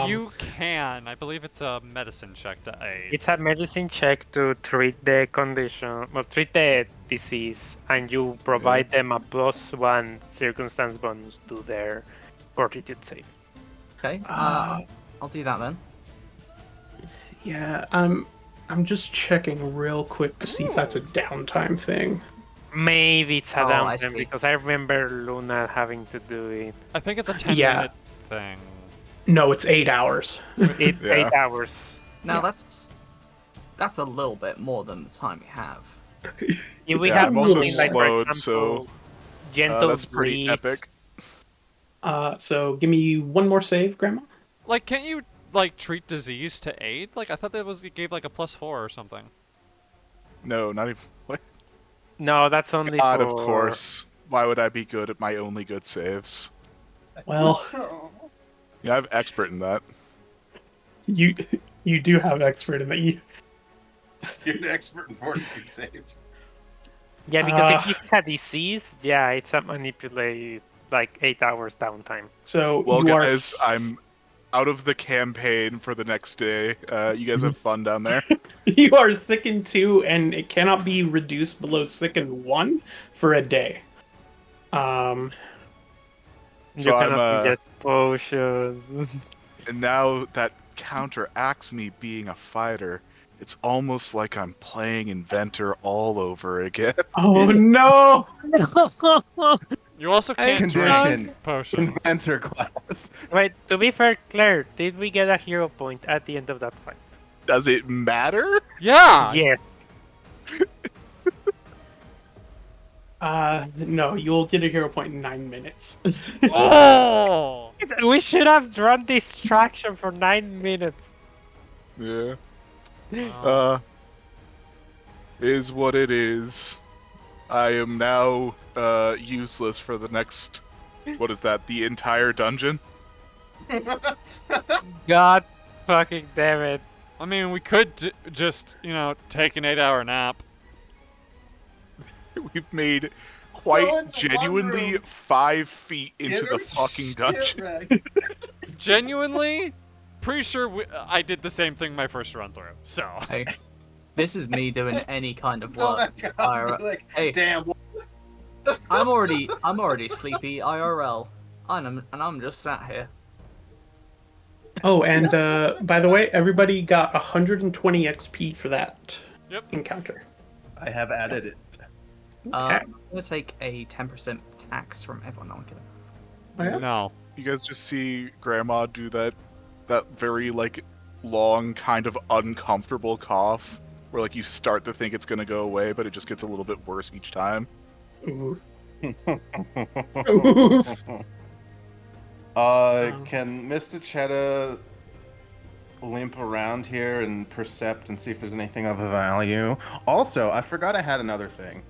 You can. I believe it's a medicine check to aid. It's a medicine check to treat the condition, or treat the disease, and you provide them a +1 circumstance bonus to their fortitude save. Okay. Uh, I'll do that then. Yeah. I'm just checking real quick to see if that's a downtime thing. Maybe it's a Oh, I downtime see. because I remember Luna having to do it. I think it's a 10 Yeah. minute thing. No, it's 8 hours. It's Yeah. 8 hours. Now Yeah. that's a little bit more than the time we have. Yeah, we Yeah, have I'm also something like, for slowed, example, so gentle that's pretty breeze. epic. So give me one more save, Grandma. Like, can't you like treat disease to aid? Like, I thought that was it gave like a +4 or something. No, not even. What? No, that's only God, for... of course. Why would I be good at my only good saves? Well, Yeah, I'm expert in that. you do have expert in that. You're an expert in fortitude saves. Yeah, because if Uh, it's a disease, yeah, it's a manipulate like 8 hours downtime. So Well, you are guys, I'm out of the campaign for the next day. You guys have fun down there. you are sickened 2, and it cannot be reduced below sickened 1 for a day. So you I'm, cannot get potions. And now that counteracts me being a fighter, it's almost like I'm playing Inventor all over again. Oh no! You also can't Condition. drink potions. Inventor class. Wait, to be fair, Claire, did we get a hero point at the end of that fight? Does it matter? Yeah. Yes. No, you'll get a hero point in 9 minutes. Oh. We should have drawn distraction for 9 minutes. Yeah. Wow. Is what it is. I am now useless for the next. What is that? The entire dungeon? God fucking damn it. I mean, we could just, take an 8-hour nap. We've made Go quite into one genuinely room. 5 feet into Get the her fucking shit dungeon. right. Genuinely, pretty sure I did the same thing my first run through. So. Hey, this is me doing any kind of Go work. back out and IRL. be like, Hey. damn. I'm already sleepy IRL, and I'm just sat here. Oh, and by the way, everybody got 120 XP for that Yep. encounter. I have added it. Okay. I'm gonna take a 10% tax from everyone. No one can. Oh, yeah? No. You guys just see Grandma do that very like long, kind of uncomfortable cough, where like you start to think it's gonna go away, but it just gets a little bit worse each time. Ooh. Oof. Can Mr. Cheddar limp around here and percept and see if there's anything of value? Also, I forgot I had another thing.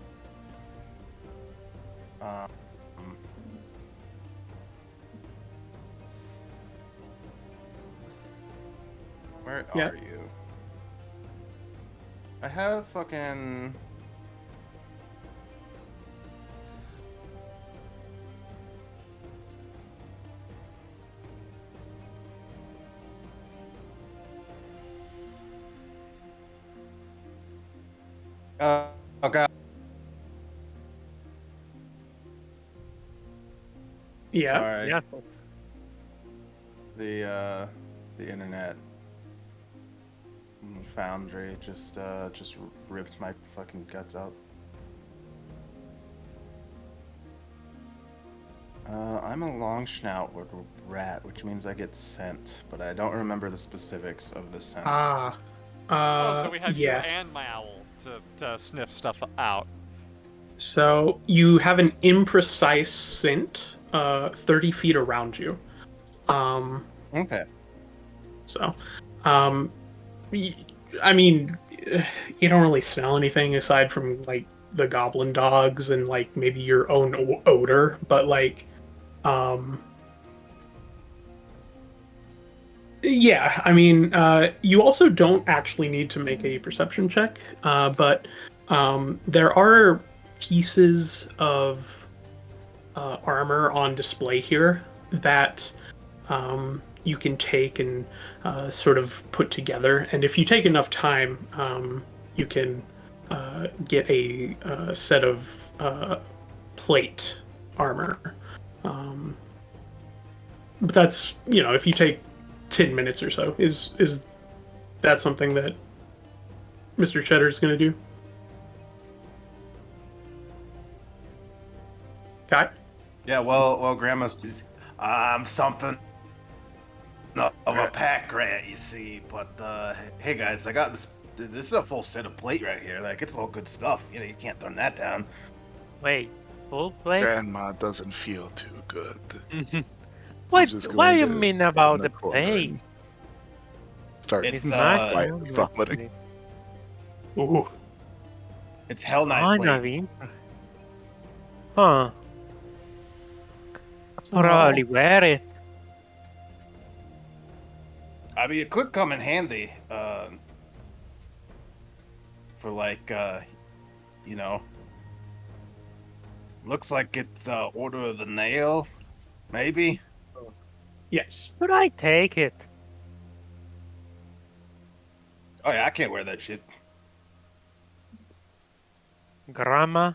Where Yeah. are you? I have fucking. Oh god. Yeah. Sorry. Yeah. The internet Foundry just ripped my fucking guts out. I'm a long snout with a rat, which means I get scent, but I don't remember the specifics of the scent. Oh, so we have yeah. you and my owl to sniff stuff out. So you have an imprecise scent 30 feet around you. Okay. So, I mean, you don't really smell anything aside from like the goblin dogs and like maybe your own odor, but like, yeah, I mean, you also don't actually need to make a perception check, but there are pieces of armor on display here that you can take and sort of put together. And if you take enough time, you can get a set of plate armor. But that's, you know, if you take 10 minutes or so, is that something that Mr. Cheddar is going to do? Guy? Yeah, well, Grandma's. I'm something of a pack rat, you see. But hey, guys, I got this. This is a full set of plate right here. Like, it's all good stuff. You know, you can't turn that down. Wait, full plate? Grandma doesn't feel too good. What just what do going you to mean about in the corner plate? and Start It's, quietly vomiting. Ooh. It's Hell Knight plate. Finally. Huh. Probably wear it. I mean, it could come in handy. For like, you know. Looks like it's Order of the Nail, maybe. Yes. Should I take it? Oh yeah, I can't wear that shit. Grandma?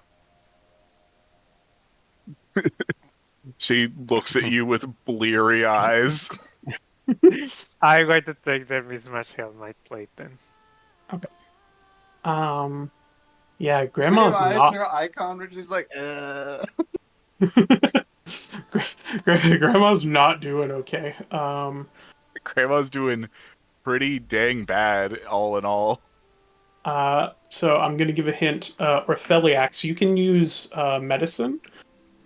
She looks at you with bleary eyes. I'm going to take the mismatch Hell Knight plate then. Yeah, Grandma's not. Her icon, she's like, Grandma's not doing okay. Grandma's doing pretty dang bad, all in all. So I'm gonna give a hint. Orpheliax, you can use medicine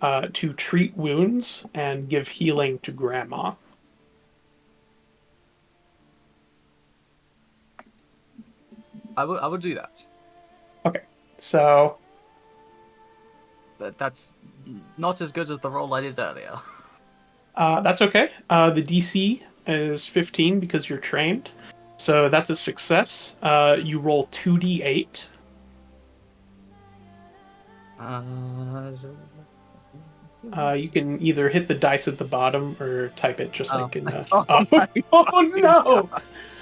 to treat wounds and give healing to Grandma. I would do that. Okay, so That's not as good as the roll I did earlier. that's okay. The DC is 15 because you're trained, so that's a success. You roll 2d8. You can either hit the dice at the bottom or type it just like in the. Oh no!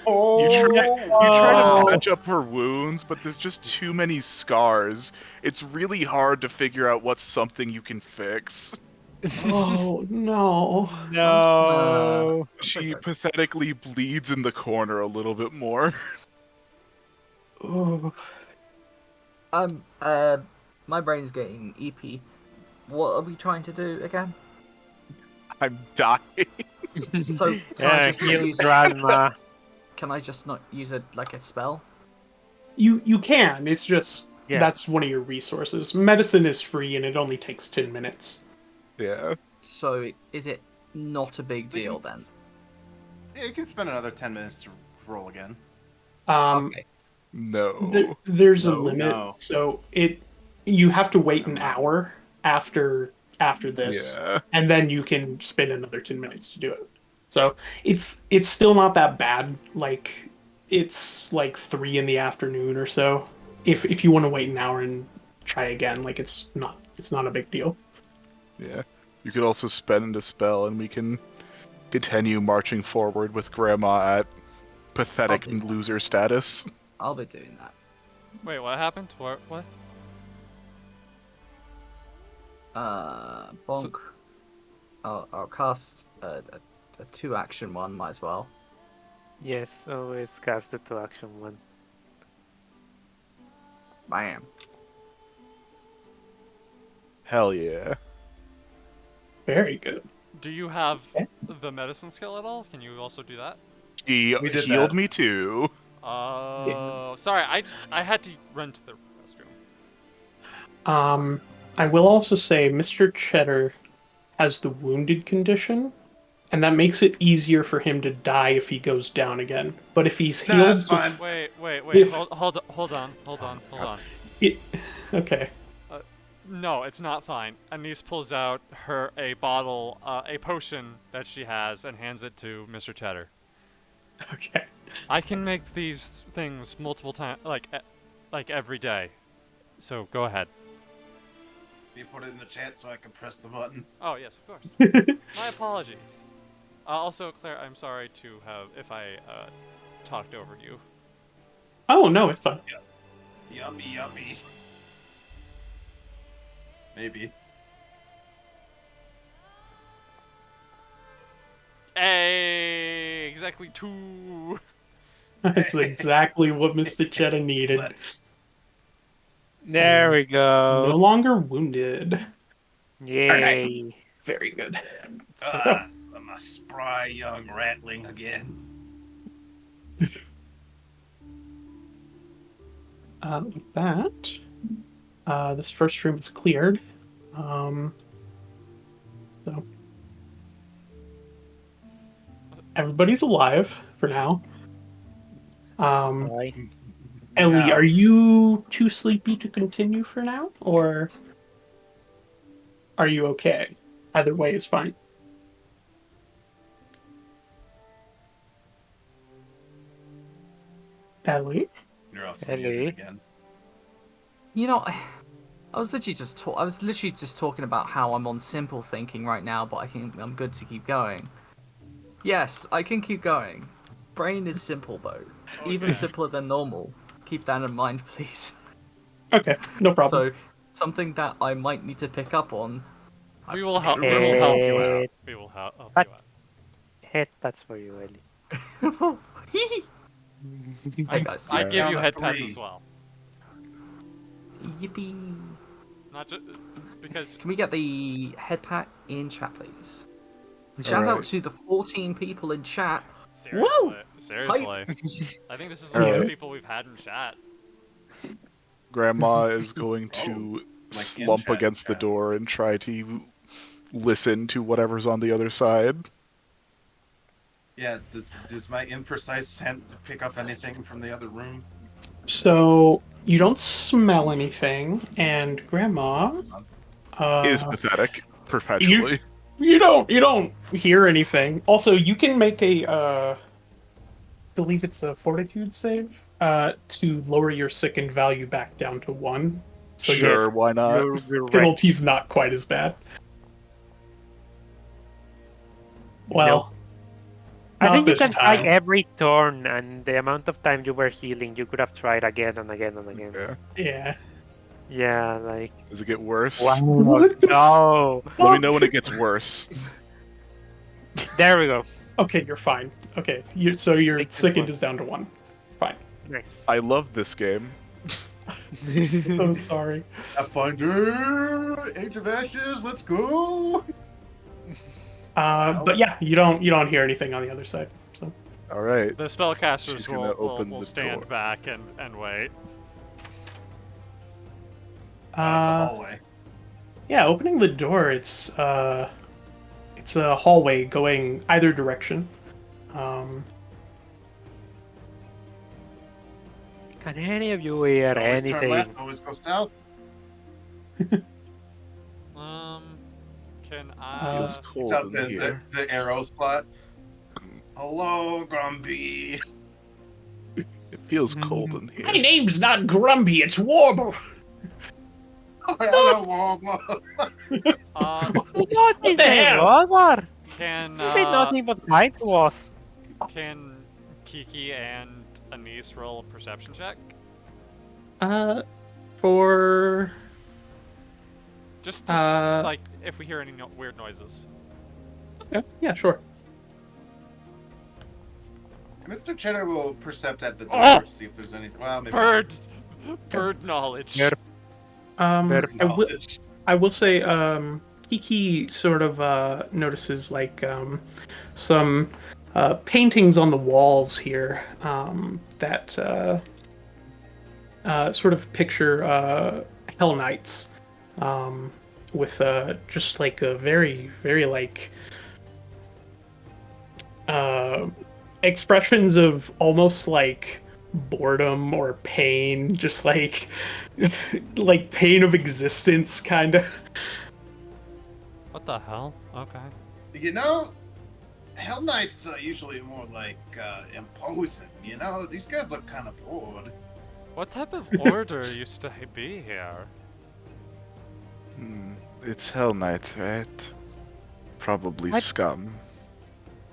You try Oh. to patch up her wounds, but there's just too many scars. It's really hard to figure out what's something you can fix. Oh no! No. She pathetically bleeds in the corner a little bit more. Ooh. My brain's getting EP. What are we trying to do again? I'm dying. So can I Yeah, just heal use? Grandma. can I just not use a spell? You can. It's just Yeah. that's one of your resources. Medicine is free and it only takes 10 minutes. Yeah. So is it not a big deal then? Yeah, you can spend another 10 minutes to roll again. Okay. No. There's a No, limit, no. so you have to wait an hour after this, Yeah. and then you can spend another 10 minutes to do it. So it's still not that bad. Like it's like 3 in the afternoon or so. If you want to wait an hour and try again, like it's not a big deal. Yeah. You could also spend a spell, and we can continue marching forward with Grandma at pathetic Okay. loser status. I'll be doing that. Wait, what happened? What? Bonk. I'll cast a 2-action one. Might as well. Yes, always cast the 2-action one. Bam. Hell yeah. Very good. Do you have Okay. the medicine skill at all? Can you also do that? He We did healed that. me too. Oh, sorry. I had to run to the restroom. I will also say Mr. Cheddar has the wounded condition, and that makes it easier for him to die if he goes down again. But if he's Nah, healed, that's fine. Wait. If- Hold on. okay. No, it's not fine. Anise pulls out a bottle, a potion that she has, and hands it to Mr. Cheddar. Okay. I can make these things multiple times, like every day. So go ahead. You put it in the chat so I can press the button. Oh yes, of course. My apologies. Also, Claire, I'm sorry if I talked over you. Oh no, it's fine. Yummy. Maybe. Hey, exactly 2. That's exactly what Mr. Cheddar needed. There we No go. longer wounded. Yay. Very good. I'm a spry young ratling again. With that, this first room is cleared. So everybody's alive for now. Bye. Ellie, Yeah. are you too sleepy to continue for now, or are you okay? Either way is fine. Ellie? You're also Ellie? muted again. You know, I was literally just talking about how I'm on simple thinking right now, but I'm good to keep going. Yes, I can keep going. Brain is simple though, even simpler than normal. Keep that in mind, please. Okay, no problem. So, something that I might need to pick up on. We will help. We will help you out. We will help you But- out. Headpats for you, Ellie. Hey guys. I Yeah. give you Count of head pats 3. as well. Yippee. Not just because Can we get the head pat in chat, please? Shout out Alright. to the 14 people in chat. seriously. I think this is the Alright. most people we've had in chat. Grandma is going to like slump in-chat against the chat. door and try to listen to whatever's on the other side. Yeah, does my imprecise scent pick up anything from the other room? So you don't smell anything, and Grandma Is pathetic perpetually. you don't hear anything. Also, you can make a believe it's a fortitude save to lower your sickened value back down to 1. So Sure, yes, why not? You're right. penalty's not quite as bad. Well, I not think you this can try time. every turn, and the amount of time you were healing, you could have tried again and again and again. Yeah. Yeah. Yeah, like Does it get worse? What the no. Let me know when it gets worse. There we go. Okay, you're fine. Okay, so your Makes it sickened worse. is down to 1. Fine. Nice. I love this game. So sorry. Pathfinder, Age of Ashes, let's go! But yeah, you don't hear anything on the other side. So All right. The spellcasters She's gonna open will the stand door. back and wait. It's a hallway. Yeah, opening the door, it's a hallway going either direction. Can any of you hear Always turn anything? left, always go south. Can Feels I? cold It's out in here. the arrow slot. Hello, Grumpy. It feels cold in My here. name's not Grumpy, it's Warble. Hello, Warble. What is the a hell? robber? Can You did nothing but lie to us. can Kiki and Anise roll a perception check? For Just to like if we hear any weird noises. yeah, sure. Mr. Cheddar will percept at the door, Oh! see if there's anything. Well, maybe Bird knowledge. Yep. Very knowledge. I will say, Kiki sort of notices like some paintings on the walls here that sort of picture Hell Knights with just like a very, very like expressions of almost like boredom or pain, just like like pain of existence, kind of. What the hell? Okay. You know, Hell Knights are usually more like imposing. You know, these guys look kind of bored. What type of order used to be here? It's Hell Knight, right? Probably What? scum.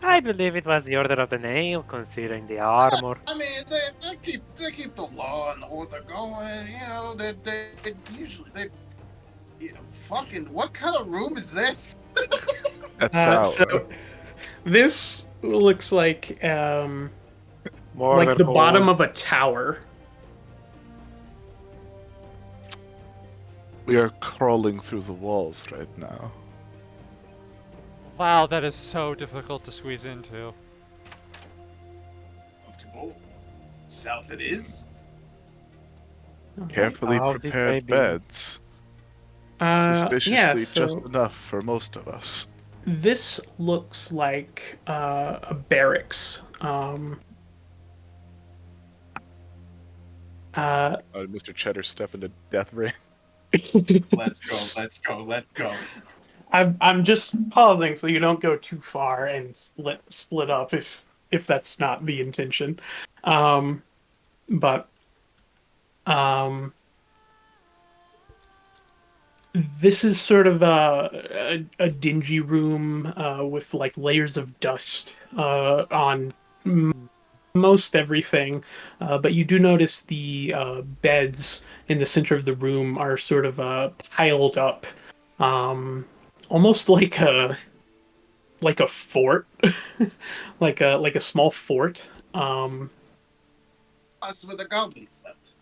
I believe it was the Order of the Nail, considering the armor. I mean, they keep the law and order going. You know, they usually you know, fucking. What kind of room is this? A tower. So this looks like More like than the whole. bottom of a tower. We are crawling through the walls right now. Wow, that is so difficult to squeeze into. Comfortable. South it is. Carefully How did they prepared be? beds. Yeah, Suspiciously just so enough for most of us. this looks like a barracks. Mr. Cheddar step into death ray. Let's go. Let's go. Let's go. I'm just pausing so you don't go too far and split up if that's not the intention. But this is sort of a dingy room with like layers of dust on most everything, but you do notice the beds in the center of the room are sort of piled up, almost like a fort, like a small fort. Us with the goblins slept.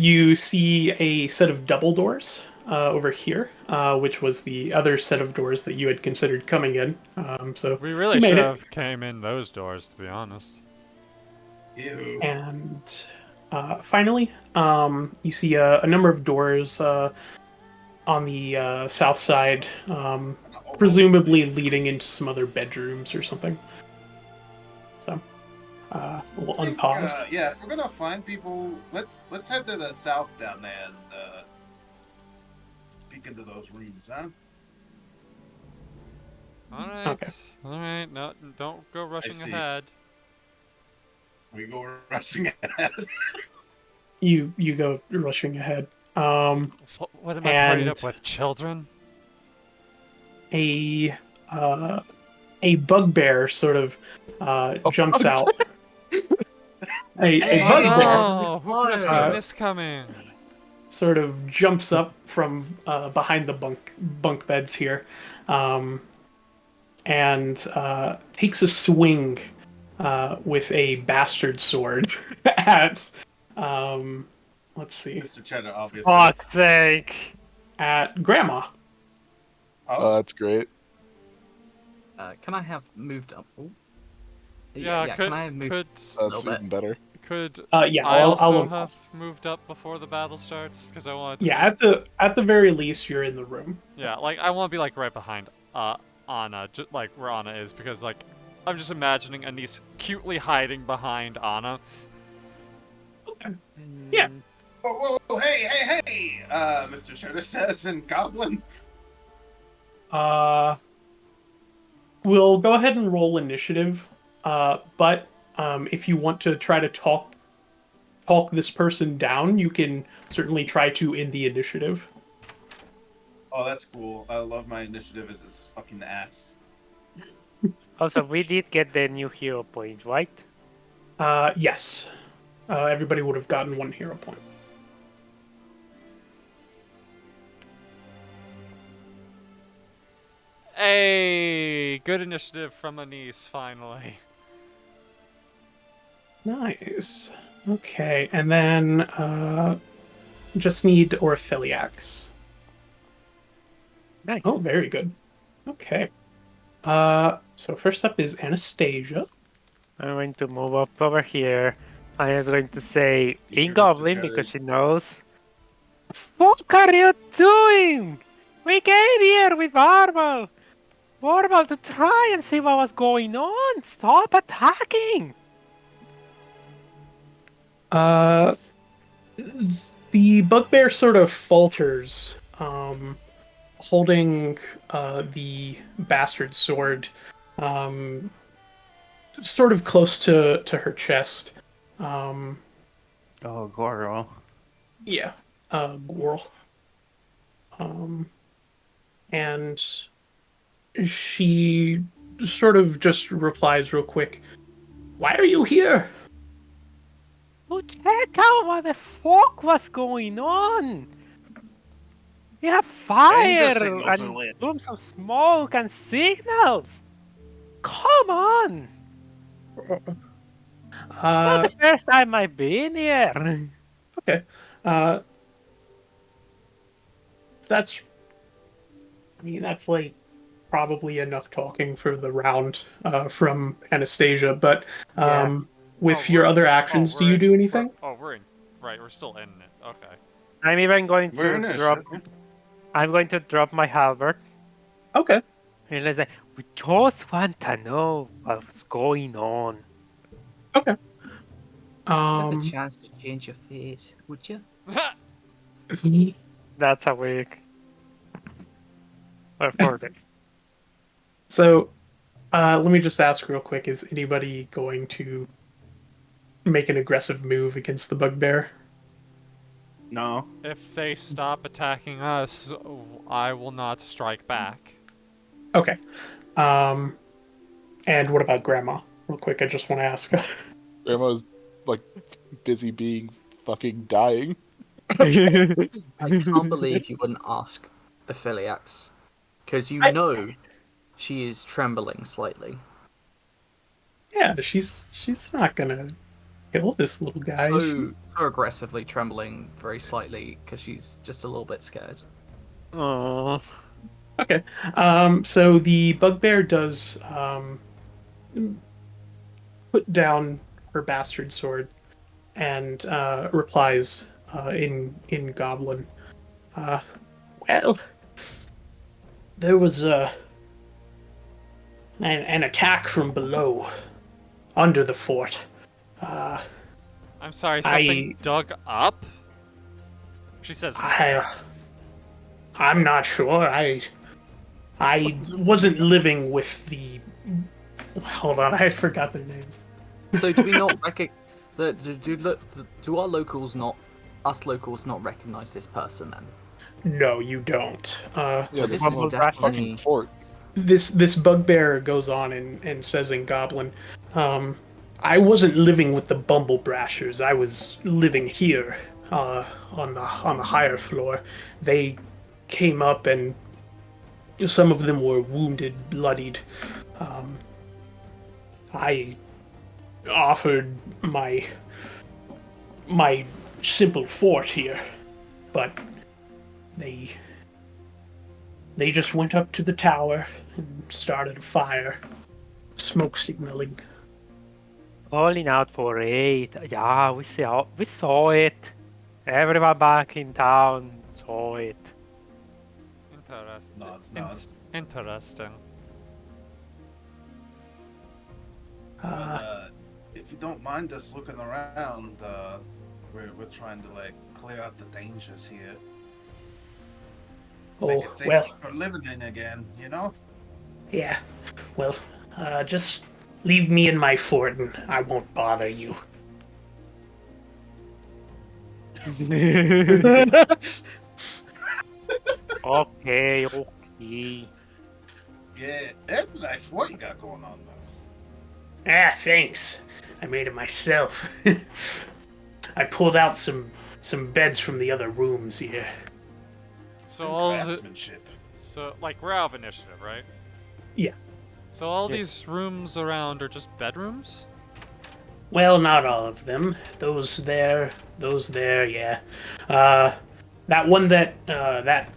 You see a set of double doors over here, which was the other set of doors that you had considered coming in. So We really you made should it. have came in those doors, to be honest. Ew. And finally, you see a number of doors on the south side, presumably leading into some other bedrooms or something. So we'll I think, unpause. yeah, if we're gonna find people, let's head to the south down there and peek into those rooms, huh? Alright. Okay. Alright, no, don't go rushing see. ahead. We go rushing ahead. You go rushing ahead. What am I parried And- up with? Children? A bugbear sort of jumps out. A Oh bugbear no! Who could have seen Uh, this coming? sort of jumps up from behind the bunk beds here, and takes a swing with a bastard sword at let's see, Mr. Cheddar, obviously. Fuck's sake! at Grandma. Oh, That's great. Can I have moved up? Ooh. Yeah, Can I have moved could a That's little bit? even better. could Yeah, I I'll also have announce. moved up before the battle starts? Because I wanted to. Yeah, at the very least, you're in the room. Yeah, like I want to be like right behind Anna, like where Anna is, because like I'm just imagining Anise cutely hiding behind Anna. Yeah. Whoa, whoa, hey, Mr. Cheddar says in Goblin. We'll go ahead and roll initiative. But if you want to try to talk this person down, you can certainly try to in the initiative. Oh, that's cool. I love my initiative as this fucking ass. Also, we did get the new hero point, right? Yes. Everybody would have gotten 1 hero point. Hey, good initiative from Anise, finally. Nice. Okay, and then just need Orphiliacs. Nice. Oh, very good. Okay. So first up is Anastasia. I'm going to move up over here. I was going to say Teacher, in Mr. Goblin Cheddar. because she knows. What are you doing? We came here with Warble. Warble to try and see what was going on. Stop attacking. The bugbear sort of falters, holding the bastard sword, sort of close to her chest. Oh, Goro. Yeah, Gorl. And she sort of just replies real quick, "Why are you here?" To check out what the fuck was going on. We have fire signals are and lit. plumes of smoke and signals. Come on. Not the first time I've been here. Okay. That's like probably enough talking for the round from Anastasia, but Yeah. with Oh, your we're- other actions, do you do anything? We're in. Right, we're still in it. Okay. I'm even going We're in to it, drop. shit. I'm going to drop my halberd. Okay. And I say, we just want to know what's going on. Okay. Had the chance to change your face, would you? That's a week. Or 4 days. So, let me just ask real quick: is anybody going to make an aggressive move against the bugbear? No. If they stop attacking us, I will not strike back. Okay. And what about Grandma? Real quick, I just want to ask. Grandma's like busy being fucking dying. I can't believe you wouldn't ask Aphiliax, because you know she is trembling slightly. Yeah, she's not gonna kill this little guy. So aggressively trembling very slightly because she's just a little bit scared. Oh. Okay. So the bugbear does put down her bastard sword and replies in Goblin. Well, there was an attack from below, under the fort. I'm sorry, something dug up? She says. I'm not sure. I wasn't living with the. Hold on, I forgot their names. So do we not do our locals not, us locals not recognize this person then? No, you don't. So this Bumble is Brush definitely Fort. This bugbear goes on and says in Goblin, I wasn't living with the Bumble Brashers. I was living here, on the higher floor. They came up and some of them were wounded, bloodied. I offered my simple fort here, but they just went up to the tower and started a fire. Smoke signaling. Calling out for aid. Yeah, we saw it. Everyone back in town saw it. Interesting. Nods. Interesting. If you don't mind us looking around, we're trying to like clear out the dangers here. Make Oh, it safe well, for living in again, you know? yeah. Well, just leave me in my fort and I won't bother you. Okay. Yeah, that's a nice fort you got going on though. Thanks. I made it myself. I pulled out some beds from the other rooms here. So Good all the, craftsmanship. so like we're out of initiative, right? Yeah. So all Yes. these rooms around are just bedrooms? Well, not all of them. Those there, yeah. That one that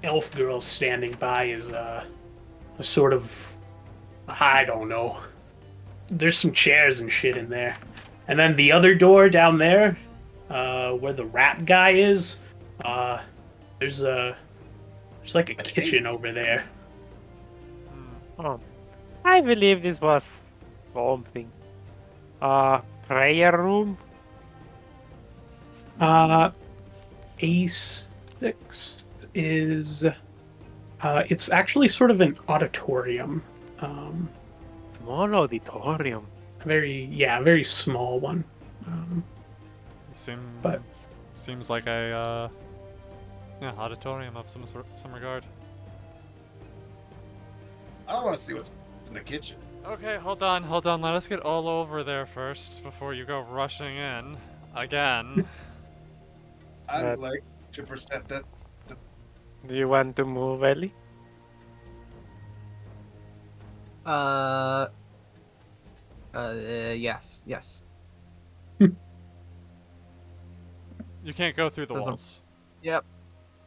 elf girl's standing by is a sort of, I don't know. There's some chairs and shit in there. And then the other door down there, where the rat guy is, there's like a kitchen over there. Oh, I believe this was something. Prayer room. A6 is it's actually sort of an auditorium. Small auditorium. A very small one. But- Seems like a auditorium of some regard. I don't want to see what's in the kitchen. Okay, hold on. Let us get all over there first before you go rushing in again. I'd Uh, like to percept that. Do you want to move, Ellie? Yes. You can't go through the There's a- walls. Yep.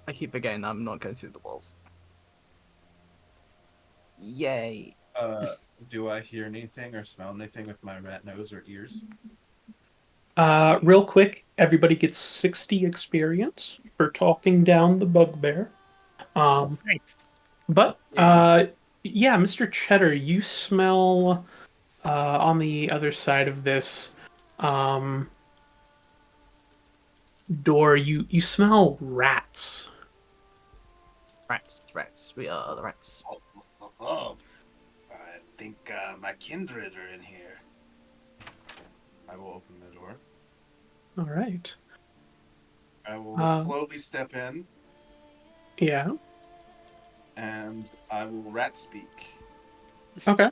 I keep forgetting I'm not going through the walls. Yay. Do I hear anything or smell anything with my rat nose or ears? Real quick, everybody gets 60 experience for talking down the bugbear. Nice. But yeah, Mr. Cheddar, you smell on the other side of this door. You smell rats. Rats. We are the rats. Oh, I think my kindred are in here. I will open the door. All right. I will Um, slowly step in Yeah. and I will rat speak. Okay.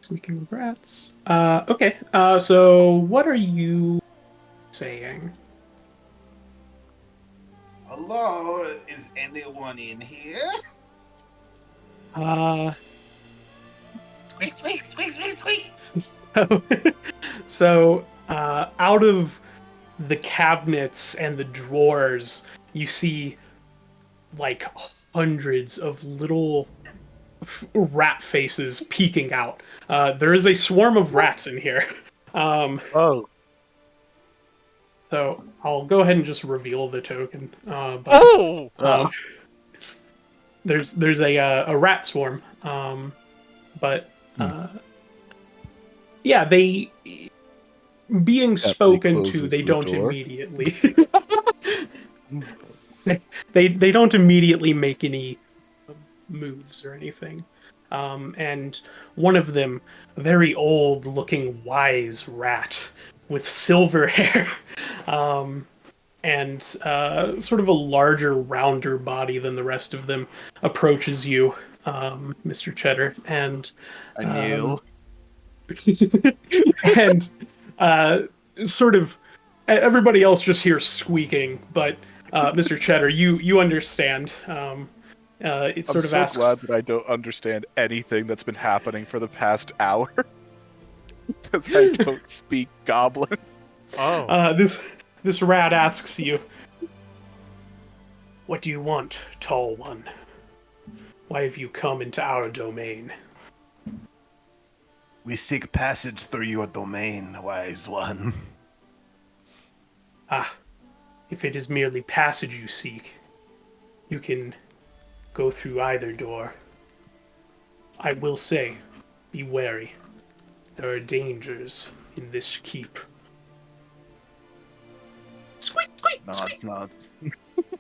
Speaking of rats. Okay. So what are you saying? Hello, is anyone in here? So, out of the cabinets and the drawers, you see like hundreds of little rat faces peeking out. There is a swarm of rats in here. Oh. So I'll go ahead and just reveal the token. But Oh! there's a rat swarm. But yeah, they being spoken to, closes they the don't door. immediately they don't immediately make any moves or anything. And one of them, a very old looking wise rat with silver hair, and sort of a larger, rounder body than the rest of them, approaches you, Mr. Cheddar, and I knew. and sort of everybody else just hears squeaking, but Mr. Cheddar, you understand. It I'm sort of so asks, glad that I don't understand anything that's been happening for the past hour. Because I don't speak goblin. Oh. this rat asks you, What do you want, tall one? Why have you come into our domain? We seek passage through your domain, wise one. Ah, if it is merely passage you seek, you can go through either door. I will say, be wary. There are dangers in this keep. Squeak, squeak, squeak. Nods.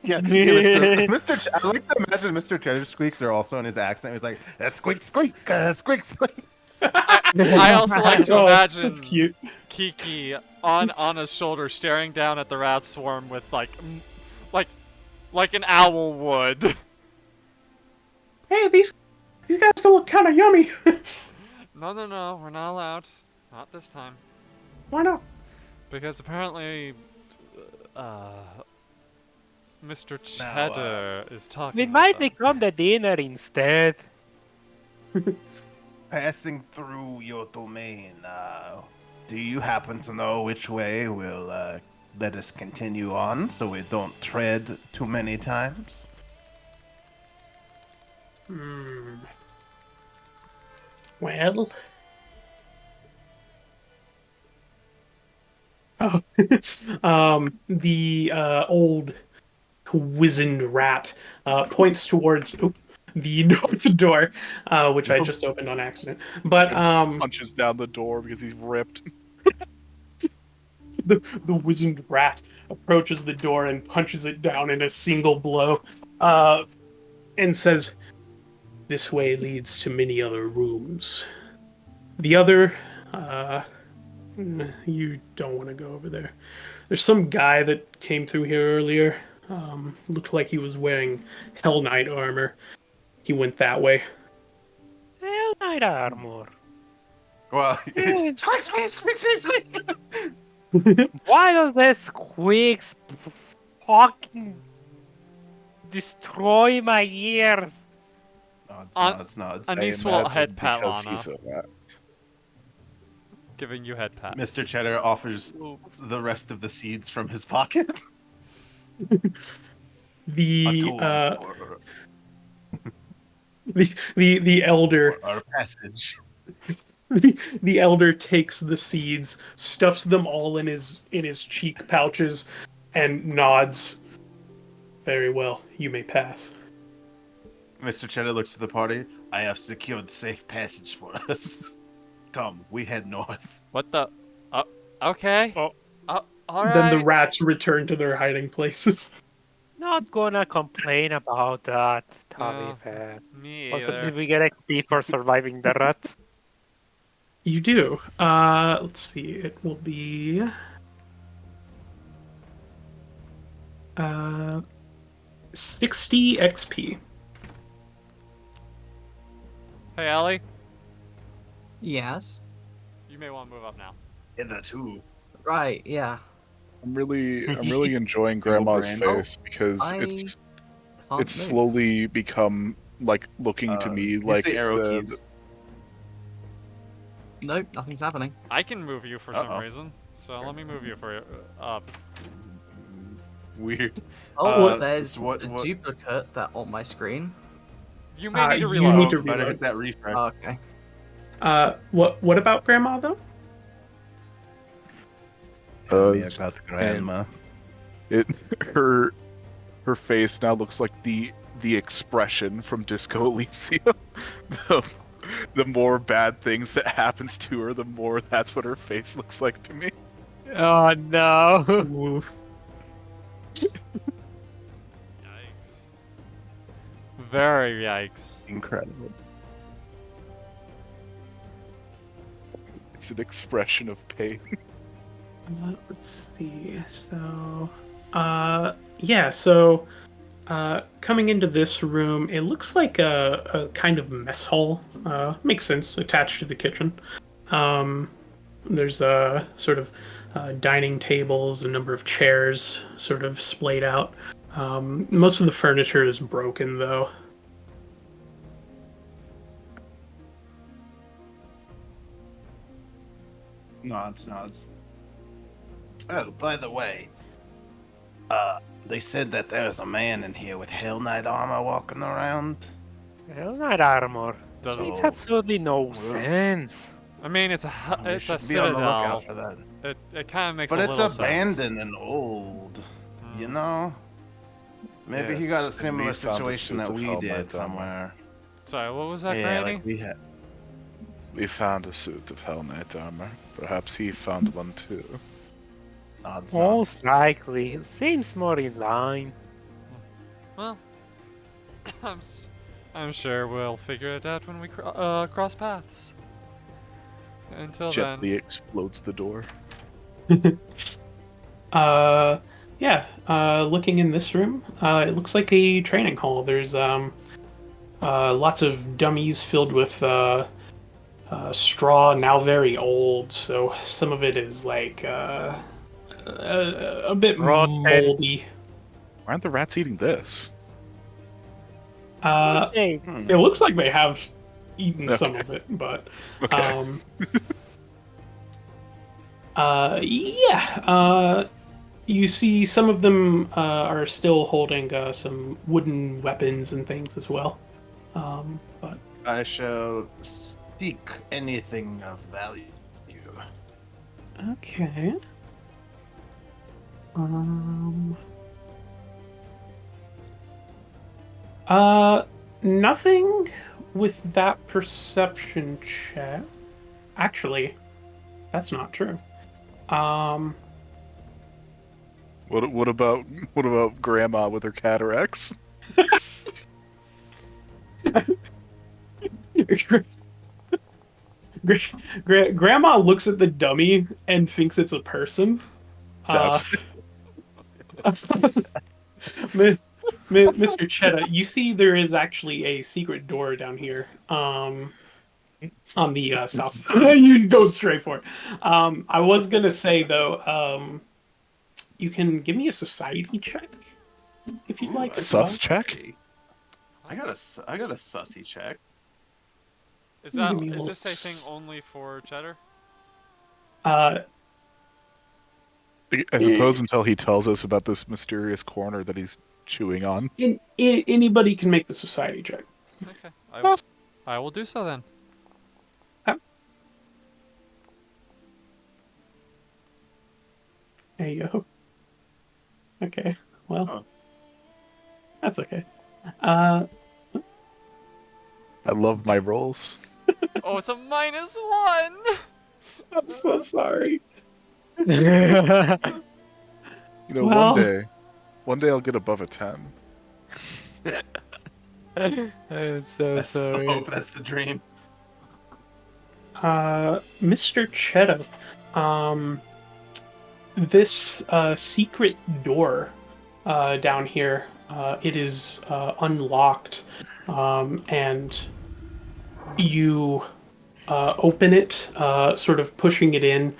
Yeah, Mr. I like to imagine Mr. Cheddar squeaks are also in his accent. He's like, squeak, squeak, squeak, squeak. I also like to Oh, imagine that's cute. Kiki on Anna's shoulder, staring down at the rat swarm with like an owl would. Hey, these guys can look kind of yummy. No, we're not allowed. Not this time. Why not? Because apparently, Mr. Cheddar is talking. We might about- become the dinner instead. Passing through your domain, do you happen to know which way will let us continue on so we don't tread too many times? Well. Oh, the old wizened rat points towards the north door, which I just opened on accident. But Punches down the door because he's ripped. the wizened rat approaches the door and punches it down in a single blow, and says, "This way leads to many other rooms. The other, you don't want to go over there. There's some guy that came through here earlier. Looked like he was wearing Hell Knight armor. He went that way." Hell Knight armor. Well, it's Why does that squeaks fucking destroy my ears? nods. Anis I will imagine head pat because Lana, he's a rat. giving you head pats. Mr. Cheddar offers the rest of the seeds from his pocket. The for the elder our passage. the elder takes the seeds, stuffs them all in his cheek pouches, and nods. Very well, you may pass. Mr. Cheddar looks to the party. I have secured safe passage for us. Come, we head north. What the? Okay. Oh. All right. Then the rats return to their hiding places. Not gonna complain about that, Tommy No. fan. Me Also, either. did we get XP for surviving the rat? You do. Let's see. It will be 60 XP. Hey, Allie, Yes. you may want to move up now. In the two. Right. Yeah. I'm really enjoying Grandma's Brando. face because I it's Can't it's move. slowly become like looking to me Use like the arrow the- keys. Nope. Nothing's happening. I can move you for some Uh-oh. reason, so let me move you for up. Weird. Oh, there's what- a what- duplicate that on my screen. You may need to you reload. need to Better reload. hit that refresh. Oh, okay. What about Grandma though? Tell me about grandma. it her face now looks like the expression from Disco Elysium. The more bad things that happens to her, the more that's what her face looks like to me. Oh no! Oof. Yikes. Very yikes. Incredible. It's an expression of pain. Let's see. So, yeah. So, coming into this room, it looks like a kind of mess hall. Makes sense. Attached to the kitchen. There's a sort of dining tables, a number of chairs, sort of splayed out. Most of the furniture is broken, though. Nods. Oh, by the way, They said that there's a man in here with Hell Knight armor walking around. Hell Knight armor. Doesn't. Makes So, absolutely no well, sense. I mean, it's We a should be on the lookout citadel. for that. It kind of makes But a it's little sense. abandoned and old. You know? Maybe he got a Yes, and similar we found a situation suit that of we Hell did Knight armor. somewhere. Sorry, what was that, Yeah, Granny? like we had. We found a suit of Hell Knight armor. Perhaps he found one too. Odds Most likely. It seems more in line. Well, I'm sure we'll figure it out when we cross paths. Until Gently then, explodes the door. Yeah. Looking in this room, it looks like a training hall. There's lots of dummies filled with straw, now very old. So some of it is like a bit Rotten. moldy. Why aren't the rats eating this? Hey, It looks like they have eaten some Okay. of it, but Okay. yeah. You see some of them are still holding some wooden weapons and things as well. But I shall seek anything of value. okay. Nothing with that perception check. Actually, that's not true. What about Grandma with her cataracts? Grandma looks at the dummy and thinks it's a person. Stabs. Mr. Chetta, you see there is actually a secret door down here. On the south side. You go straight for it. I was gonna say though, you can give me a society check if you'd like. as well. Sus check? I got a sussy check. is Give me a little this a thing only for Cheddar? I suppose until he tells us about this mysterious corner that he's chewing on. Anybody can make the society check. Okay, I will do so then. There you go. Okay. Well, Oh. that's okay. I love my rolls. Oh, it's a -1. I'm so sorry. You know, Well- one day I'll get above a 10. I'm so That's the sorry. hope. That's the dream. Mr. Cheto, this secret door down here, it is unlocked, and you open it, sort of pushing it in,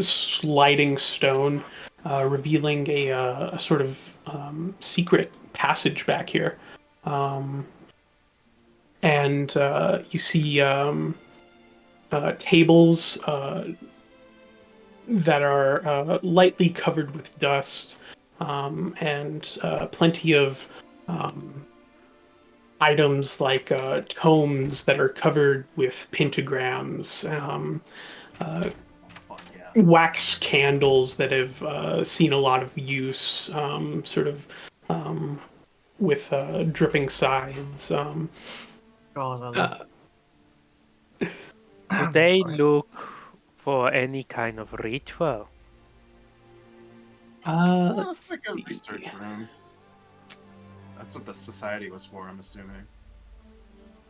sliding stone, revealing a sort of secret passage back here. And you see tables that are lightly covered with dust, and plenty of items like tomes that are covered with pentagrams, Fuck yeah. wax candles that have seen a lot of use, sort of with dripping sides. God, I love Do they Sorry. look for any kind of ritual? Well, it's like a see. research room. That's what the society was for, I'm assuming.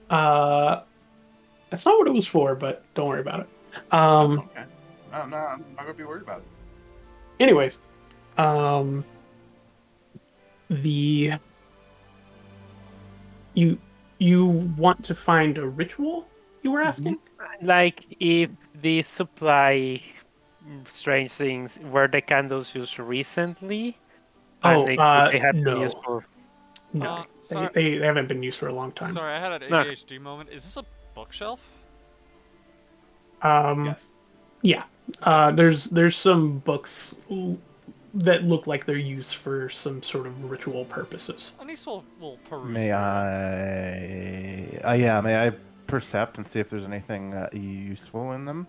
That's not what it was for, but don't worry about it. Okay. No, I'm not gonna be worried about it. Anyways, the you want to find a ritual? You were asking. Like if the supply strange things were the candles used recently? Oh, they have been no. used for No, sorry. they haven't been used for a long time. Sorry, I had an No. ADHD moment. Is this a bookshelf? Um, Yes. yeah. There's some books that look like they're used for some sort of ritual purposes. Anise will peruse. May through them. I? Yeah. May I percept and see if there's anything useful in them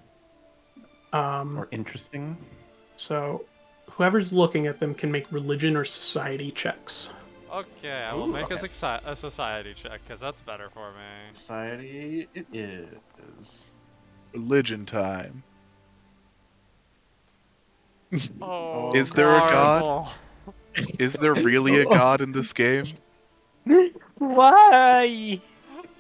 or interesting? So, whoever's looking at them can make religion or society checks. Okay, I will Ooh, make okay. a society check because that's better for me. Society, it is. Religion time. Oh, Is there a god? Marble. Is there really a god in this game? Why?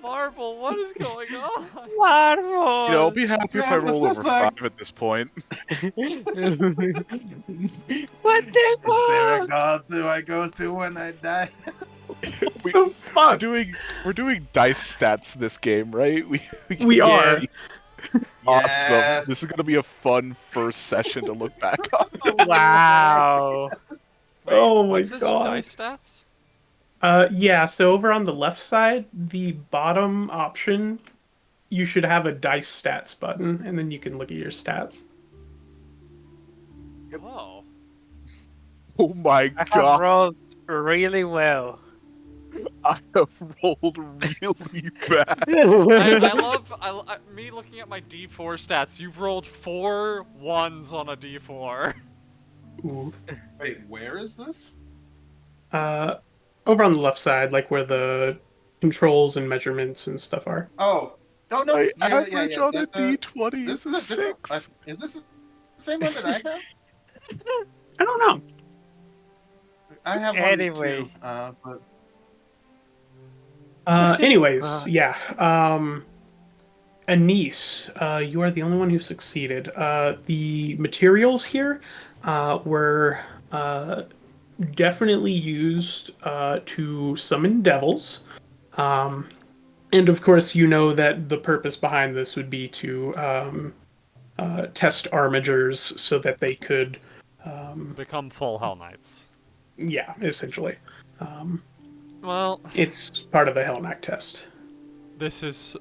Marble, what is going on? Marble. You know, I'll be happy if I Yeah, what's roll over this like? 5 at this point. What the Is there a fuck? god do I go to when I die? We, The fuck? we're doing dice stats this game, right? We We can are. see. Awesome. Yes. This is gonna be a fun first session to look back on. Wow. Wait, Oh my what's this God. dice stats? Yeah, so over on the left side, the bottom option, you should have a dice stats button, and then you can look at your stats. Oh. Oh my I have god, rolled really well. I have rolled really bad. I love me looking at my D4 stats. You've rolled 4 1s on a D4. Ooh. Wait, where is this? Over on the left side, like where the controls and measurements and stuff are. Oh. Oh no. My Yeah, average on a that's a- D20 This is a is a different. 6. Is this the same one that I have? I don't know. I have one Anyway. too. But Anyways, yeah. Anise, you are the only one who succeeded. The materials here were definitely used to summon devils. And of course, you know that the purpose behind this would be to test armigers so that they could, Become full Hell Knights. yeah, essentially. Well, It's part of the Hell Knight test. this is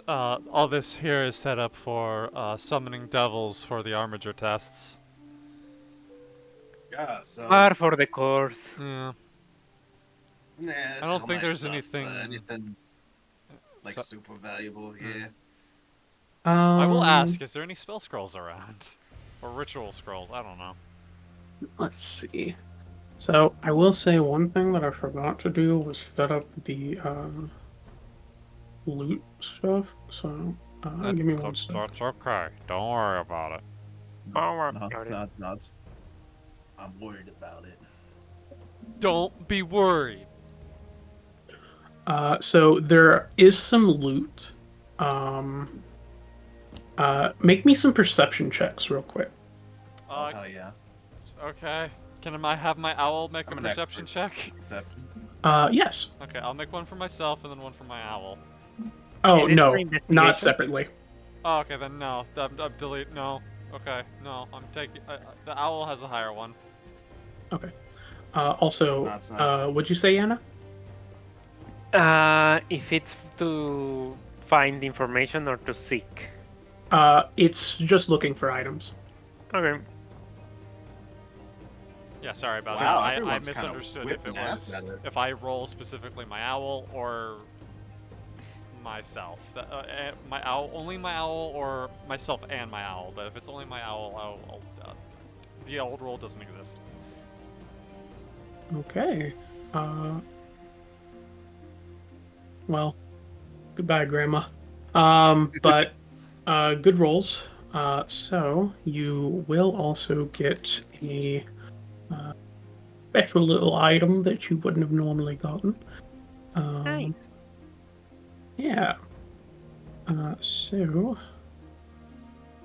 all this here is set up for summoning devils for the armiger tests. yeah, so Par for the course. Yeah. nah, I don't think there's anything- anything like So- super valuable here. I will ask, is there any spell scrolls around? Or ritual scrolls, I don't know. Let's see. So I will say one thing that I forgot to do was set up the loot stuff. So give me one sec. That's okay. Don't worry about it. Nods. I'm worried about it. Don't be worried. So there is some loot. Make me some perception checks real quick. Oh yeah. Okay. Can I have my owl make I'm a an perception expert. check? Perception. Yes. Okay, I'll make one for myself and then one for my owl. Oh Is this no, for not investigation? separately. Oh, okay, then no. I'm delete. No. Okay, no. I'm taking. The owl has a higher one. Okay. Also, That's nice. what'd you say, Anna? If it's to find information or to seek. It's just looking for items. Okay. Yeah, sorry about Wow, that. I everyone's kinda misunderstood if it whipping ass was at it. if I roll specifically my owl or myself. My owl, only my owl, or myself and my owl. But if it's only my owl, the old roll doesn't exist. Okay. Well, goodbye, Grandma. But good rolls. So you will also get a special little item that you wouldn't have normally gotten. Nice. Yeah. So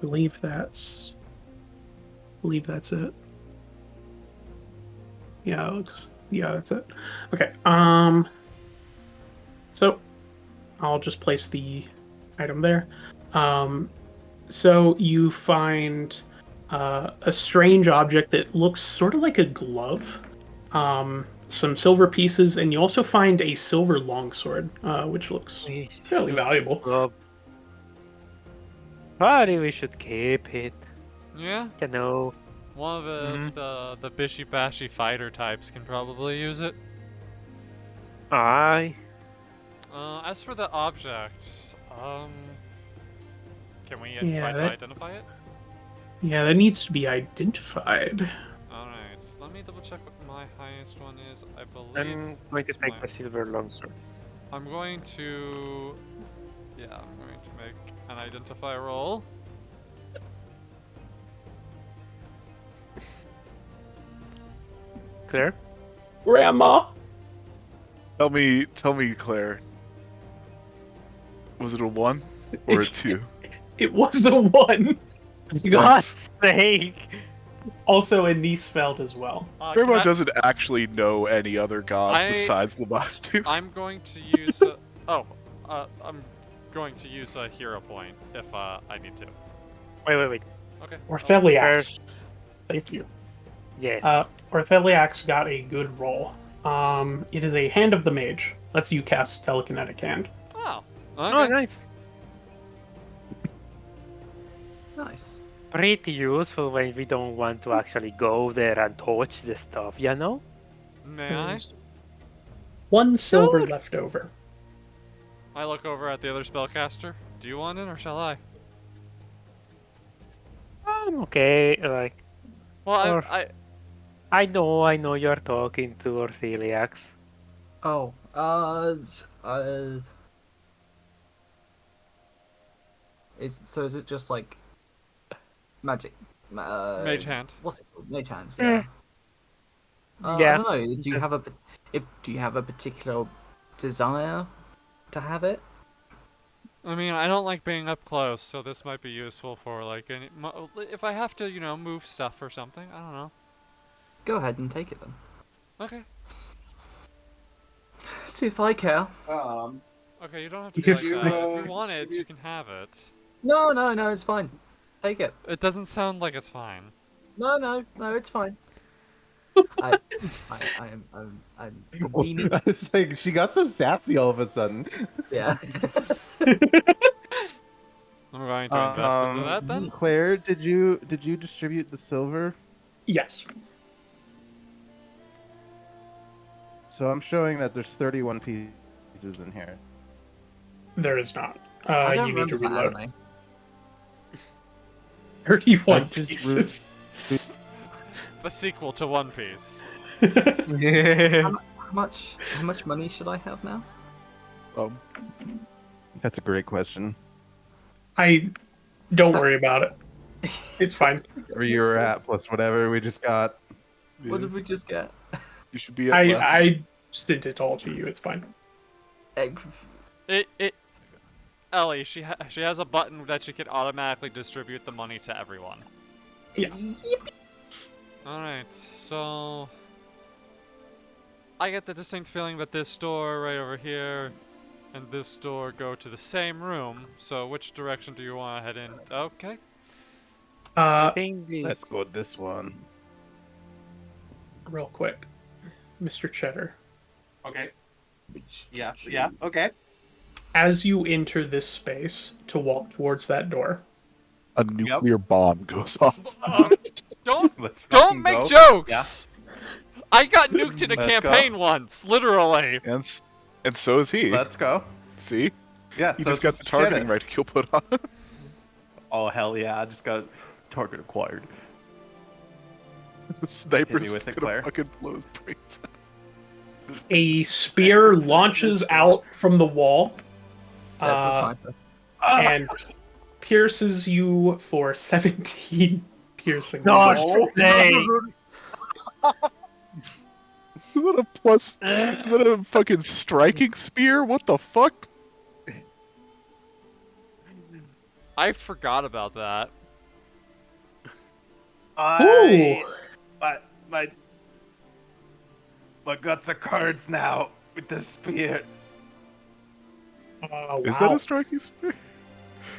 believe that's it. Yeah, that's it. Okay. So I'll just place the item there. So you find a strange object that looks sort of like a glove. Some silver pieces, and you also find a silver longsword, which looks fairly valuable. Probably we should keep it. Yeah. You know, One of the bishy bashy fighter types can probably use it. Aye. As for the object, can we Yeah, try to that- identify it? Yeah, that needs to be identified. Alright, let me double check what my highest one is. I believe I'm going to it's take my- the silver longsword. I'm going to... Yeah, I'm going to make an identify roll. Claire? Grandma. Tell me, Claire. Was it a 1 or a 2? It was a 1. God's sake! Also a Niesfeld as well. Grandma doesn't actually know any other gods I- besides the last two. I'm going to use... I'm going to use a hero point if I need to. Wait. Okay. Ortheliax. Thank you. Yes. Ortheliax got a good roll. It is a Hand of the Mage. Lets you cast Telekinetic Hand. Oh. Oh, Okay. nice. Nice. Pretty useful when we don't want to actually go there and touch the stuff, you know? May I? There's 1 silver left over. I look over at the other spellcaster. Do you want it or shall I? I'm okay. Like, Well, Or- I know you're talking to Ortheliax. Oh, is it just like magic? Mage hand. What's it called? Mage hands. Eh. Yeah. Yeah. I don't know. Do you have a particular desire to have it? I mean, I don't like being up close, so this might be useful for like if I have to, move stuff or something. I don't know. Go ahead and take it then. Okay. See if I care. Okay, you don't have to You be like could- that. If you want it, you can have it. No, it's fine. Take it. It doesn't sound like it's fine. No, it's fine. I'm beanie. It's like she got so sassy all of a sudden. Yeah. I'm going to invest into that then. Claire, did you distribute the silver? Yes. So I'm showing that there's 31 pieces in here. There is not. I don't You need to remember that reload. anime. 31 I just pieces. The sequel to One Piece. How much money should I have now? That's a great question. Don't worry about it. It's fine. Where you were at plus whatever we just got. What did we just get? You should be at less. I sent it all to you. It's fine. Ellie, she has a button that she can automatically distribute the money to everyone. Yeah. Alright, so... I get the distinct feeling that this door right over here and this door go to the same room, so which direction do you want to head in? Okay. I think the... Let's go this one. Real quick, Mr. Cheddar. Okay. Yeah. Okay. As you enter this space to walk towards that door, A nuclear bomb goes off. Don't Let's don't fucking make go. jokes! I got nuked in a Let's go. campaign once, literally. And so is he. Let's go. See? Yeah, He so just got it's the targeting right he'll put on. Oh hell yeah! I just got target acquired. The sniper's Hit me with it, gonna Claire. fucking blow his brains out. a spear launches out from the wall That's the sniper. and pierces you for 17 piercing. Gosh, damage. sake. Is that a plus? Is that a fucking striking spear? What the fuck? I forgot about that. Ooh. My guts are cards now with the spear. Wow. Is that a striking spear?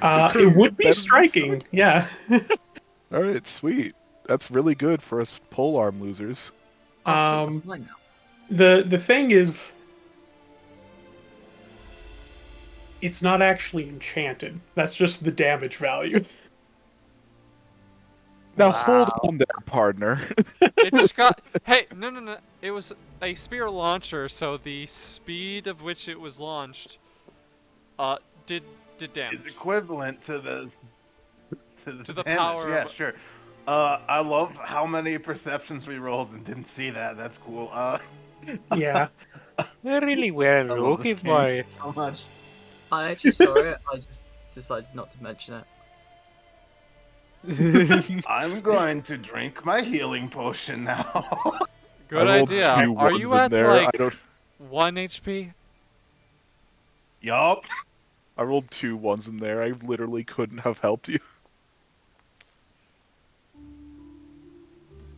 It would be That is striking, yeah. All right, sweet. That's really good for us polearm losers. Oh, sweet, that's Um, mine now. the thing is, it's not actually enchanted. That's just the damage value. Now hold Wow. on there, partner. It just got. Hey, no. It was a spear launcher, so the speed of which it was launched, did damage. Is equivalent to the To the damage. power Yeah, of- sure. I love how many perceptions we rolled and didn't see that. That's cool. Yeah. We really weren't I love looking this for game it. so much. I actually saw it. I just decided not to mention it. I'm going to drink my healing potion now. Good I rolled idea. two Are ones you in at there. like I don't. 1 HP? Yup. I rolled 2 ones in there. I literally couldn't have helped you.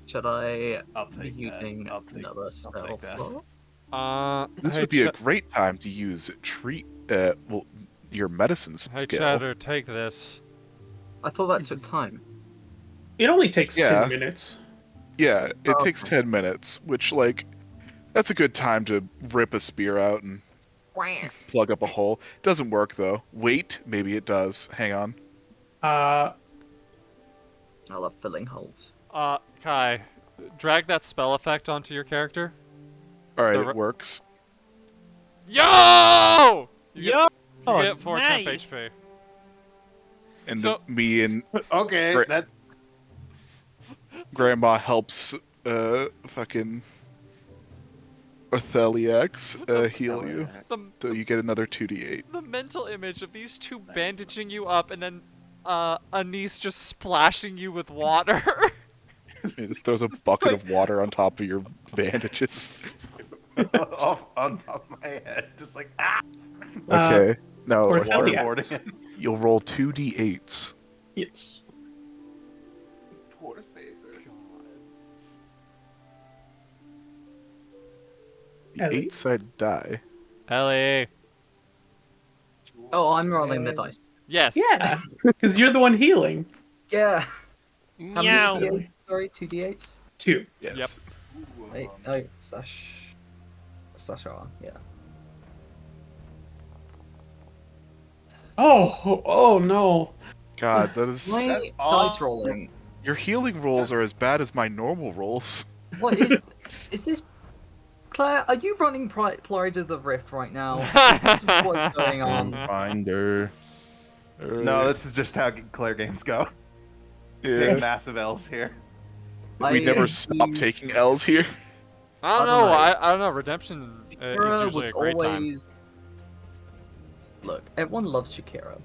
Should I I'll be take using that. I'll take another spell that. slot? This hey, would be a great time to use your medicine Hey, skill. Cheddar, take this. I thought that took time. It only takes Yeah. 10 minutes. Yeah, it takes Okay. 10 minutes, which, like, that's a good time to rip a spear out and plug up a hole. Doesn't work, though. Wait, maybe it does. Hang on. Uh, I love filling holes. Kai, drag that spell effect onto your character. Alright, The it re- works. Yo! You Yo! get 4 temp nice. HP. And So- me and Okay, Great. that Grandma helps, fucking Ortheliax, heal you. The, So you get another 2d8. the mental image of these two bandaging you up and then Anise just splashing you with water. It just throws a bucket of water on top of your bandages. off on top of my head, just like Okay. Now Ortheliax. waterboarding it. you'll roll 2d8s. yes. Poor favor. The Ellie? 8-sided die. Ellie. Oh, I'm rolling the dice. Yes. Yeah, because you're the one healing. Yeah. How Meow. many d8s? Sorry, 2d8s? 2. Yes. Wait, oh, slash R, yeah. Oh no. God, that is. My That's dice all- rolling. Your healing rolls are as bad as my normal rolls. What is this? Claire, are you running Pride of the Rift right now? Is this what's going on? Finder. No, this is just how Claire games go. Take Yeah. massive L's here. We never stop taking L's here. I don't I don't know. know. I don't know. Redemption is Shakira usually was a great time. always. Look, everyone loves Shakira.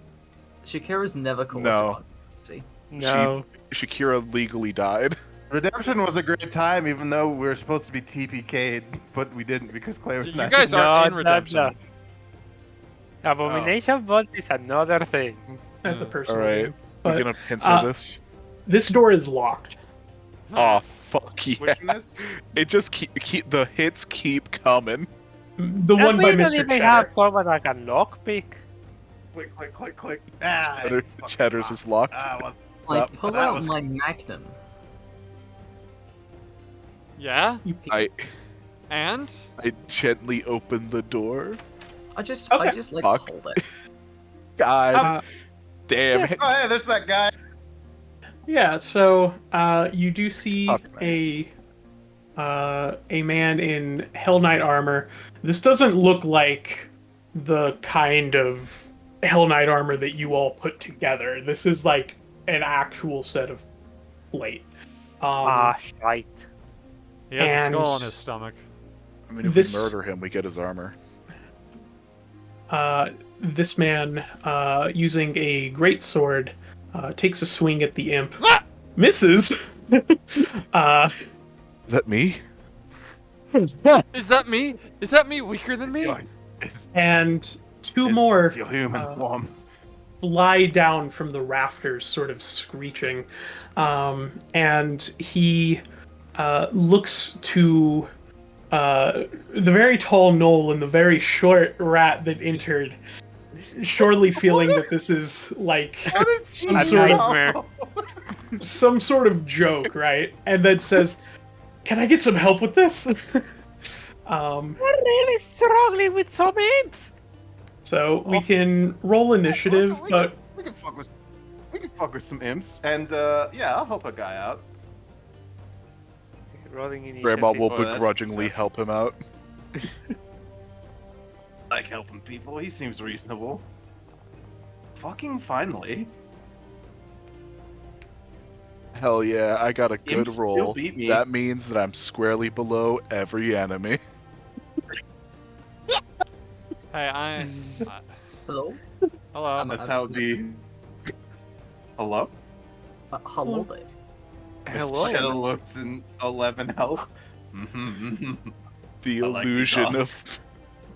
Shakira's never caused No. a controversy. No. Shakira legally died. Redemption was a great time, even though we were supposed to be TPK'd, but we didn't because Claire was You nice. guys are in No, Redemption. no. Abomination Vault is another thing. That's a Mm. personal Alright. game. We're But gonna pincer uh, this. this door is locked. Oh fuck yeah! Which one is? It just keep the hits keep coming. The And one we by don't Mr. even Cheddar. have someone like a lockpick. Click, click, click, click. Ah, Cheddar- it's fucking Cheddar's is locked. Ah, well, I That- pull that out was- my magnum. Yeah. You peek. And I gently open the door. I just Okay. like Fuck. hold it. God Uh, damn it! oh, hey, there's that guy. Yeah, so you do see Fuck, a man in Hell Knight armor. This doesn't look like the kind of Hell Knight armor that you all put together. This is like an actual set of plate. Shite. he has a skull on And- his stomach. I mean, if This- we murder him, we get his armor. This man, using a great sword, takes a swing at the imp. Ah! Misses. Is that me? Is that me? Is that me weaker than me? And two more It's your human form. fly down from the rafters, sort of screeching. And he looks to the very tall Knoll and the very short rat that entered, surely feeling that this is like some A sort of nightmare. some sort of joke, right? And then says, "Can I get some help with this?" We're really struggling with some imps. So we can roll initiative, but We can fuck with. we can fuck with some imps, and yeah, I'll help a guy out. Rolling initiative. Grandma will Oh, that's begrudgingly perception. help him out. Like helping people. He seems reasonable. Fucking finally. Hell yeah, I got a good Imps still roll. beat me. That means that I'm squarely below every enemy. Hey, Hello? hello. That's how it be. Hello? Hello there. Hello. Shadow looks in 11 health. Mhm. The I like these illusion odds. of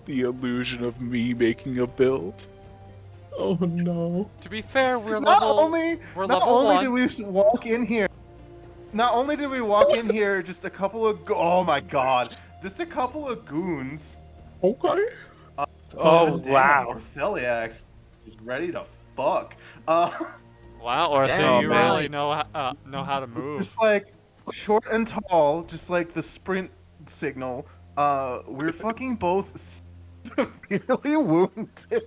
the illusion of me making a build. Oh no. To be fair, we're Not level. only, we're not level only 1. did we walk in here, not only did we walk in here, just a couple of oh my god, just a couple of goons. Okay. Oh, Damn, wow. Ortheliax is ready to fuck. Wow, Ortho, Damn, you man. really know how to move. Just like short and tall, just like the sprint signal. We're fucking both severely wounded.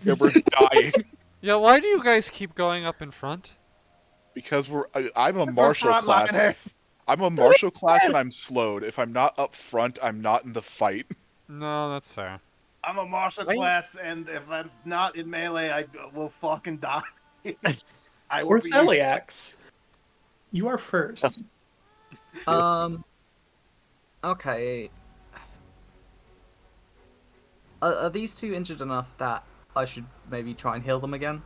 Yeah, we're dying Yeah, why do you guys keep going up in front? because I'm a We're martial class. frontliners. I'm a martial class and I'm slowed. If I'm not up front, I'm not in the fight. No, that's fair. I'm a martial Wait. class, and if I'm not in melee, I will fucking die. I will be Ortheliax, you are first. Okay. Are these two injured enough that I should maybe try and heal them again?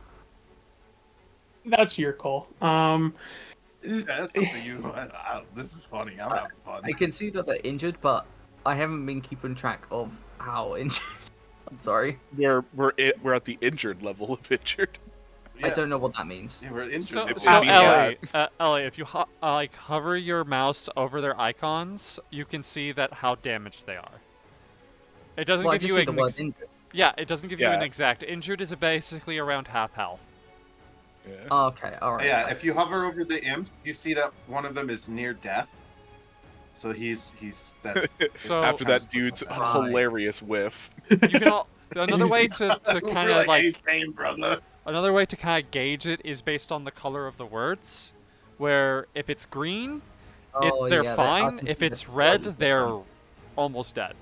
That's your call. Yeah, that's up to you. This is funny. I'm having fun. I can see that they're injured, but I haven't been keeping track of how injured. I'm sorry. We're at the injured level of injured. Yeah, I don't know what that means. yeah, we're injured. So, It so means Ellie, if you like hover your mouse over their icons, you can see that how damaged they are. It doesn't Well, I give just you see the an word injured. yeah, it doesn't give you an Yeah. exact. Injured is basically around half health. Yeah. Oh, okay, alright. Yeah, I if see. you hover over the imp, you see that one of them is near death. So he's that's So After kinda that splits dude's up Right. hilarious whiff. you can all, another way to We're kind of like Ace Payne, brother. another way to kind of gauge it is based on the color of the words. Where if it's green, Oh, they're yeah, I fine. can If see it's the red, bloody they're thing. almost dead.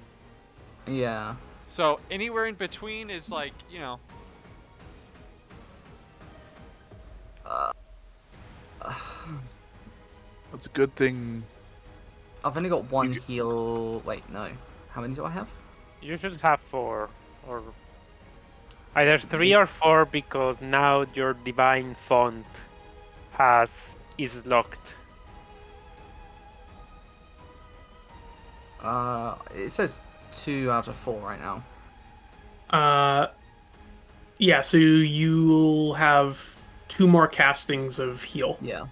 Yeah. So anywhere in between is like, you know, It's a good thing. I've only got one You heal. Wait, no. How many do I have? You should have 4, or either 3 or 4, because now your divine font is locked. It says 2 out of 4 right now. Yeah, so you'll have 2 more castings of heal. Yeah.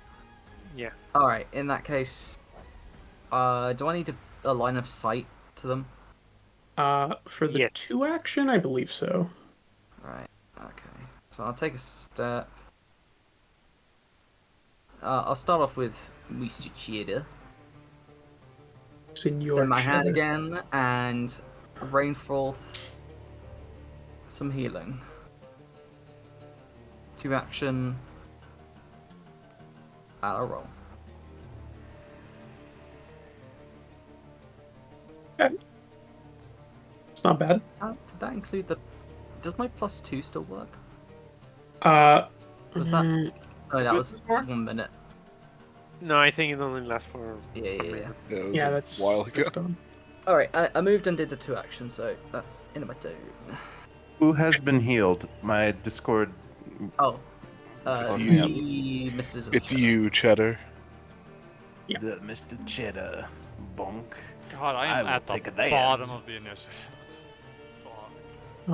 Yeah. Alright, in that case, do I need a line of sight to them? For the Yes. 2 action, I believe so. Right, okay. So I'll take a step. I'll start off with Mr. Cheetah. It's in your Extend my hand cheddar. again, and rain forth some healing. 2 action. I'll roll. It's not bad. Did that include the... Does my +2 still work? Was that... mm, Oh, that What's was the score? 1 minute. No, I think it only lasts for. Yeah. Yeah, it was yeah, a that's while ago. that's gone. Alright, I moved and did the 2 action, so that's in my turn. Who has been healed? My Discord. Oh. It's He misses. It's you, Cheddar. Yeah. The Mr. Cheddar. Bonk. God, I I am will at the take that. bottom of the initiative. Fuck.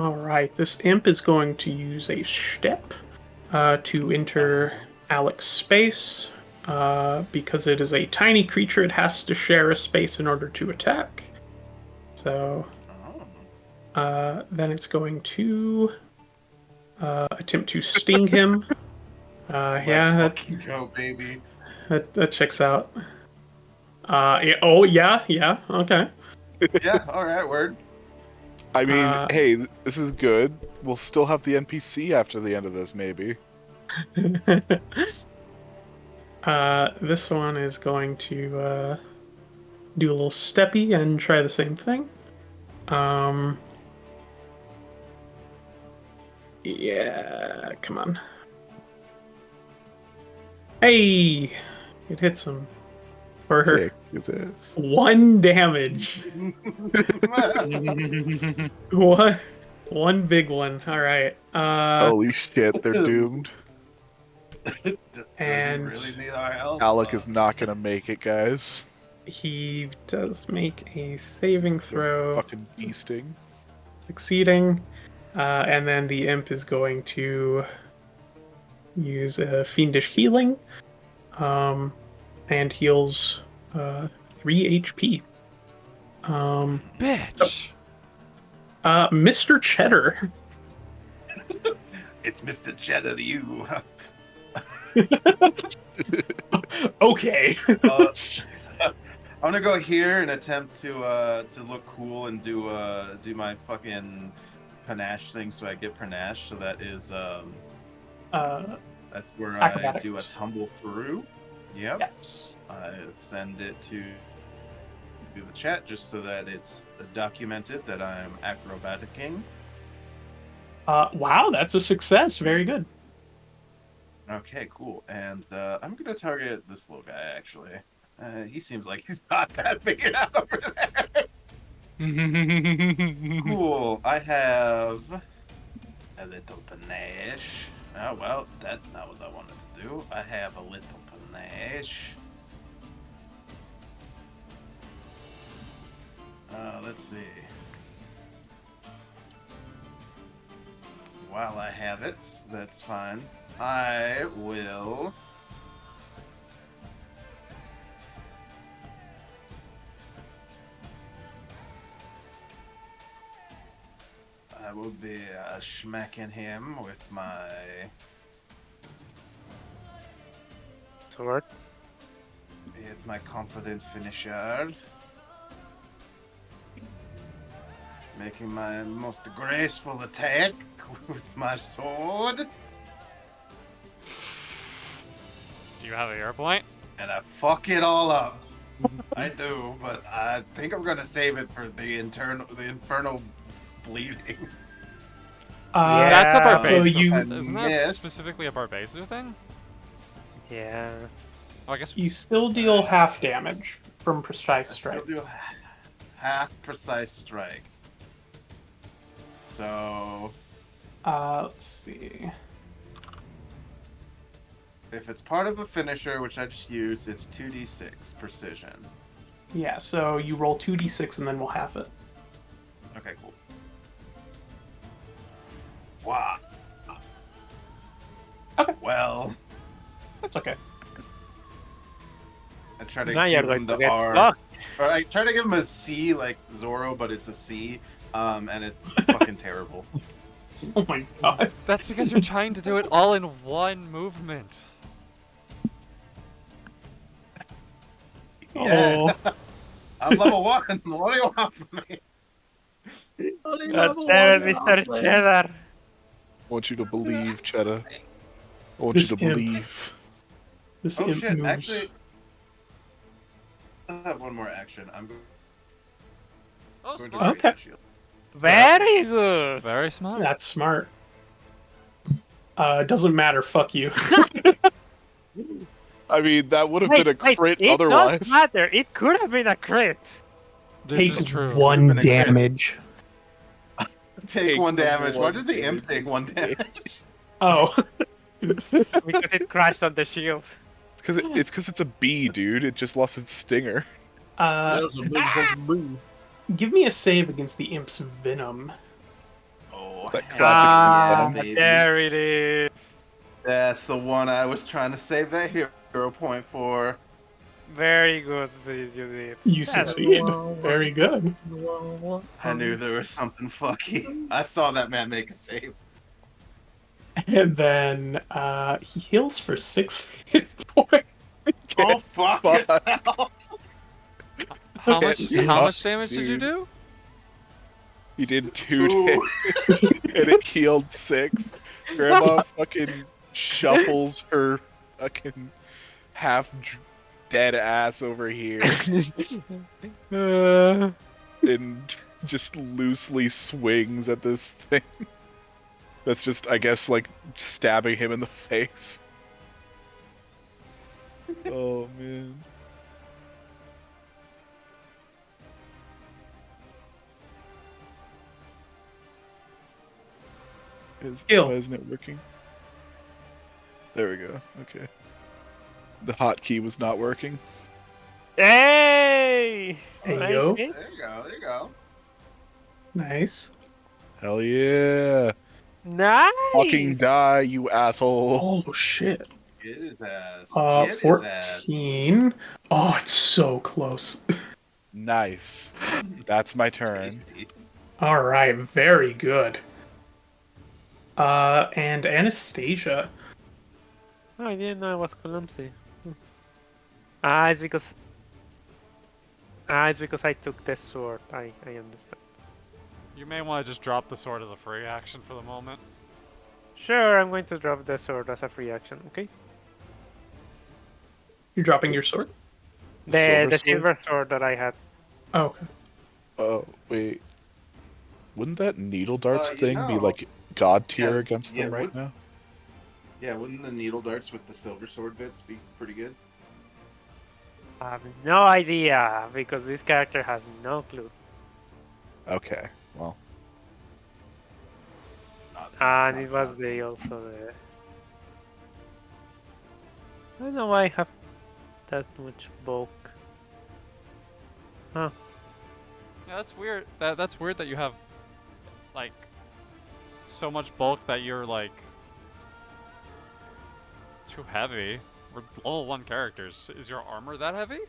All right, this imp is going to use a step to enter Alex's space. Because it is a tiny creature, it has to share a space in order to attack. So then it's going to attempt to sting him. Yeah, Let's fucking go, baby. that checks out. Yeah, oh yeah, okay. Yeah, alright, word. I mean, Uh, hey, this is good. We'll still have the NPC after the end of this, maybe. This one is going to do a little steppy and try the same thing. Yeah, come on. Hey, it hits him for Kick his ass. 1 damage. What? One big one. All right. Holy shit, they're doomed. Does And- he really need our help? Alec is not gonna make it, guys. He does make a saving throw, Fucking beasting. succeeding, and then the imp is going to use a fiendish healing, and heals 3 HP. Bitch. Mr. Cheddar. It's Mr. Cheddar to you. Okay. I'm gonna go here and attempt to look cool and do my fucking panache thing, so I get panache. So that is that's where I Acrobatics. do a tumble through. Yep. Yes. I send it to the chat just so that it's documented that I'm acrobaticking. Wow, that's a success. Very good. Okay, cool. And I'm gonna target this little guy actually. He seems like he's not that figured out over there. Cool. I have a little panache. Oh well, that's not what I wanted to do. I have a little panache. Let's see. While I have it, that's fine. I will. I will be smacking him with my Sword. confident finisher. Making my most graceful attack with my sword. Do you have a hero point? And I fuck it all up. I do, but I think I'm gonna save it for the infernal bleeding. Yeah. That's a So Barbazer. you- Isn't that missed. specifically a Barbazer thing? Yeah. Oh, I guess You still deal half damage from precise I strike. still do half precise strike. So Let's see. if it's part of a finisher, which I just used, it's 2d6 precision. Yeah, so you roll 2d6 and then we'll half it. Okay, cool. Wow. Okay. Well, That's okay. I try to Now you're give going him to the get R. fucked. Or I try to give him a C like Zoro, but it's a C. And it's fucking terrible. Oh my god. that's because you're trying to do it all in one movement. Yeah. Oh. I'm level 1. What do you want from me? God damn it, Mr. Cheddar. I want you to believe, Cheddar. I want you This to imp. believe. This Oh imp shit, moves. actually, I have one more action. I'm Oh, going to smart. raise Okay. the shield. Very good. Very smart. That's smart. Doesn't matter. Fuck you. I mean, that would have been a crit it otherwise. does matter. It could have been a crit. This is true. one Been a crit. damage. Take 1 damage. Why one did the imp damage. take 1 damage? Oh. Oops. Because it crashed on the shield. It's because it's a bee, dude. It just lost its stinger. Give me a save against the imp's venom. Oh, That hell classic yeah, venom. baby. There it is. That's the one I was trying to save that hero point for. Very good, this you did. You That's- succeed. Very good. I knew there was something fucky. I saw that man make a save. And then he heals for 6 hit points. Oh, fuck Fuck. yourself. How much Fuck, how much damage did you dude. do? He did 2 Ooh. damage, and it healed 6. Grandma fucking shuffles her fucking dead ass over here and just loosely swings at this thing. That's just, I guess, like stabbing him in the face. Oh man. Skill. Why isn't it working? There we go. Okay. The hotkey was not working. Hey! There you Nice go. hit. There you go. There you go. Nice. Hell yeah. Nice! Fucking die, you asshole. Oh shit. Get his ass. Get his ass. 14. Oh, it's so close. Nice. That's my turn. Tasty. All right, very good. And Anastasia. Oh, I didn't know it was Clumsy. It's because I took this sword. I understand. You may want to just drop the sword as a free action for the moment. Sure, I'm going to drop the sword as a free action. Okay. You're dropping your sword? The silver sword that I had. Oh, okay. Oh, wait. Wouldn't that needle darts You thing be know. like god tier Yeah, against them yeah, right now? Yeah, wouldn't the needle darts with the silver sword bits be pretty good? I have no idea because this character has no clue. Okay, well. And it was also the. I don't know why I have that much bulk. Huh. Yeah, that's weird. That's weird that you have like so much bulk that you're like too heavy. We're level 1 characters. Is your armor that heavy?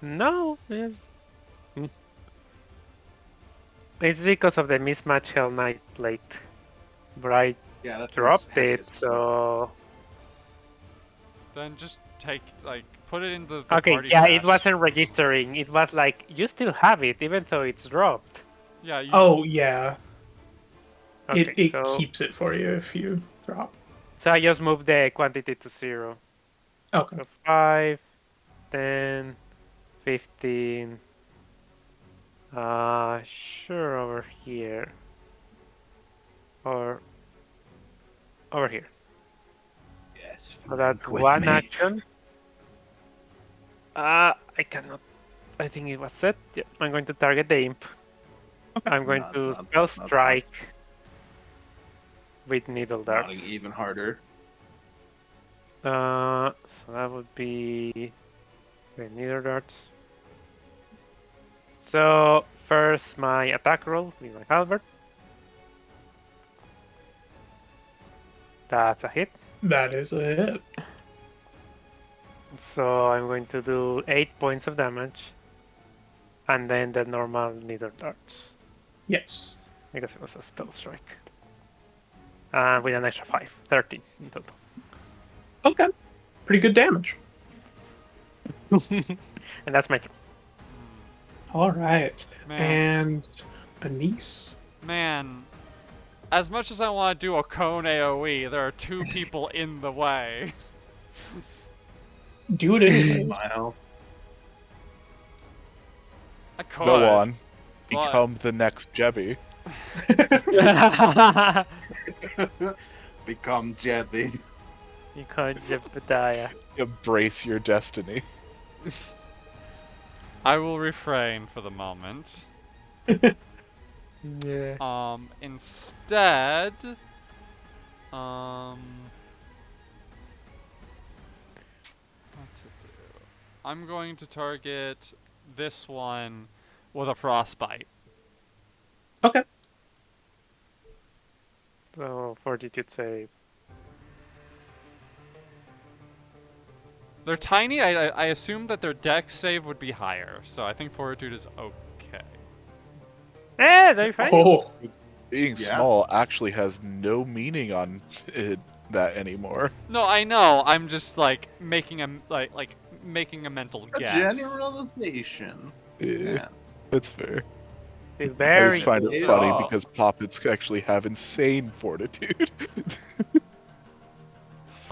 No, it's because of the mismatch Hell Knight plate. But I Yeah, that's dropped it, so. Then just take like put it in the Okay, party yeah, it stash. wasn't registering. It was like, you still have it, even though it's dropped. Yeah. You, Oh, yeah. Okay, It so, keeps it for you if you drop. so I just moved the quantity to 0. Okay. So 5, 10, 15. Sure, over here. Or over here. Yes. So that's one action. I cannot. I think it was set. Yeah, I'm going to target the imp. I'm going to spell strike with needle darts. Even harder. So that would be the needle darts. So first my attack roll with my halberd. That's a hit. That is a hit. So I'm going to do 8 points of damage. And then the normal needle darts. Yes. Because it was a spell strike. With an extra 5. 13 in total. Okay. Pretty good damage. And that's my turn. All right. man, And Anise. man. As much as I want to do a cone AoE, there are 2 people in the way. Do it anyway. Smile. I could. Go on. but- Become the next Jebby. Become Jebby. You can't Jebediah. Embrace your destiny. I will refrain for the moment. Yeah. Instead, what to do? I'm going to target this one with a frostbite. Okay. So fortitude save. They're tiny. I assume that their dex save would be higher, so I think fortitude is okay. Eh, they failed. Oh, Being Yeah. small actually has no meaning on that anymore. No, I know. I'm just like making a making a mental A guess. generalization. Yeah, that's fair. Still I very just find it good. funny Yeah. because Poppets actually have insane fortitude.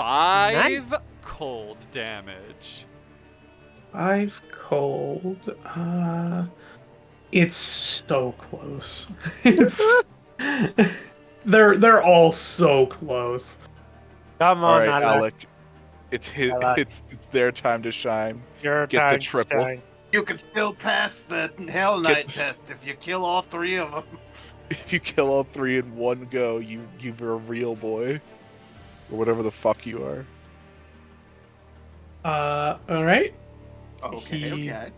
5 cold damage. 5 cold. It's so close. It's they're all so close. Come All on, right, Alec. Alec. It's his. Alec. It's their time to shine. Your Get the time to triple. shine. You can still pass the Hell Knight test if you kill all 3 of them. If you kill all 3 in one go, you're a real boy, or whatever the fuck you are. All right. Okay, He- okay.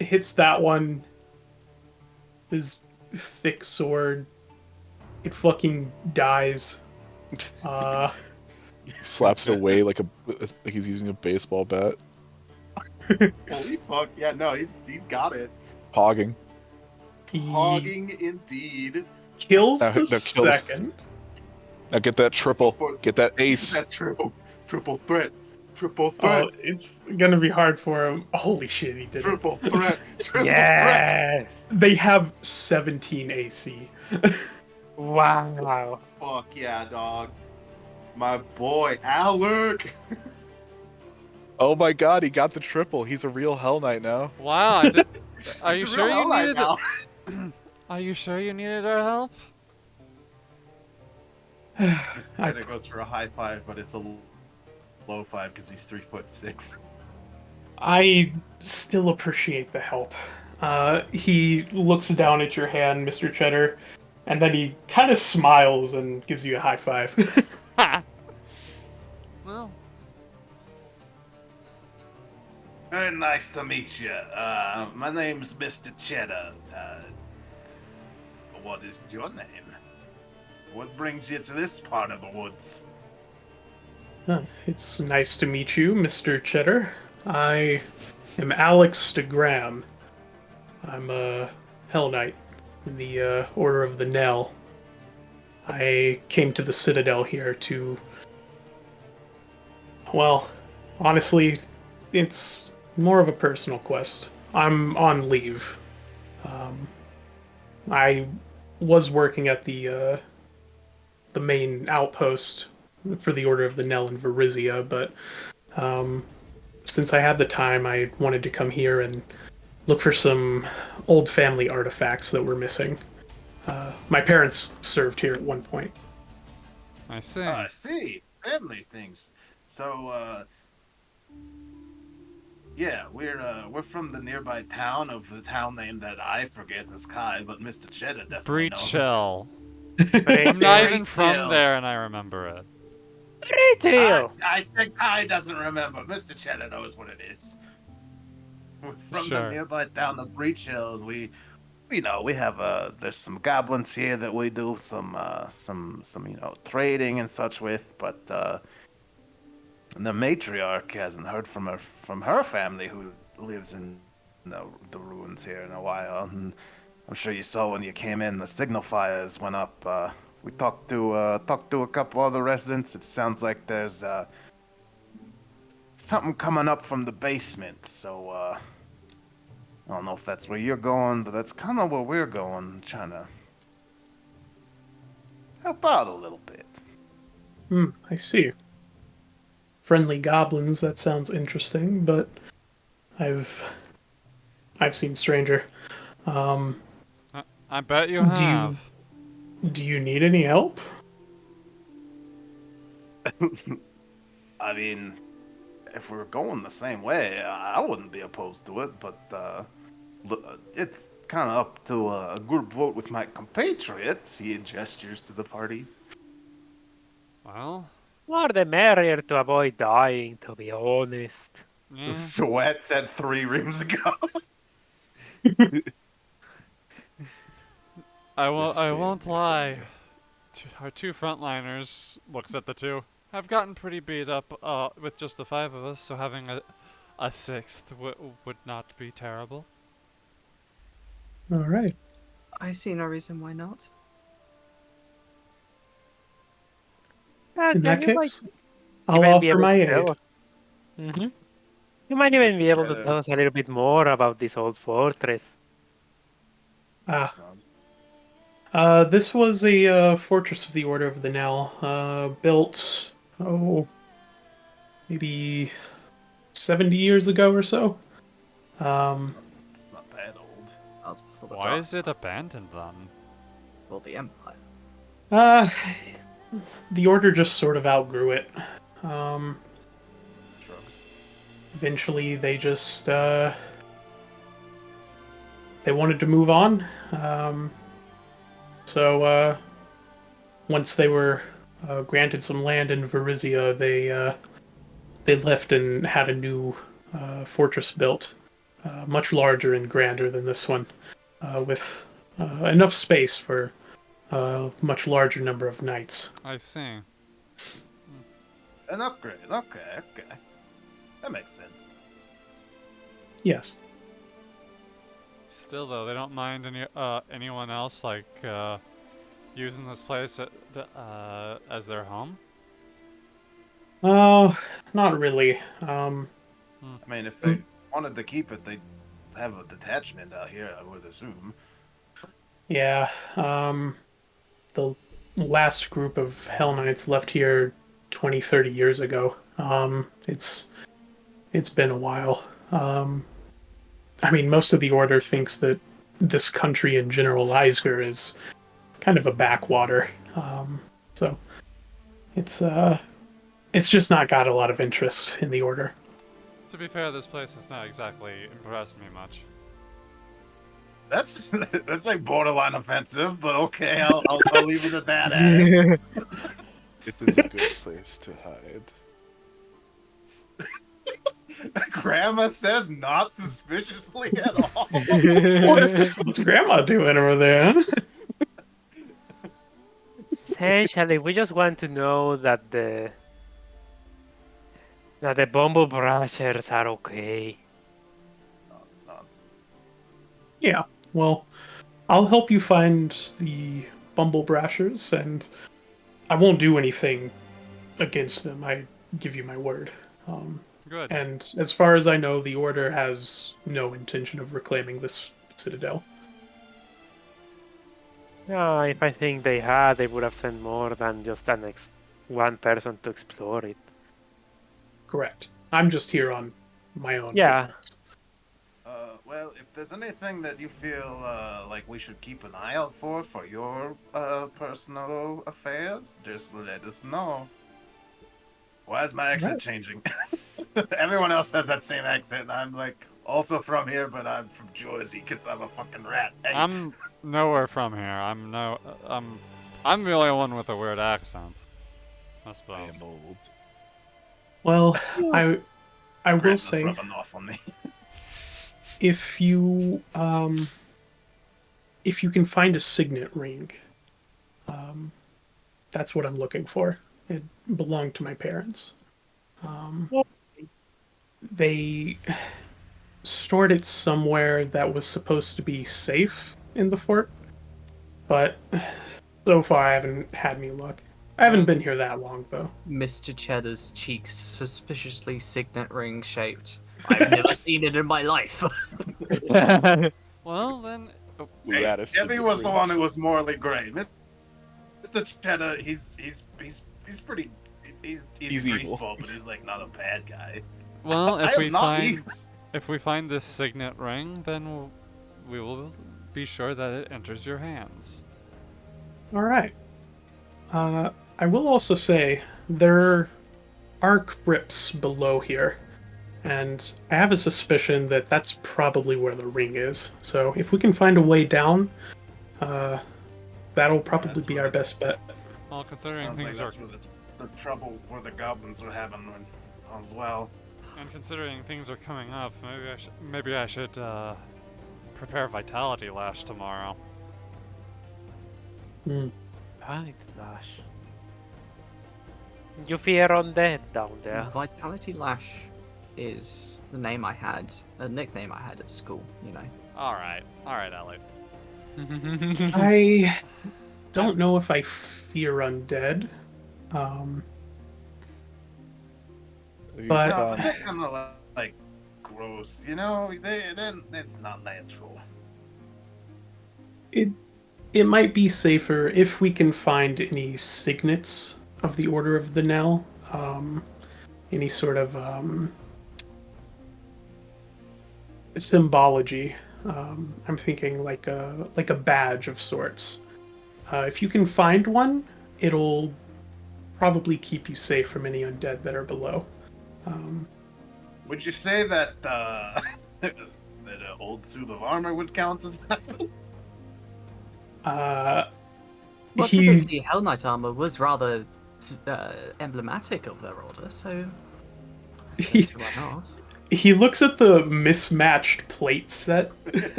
Hits that one. His thick sword. It fucking dies. He slaps it away like he's using a baseball bat. Holy fuck. Yeah, no, he's got it. Hogging. He Hogging indeed. kills Now- the now kill- second. Now get that triple. Get that ace. That triple threat. Triple Oh, threat. it's gonna be hard for him. Holy shit, he did it. Triple threat. Triple threat. Yeah. They have 17 AC. Wow. Fuck yeah, dog. My boy, Alec. Oh my god, he got the triple. He's a real Hell Knight now. Wow. Are He's you a sure real you Hell Knight needed? now. Are you sure you needed our help? It goes for a high 5, but it's a low 5 because he's 3'6". I still appreciate the help. He looks down at your hand, Mr. Cheddar, and then he kind of smiles and gives you a high five. Well, Very nice to meet you. My name's Mr. Cheddar. What is your name? What brings you to this part of the woods? It's nice to meet you, Mr. Cheddar. I am Alex DeGram. I'm a Hell Knight in the Order of the Knell. I came to the Citadel here to... Well, honestly, it's more of a personal quest. I'm on leave. I was working at the main outpost for the Order of the Knell in Varizia, but since I had the time, I wanted to come here and look for some old family artifacts that were missing. My parents served here at one point. I see. I see. Family things. So, yeah, we're from the nearby town of the town name that I forget the sky, but Mr. Cheddar definitely knows. Breach-Hill. Pretty I'm not even Breach-Hill. from there, and I remember it. deal. I said Kai doesn't remember. Mr. Cheddar knows what it is. We're from Sure. the nearby town of Breach Hill, and we have there's some goblins here that we do some trading and such with, but the matriarch hasn't heard from her family who lives in the ruins here in a while. And I'm sure you saw when you came in, the signal fires went up. We talked to a couple other residents. It sounds like there's something coming up from the basement. So I don't know if that's where you're going, but that's kind of where we're going. Trying to help out a little bit. I see. Friendly goblins, that sounds interesting, but I've seen stranger. I bet you Do you- have. Do you need any help? I mean, if we're going the same way, I wouldn't be opposed to it, but it's kind of up to a group vote with my compatriots. He gestures to the party. Well, More the merrier to avoid dying, to be honest. yeah. Sweat said 3 rooms ago. I Just won't stand lie. Our 2 frontliners, looks at the 2, have gotten pretty beat up with just the 5 of us, so having a 6th would not be terrible. All right. I see no reason why not. In that you might- case, you I'll might be offer able my to aid. tell us. You might even be able to Yeah. tell us a little bit more about this old fortress. This was a fortress of the Order of the Knell, built maybe 70 years ago or so. Um, It's not that old. That was before the Why Dark is it Side, abandoned then? before the Empire. uh, the Order just sort of outgrew it. Shrugs. Eventually, they just they wanted to move on. So once they were granted some land in Varizia, they left and had a new fortress built, much larger and grander than this one, with enough space for a much larger number of knights. I see. An upgrade. Okay. That makes sense. Yes. Still though, they don't mind anyone else like using this place as their home. Oh, not really. I mean, if they wanted to keep it, they'd have a detachment out here, I would assume. Yeah. The last group of Hell Knights left here 20, 30 years ago. It's been a while. I mean, most of the Order thinks that this country in General Eisger is kind of a backwater. So it's just not got a lot of interest in the Order. To be fair, this place has not exactly impressed me much. That's like borderline offensive, but okay, I'll leave it at that. As. It is a good place to hide. Grandma says not suspiciously at all. What's Grandma doing over there? Huh? Essentially, we just want to know that the Bumble Brushers are okay. Nonsense. Yeah. Well, I'll help you find the Bumble Brashers, and I won't do anything against them. I give you my word. Good. And as far as I know, the Order has no intention of reclaiming this citadel. No, if I think they had, they would have sent more than just one person to explore it. Correct. I'm just here on my own. Yeah. business. Well, if there's anything that you feel like we should keep an eye out for your personal affairs, just let us know. Why is my accent changing? Everyone else has that same accent. I'm like also from here, but I'm from Jersey because I'm a fucking rat. Hey. I'm nowhere from here. I'm the only one with a weird accent. I I suppose. am old. Well, I will Grandma's say, rubbing off on me. if you can find a signet ring, that's what I'm looking for. It belonged to my parents. They stored it somewhere that was supposed to be safe in the fort, but so far I haven't had any luck. I haven't been here that long, though. Mr. Cheddar's cheeks suspiciously signet ring shaped. I've never seen it in my life. Well then, We had a Debbie was the one who was morally gray. Mr. Cheddar, he's pretty. He's evil. greaseball, but he's like not a bad guy. well I am not evil. if we find this signet ring, then we will be sure that it enters your hands. All right. I will also say there are crypts below here, and I have a suspicion that that's probably where the ring is. So if we can find a way down, that'll probably That's be what our it- best bet. Well, considering Sounds like things are that's where the trouble where the goblins were having as well. coming up, maybe I should prepare Vitality Lash tomorrow. Right, Lash. You fear undead down there. Vitality Lash is the name I had, a nickname I had at school, you know. All right, Ellie. I don't know if I fear undead. But- No, they're kind of like gross, you know. It's not natural. It might be safer if we can find any signets of the Order of the Knell. any sort of symbology. I'm thinking like a badge of sorts. If you can find one, it'll probably keep you safe from any undead that are below. Would you say that that an old suit of armor would count as that? Well, He typically, Hell Knight armor was rather emblematic of their order, so don't he, see why not. he looks at the mismatched plate set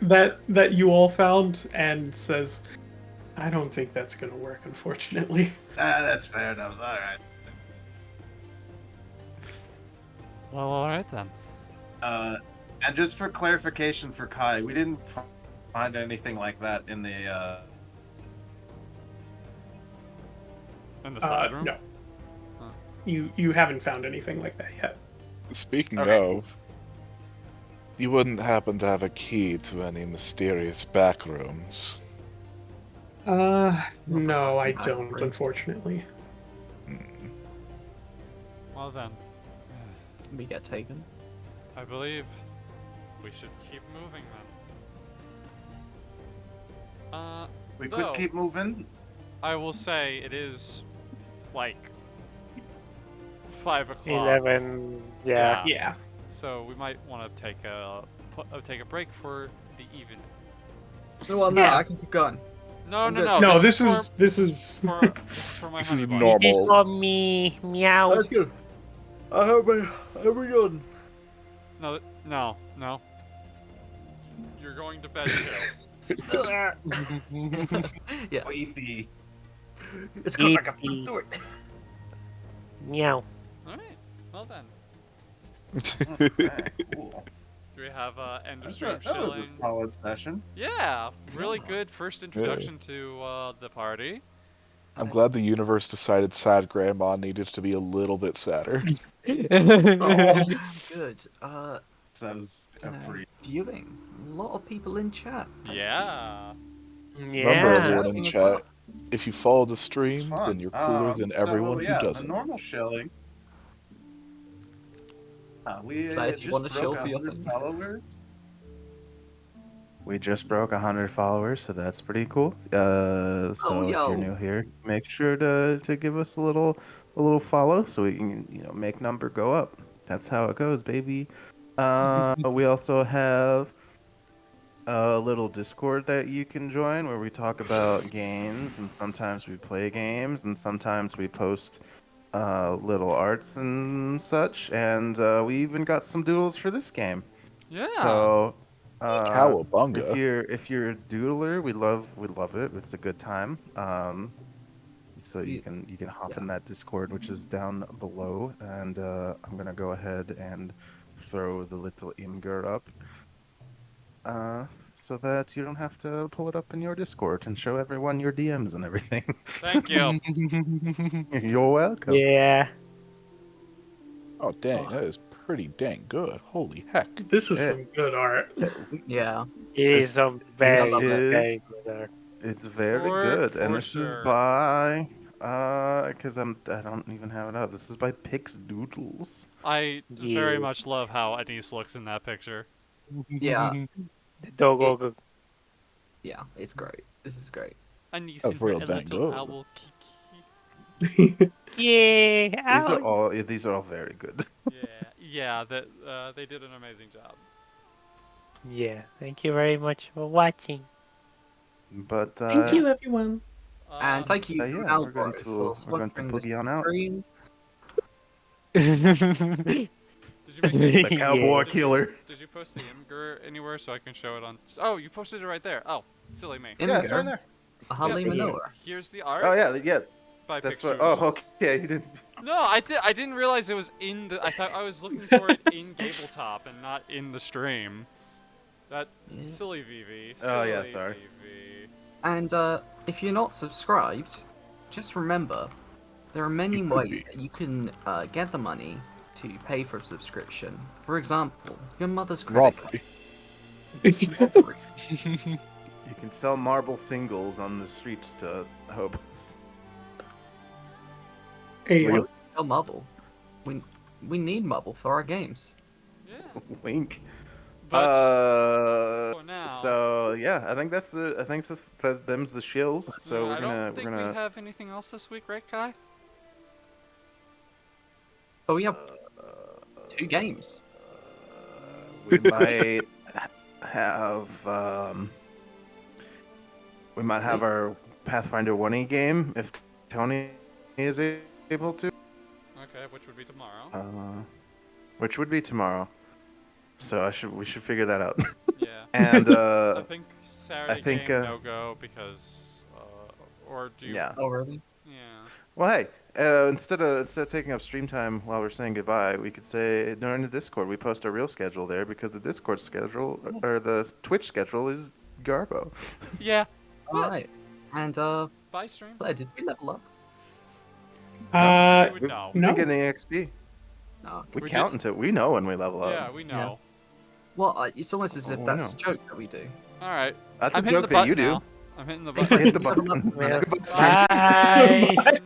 that you all found and says, "I don't think that's gonna work, unfortunately." That's fair enough. All right. Well, all right then. And just for clarification for Kai, we didn't find anything like that in the. In the side room. No, Huh. you haven't found anything like that yet. Speaking Okay. of, you wouldn't happen to have a key to any mysterious back rooms? No, I back don't, rooms. unfortunately. Well then, We get taken. I believe we should keep moving then. We No. could keep moving. I will say it is like 5 o'clock. 11. Yeah. Yeah. So we might want to take a break for the evening. Well, no, Yeah. I can keep going. No, no, good. no. No, this this is this is for my This is honey bun. normal. This is for me. Meow. go. I hope we done. No, no, no. You're going to bed too. Yeah, Weepy. it's good. I can Eepy. do it. Meow. All right. Well then, Alright, cool. do we have end of That stream was a shilling? solid session. Yeah, really good first introduction to the party. I'm glad the universe decided sad grandma needed to be a little bit sadder. Oh, good. So that was a pretty. Viewing. A lot of people in chat. Thank you. Yeah. Remember, Yeah. everyone in As chat, well. if you follow the It's stream, fun. then you're cooler than everyone yeah, who the doesn't. normal shilling. We Claire, do you just want to chill broke for your 100 thing? followers. We just broke 100 followers, so that's pretty cool. So if yo. you're new here, make sure to give us a little follow so we can make number go up. That's how it goes, baby. We also have a little Discord that you can join where we talk about games, and sometimes we play games, and sometimes we post little arts and such. And we even got some doodles for this game. Yeah. So Cowabunga. if you're a doodler, we love it. It's a good time. So you can hop in that Discord, which is down below, and I'm gonna go ahead and throw the little Imgur up, so that you don't have to pull it up in your Discord and show everyone your DMs and everything. Thank you. You're welcome. Yeah. Oh, dang, that is pretty dang good. Holy heck. This is Yeah. some good art. Yeah. It is a very, love it. very good art. It's very For- good, and for this is sure. by because I don't even have it up. This is by Pix Doodles. I very Yeah. much love how Anise looks in that picture. Yeah. The dog. Yeah, it's great. This is great. Anise That's and her real dang little good. owl Kiki. Yeah. These are all very good. Yeah, that they did an amazing job. Yeah. Thank you very much for watching. But Thank you, everyone. And thank you, yeah, Alvaro, we're going to sponsoring this boogie on out. stream. Did you make The Cowboy Did you- Killer. Did you post the Imgur anywhere so I can show it on? Oh, you posted it right there. Oh, silly me. Yeah, it's Imgur, right there. Halima Yeah. Noah. Here's the art. Oh yeah. By That's Pixar. what. Oh, okay. You didn't. No, I didn't realize it was in the. I thought I was looking for it in Gabletop and not in the stream. That Yeah. silly VV. Oh, yeah, silly sorry. VV. And if you're not subscribed, just remember there are many You could ways be. that you can get the money to pay for a subscription. For example, your mother's credit card. Robbery. You can sell marble singles on the streets to hobos. Hey, Real- Tell Marvel. we need Marble for our games. Yeah. Wink. But for now. So yeah, I think that's them's the shills. So I don't think we we're gonna. have anything else this week, right, Kai? But we have 2 games. We might have our Pathfinder 1E game if Tony is able to. Okay, which would be tomorrow. Which would be tomorrow. So we should figure that out. Yeah. And I think Saturday think, game no go because or do you? yeah. Oh, really? Yeah. Well, hey, instead of taking up stream time while we're saying goodbye, we could say during the Discord we post our real schedule there because the Discord schedule or the Twitch schedule is Garbo. Yeah. All right. And Bye, stream. Claire, did we level up? We We've know. No. been getting XP. No. We We count until we know when we level up. Yeah, we know. Well, it's almost as if Oh, that's no. a joke that we do. All right. That's I'm a hitting joke the that you button do. now. I'm hitting the button. Hit the button. Well, Goodbye, stream. bye.